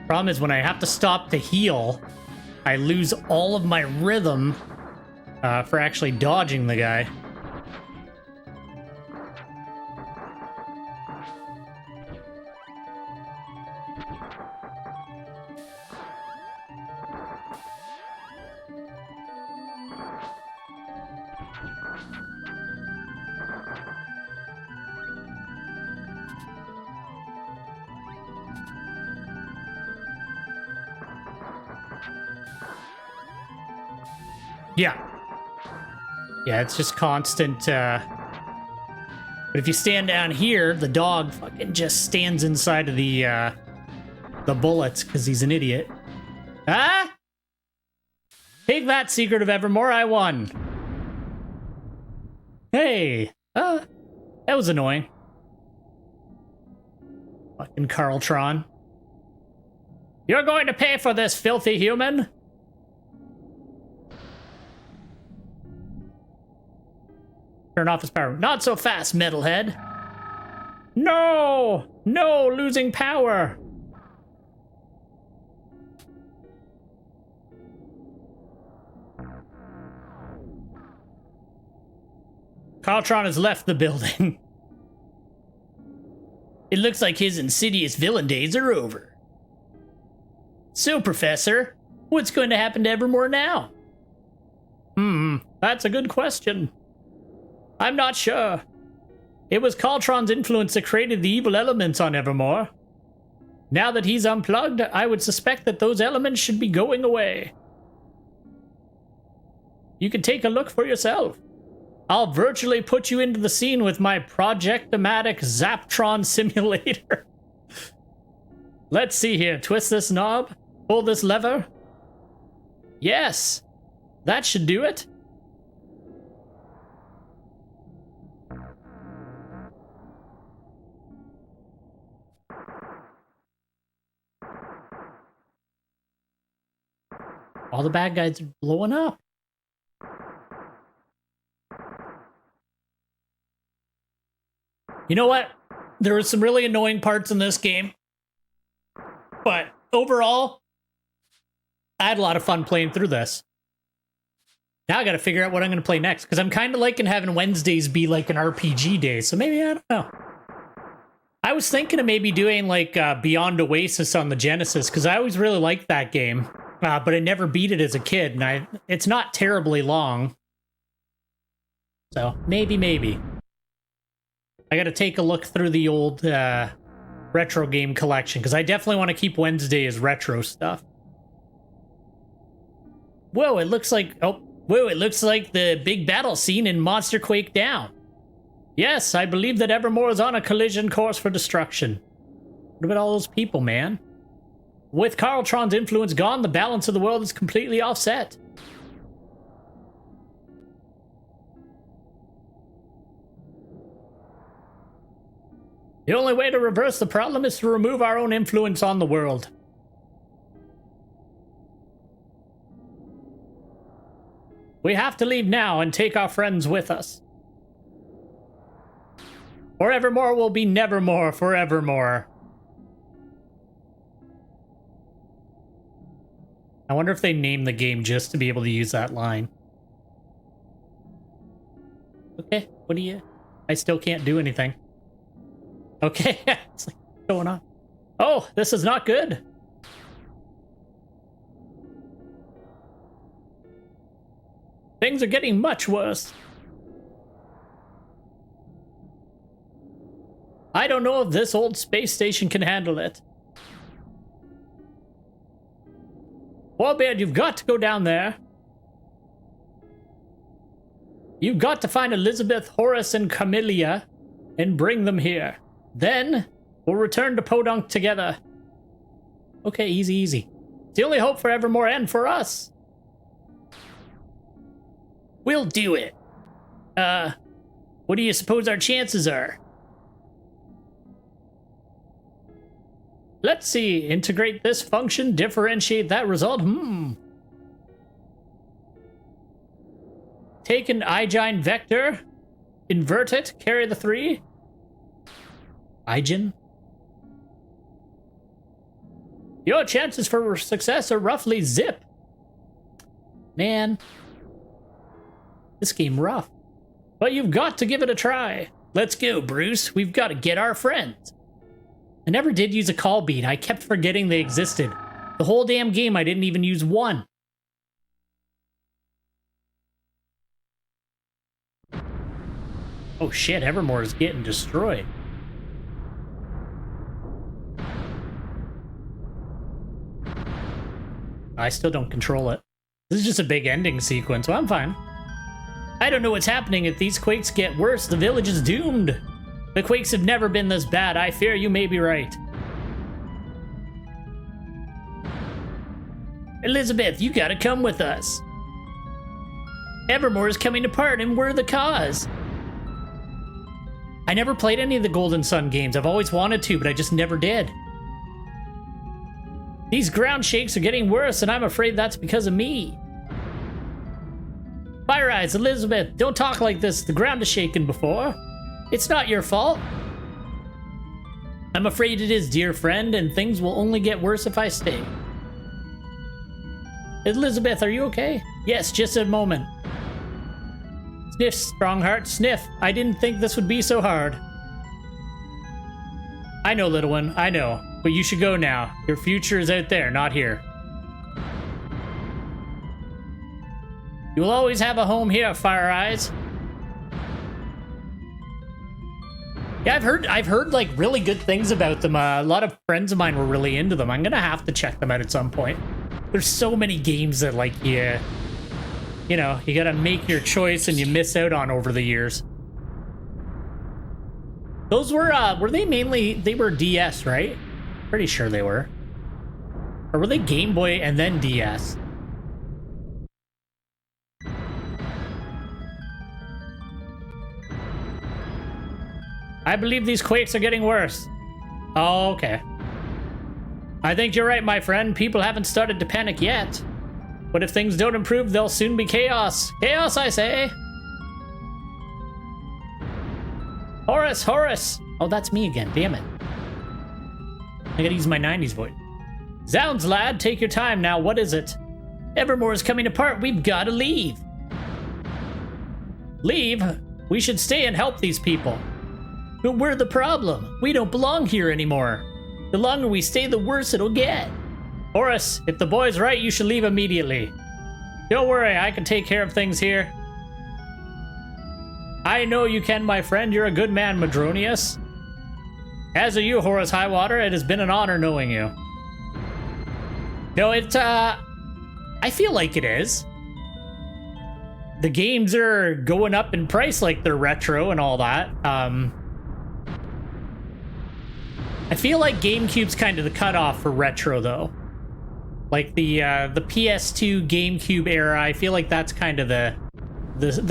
Problem is when I have to stop to heal, I lose all of my rhythm for actually dodging the guy. Yeah. Yeah, it's just constant, But if you stand down here, the dog fucking just stands inside of the bullets because he's an idiot. Ah! Take that, Secret of Evermore, I won. Hey, that was annoying. Fucking Carltron. You're going to pay for this, filthy human. Turn off his power. Not so fast, metalhead. No! No, losing power. Carltron has left the building. It looks like his insidious villain days are over. So, Professor, what's going to happen to Evermore now? That's a good question. I'm not sure. It was Carltron's influence that created the evil elements on Evermore. Now that he's unplugged, I would suspect that those elements should be going away. You can take a look for yourself. I'll virtually put you into the scene with my Project-O-Matic Zaptron simulator. Let's see here. Twist this knob. Pull this lever. Yes. That should do it. All the bad guys are blowing up. You know what? There were some really annoying parts in this game. But overall, I had a lot of fun playing through this. Now I gotta figure out what I'm gonna play next, because I'm kind of liking having Wednesdays be like an RPG day, so maybe, I don't know. I was thinking of maybe doing like Beyond Oasis on the Genesis, because I always really liked that game, but I never beat it as a kid, and it's not terribly long. So, maybe. I gotta take a look through the old retro game collection, because I definitely want to keep Wednesday as retro stuff. Whoa, it looks like... Whoa, it looks like the big battle scene in Monster Quake Down. Yes, I believe that Evermore is on a collision course for destruction. What about all those people, man? With Carltron's influence gone, the balance of the world is completely offset. The only way to reverse the problem is to remove our own influence on the world. We have to leave now and take our friends with us. Or Evermore will be nevermore forevermore. I wonder if they named the game just to be able to use that line. Okay, what do you... I still can't do anything. Okay, it's like, what's going on? Oh, this is not good. Things are getting much worse. I don't know if this old space station can handle it. Warbeard, you've got to go down there. You've got to find Elizabeth, Horace, and Camilla and bring them here. Then, we'll return to Podunk together. Okay, easy. It's the only hope for Evermore and for us. We'll do it. What do you suppose our chances are? Let's see. Integrate this function, differentiate that result. Take an IGN vector, invert it, carry the 3. IGN? Your chances for success are roughly zip. Man. This game rough. But you've got to give it a try. Let's go, Bruce. We've got to get our friends. I never did use a call beat. I kept forgetting they existed. The whole damn game, I didn't even use one. Oh shit, Evermore is getting destroyed. I still don't control it. This is just a big ending sequence. Well, I'm fine. I don't know what's happening. If these quakes get worse, the village is doomed. The quakes have never been this bad. I fear you may be right. Elizabeth, you gotta come with us. Evermore is coming apart and we're the cause. I never played any of the Golden Sun games. I've always wanted to, but I just never did. These ground shakes are getting worse, and I'm afraid that's because of me. Fire Eyes, Elizabeth, don't talk like this. The ground is shaken before. It's not your fault. I'm afraid it is, dear friend, and things will only get worse if I stay. Elizabeth, are you okay? Yes, just a moment. Sniff, Strongheart, sniff. I didn't think this would be so hard. I know, little one, I know. But you should go now. Your future is out there, not here. You will always have a home here, Fire Eyes. Yeah, I've heard like really good things about them. A lot of friends of mine were really into them. I'm gonna have to check them out at some point. There's so many games that like you know, you gotta make your choice and you miss out on over the years. Those were they mainly, they were DS, right? Pretty sure they were. Or were they Game Boy and then DS? I believe these quakes are getting worse. Oh, okay. I think you're right, my friend. People haven't started to panic yet. But if things don't improve, there'll soon be chaos. Chaos, I say. Horace, Horace. Oh, that's me again. Damn it. I gotta use my 90s voice. Zounds, lad. Take your time now. What is it? Evermore is coming apart. We've got to leave. Leave? We should stay and help these people. But we're the problem. We don't belong here anymore. The longer we stay, the worse it'll get. Horace, if the boy's right, you should leave immediately. Don't worry, I can take care of things here. I know you can, my friend. You're a good man, Madronius. As are you, Horace Highwater. It has been an honor knowing you. No, I feel like it is. The games are going up in price like they're retro and all that. I feel like GameCube's kind of the cutoff for retro, though. Like the PS2 GameCube era, I feel like that's kind of the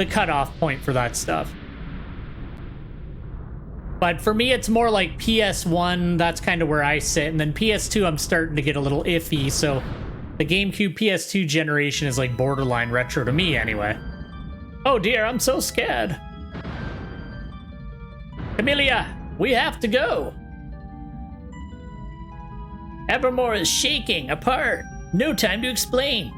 cutoff point for that stuff. But for me, it's more like PS1, that's kind of where I sit. And then PS2, I'm starting to get a little iffy. So the GameCube PS2 generation is like borderline retro to me anyway. Oh dear, I'm so scared. Camellia, we have to go. Evermore is shaking apart. No time to explain.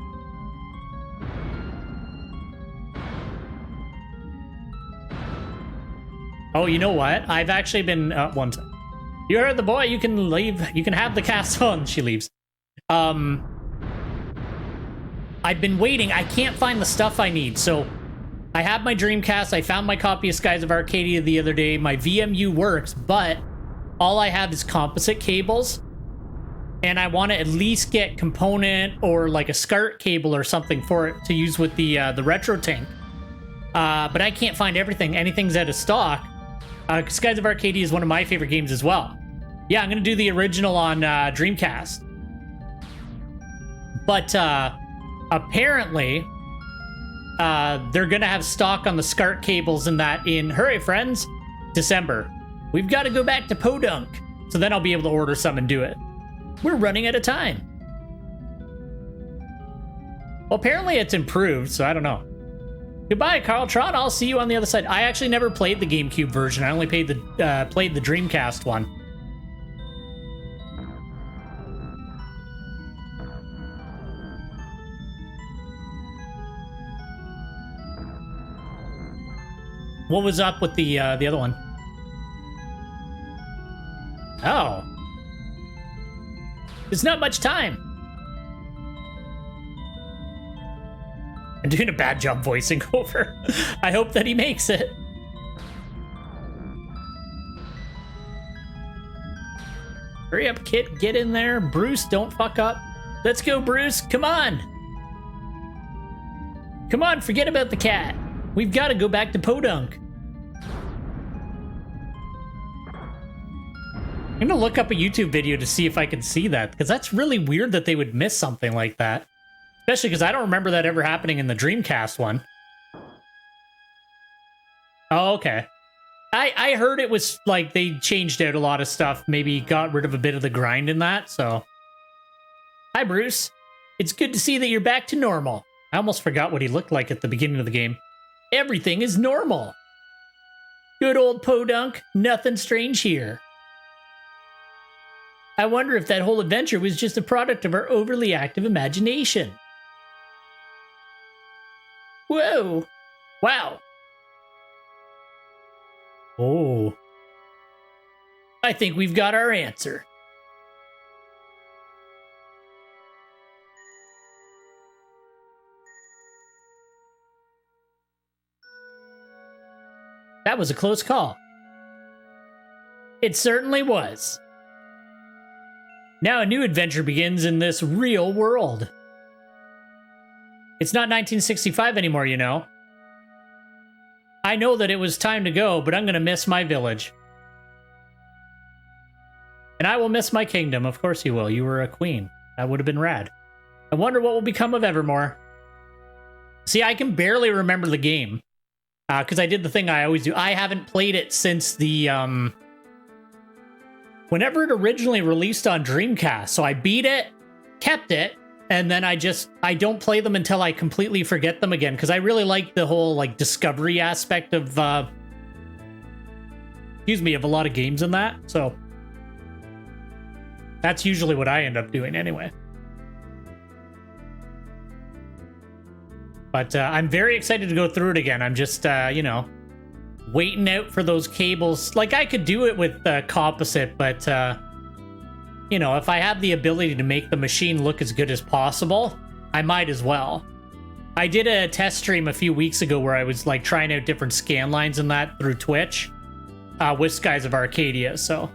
Oh, you know what? I've actually been one second. You heard the boy. You can leave. You can have the castle. And she leaves. I've been waiting. I can't find the stuff I need. So I have my Dreamcast. I found my copy of Skies of Arcadia the other day. My VMU works, but all I have is composite cables. And I want to at least get component or like a SCART cable or something for it to use with the RetroTINK. But I can't find everything. Anything's out of stock. Skies of Arcadia is one of my favorite games as well. Yeah, I'm going to do the original on Dreamcast. But apparently, they're going to have stock on the SCART cables and that in, hurry friends, December. We've got to go back to Podunk. So then I'll be able to order some and do it. We're running out of time. Well, apparently it's improved, so I don't know. Goodbye, Carltron. I'll see you on the other side. I actually never played the GameCube version. I only played the Dreamcast one. What was up with the other one? Oh. There's not much time. I'm doing a bad job voicing over. I hope that he makes it. Hurry up, Kit. Get in there. Bruce, don't fuck up. Let's go, Bruce. Come on. Come on, forget about the cat. We've got to go back to Podunk. I'm gonna look up a YouTube video to see if I can see that, because that's really weird that they would miss something like that. Especially because I don't remember that ever happening in the Dreamcast one. Oh, okay. I heard it was like they changed out a lot of stuff, maybe got rid of a bit of the grind in that, so. Hi, Bruce. It's good to see that you're back to normal. I almost forgot what he looked like at the beginning of the game. Everything is normal. Good old Podunk, nothing strange here. I wonder if that whole adventure was just a product of our overly active imagination. Whoa. Wow. Oh. I think we've got our answer. That was a close call. It certainly was. Now a new adventure begins in this real world. It's not 1965 anymore, you know. I know that it was time to go, but I'm going to miss my village. And I will miss my kingdom. Of course you will. You were a queen. That would have been rad. I wonder what will become of Evermore. See, I can barely remember the game. Because I did the thing I always do. I haven't played it since the... whenever it originally released on Dreamcast. So I beat it, kept it, and then I don't play them until I completely forget them again, because I really like the whole like discovery aspect of of a lot of games in that. So that's usually what I end up doing anyway. But I'm very excited to go through it again. I'm just you know, waiting out for those cables. Like, I could do it with composite, but you know, if I have the ability to make the machine look as good as possible, I might as well. I did a test stream a few weeks ago where I was like trying out different scan lines and that through Twitch with Skies of Arcadia, so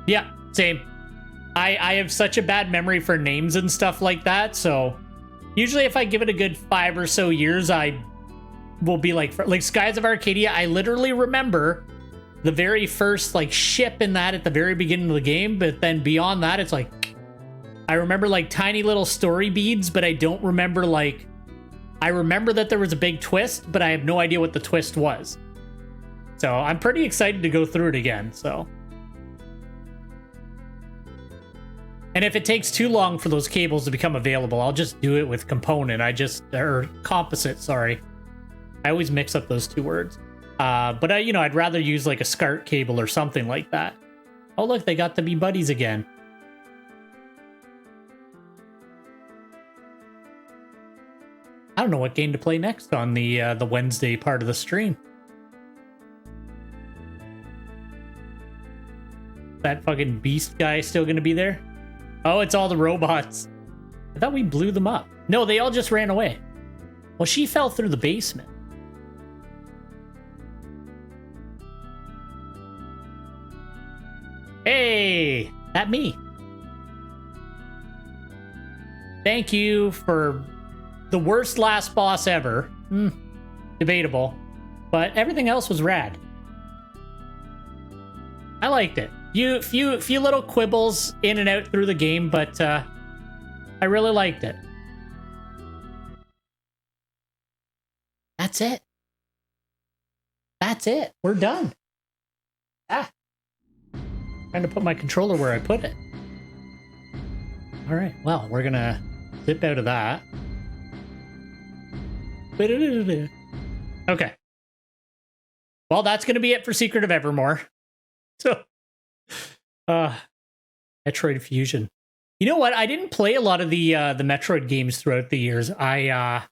yeah, same. I have such a bad memory for names and stuff like that, so usually if I give it a good 5 or so years, I will be like Skies of Arcadia. I literally remember the very first like ship in that at the very beginning of the game, but then beyond that, it's like I remember like tiny little story beads, but I don't remember like I remember that there was a big twist, but I have no idea what the twist was. So I'm pretty excited to go through it again. So, and if it takes too long for those cables to become available, I'll just do it with component. Or composite, sorry. I always mix up those two words. But you know, I'd rather use like a SCART cable or something like that. Oh, look, they got to be buddies again. I don't know what game to play next on the Wednesday part of the stream. That fucking beast guy still gonna be there? Oh, it's all the robots. I thought we blew them up. No, they all just ran away. Well, she fell through the basement. Hey, that me. Thank you for the worst last boss ever. Debatable. But everything else was rad. I liked it. Few little quibbles in and out through the game, but I really liked it. That's it. That's it. We're done. Trying to put my controller where I put it. All right. Well, we're gonna zip out of that. Okay. Well, that's gonna be it for Secret of Evermore. So, Metroid Fusion. You know what? I didn't play a lot of the Metroid games throughout the years. Yeah,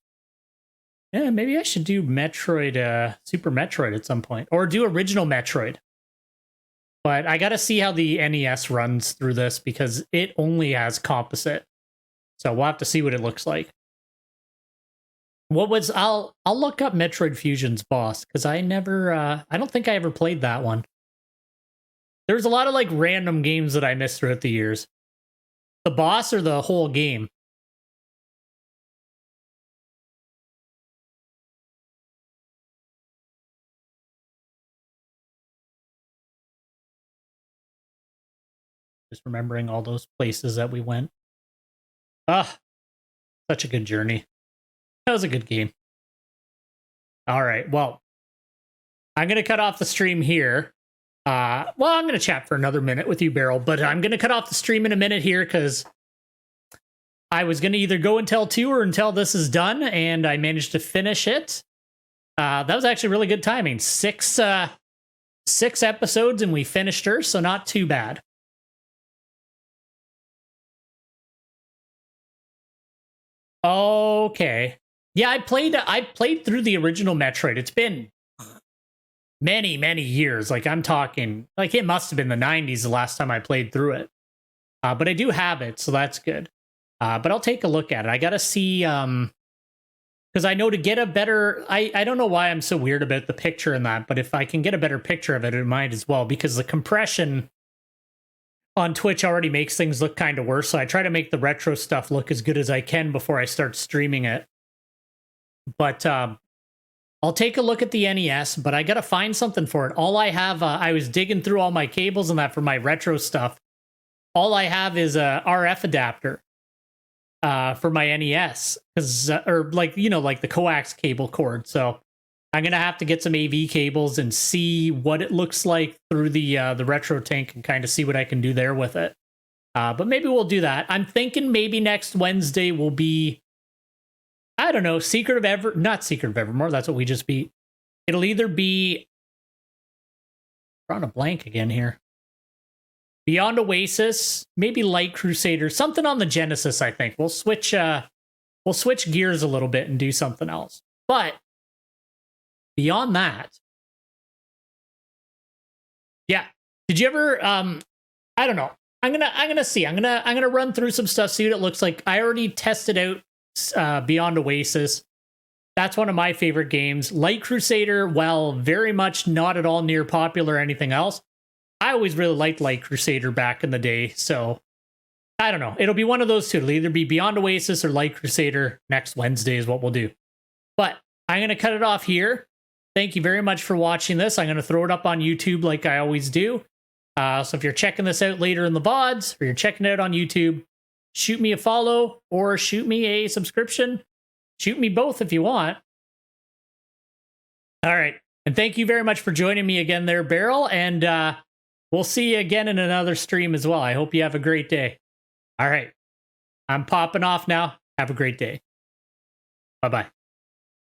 maybe I should do Metroid, Super Metroid at some point, or do original Metroid. But I gotta see how the NES runs through this because it only has composite. So we'll have to see what it looks like. I'll look up Metroid Fusion's boss because I don't think I ever played that one. There's a lot of like random games that I missed throughout the years. The boss or the whole game? Just remembering all those places that we went. Ah, such a good journey. That was a good game. All right, well, I'm going to cut off the stream here. Well, I'm going to chat for another minute with you, Beryl, but I'm going to cut off the stream in a minute here because I was going to either go until 2 or until this is done, and I managed to finish it. That was actually really good timing. Six episodes, and we finished her, so not too bad. Okay. Yeah, I played through the original Metroid. It's been many, many years. Like, I'm talking, like, it must have been the 90s the last time I played through it. But I do have it, so that's good. But I'll take a look at it. I gotta see, because I know to get a better, I don't know why I'm so weird about the picture in that, but if I can get a better picture of it, I might as well, because the compression on Twitch already makes things look kind of worse, so I try to make the retro stuff look as good as I can before I start streaming it. But I'll take a look at the NES, but I gotta find something for it. All I have, I was digging through all my cables and that for my retro stuff. All I have is a RF adapter for my NES, because or like, you know, like the coax cable cord. So I'm gonna have to get some AV cables and see what it looks like through the RetroTINK and kind of see what I can do there with it. But maybe we'll do that. I'm thinking maybe next Wednesday will be, I don't know, not Secret of Evermore. That's what we just beat. It'll either be, we're on a blank again here. Beyond Oasis, maybe Light Crusader, something on the Genesis. I think we'll switch gears a little bit and do something else. But beyond that, yeah. Did you ever? I don't know. I'm gonna see. I'm gonna run through some stuff, see what it looks like. I already tested out Beyond Oasis. That's one of my favorite games. Light Crusader, well, very much not at all near popular or anything else. I always really liked Light Crusader back in the day, so I don't know. It'll be one of those two. It'll either be Beyond Oasis or Light Crusader. Next Wednesday is what we'll do. But I'm going to cut it off here. Thank you very much for watching this. I'm going to throw it up on YouTube like I always do. So if you're checking this out later in the VODs, or you're checking it out on YouTube, shoot me a follow or shoot me a subscription. Shoot me both if you want. All right. And thank you very much for joining me again there, Beryl. And we'll see you again in another stream as well. I hope you have a great day. All right. I'm popping off now. Have a great day. Bye-bye.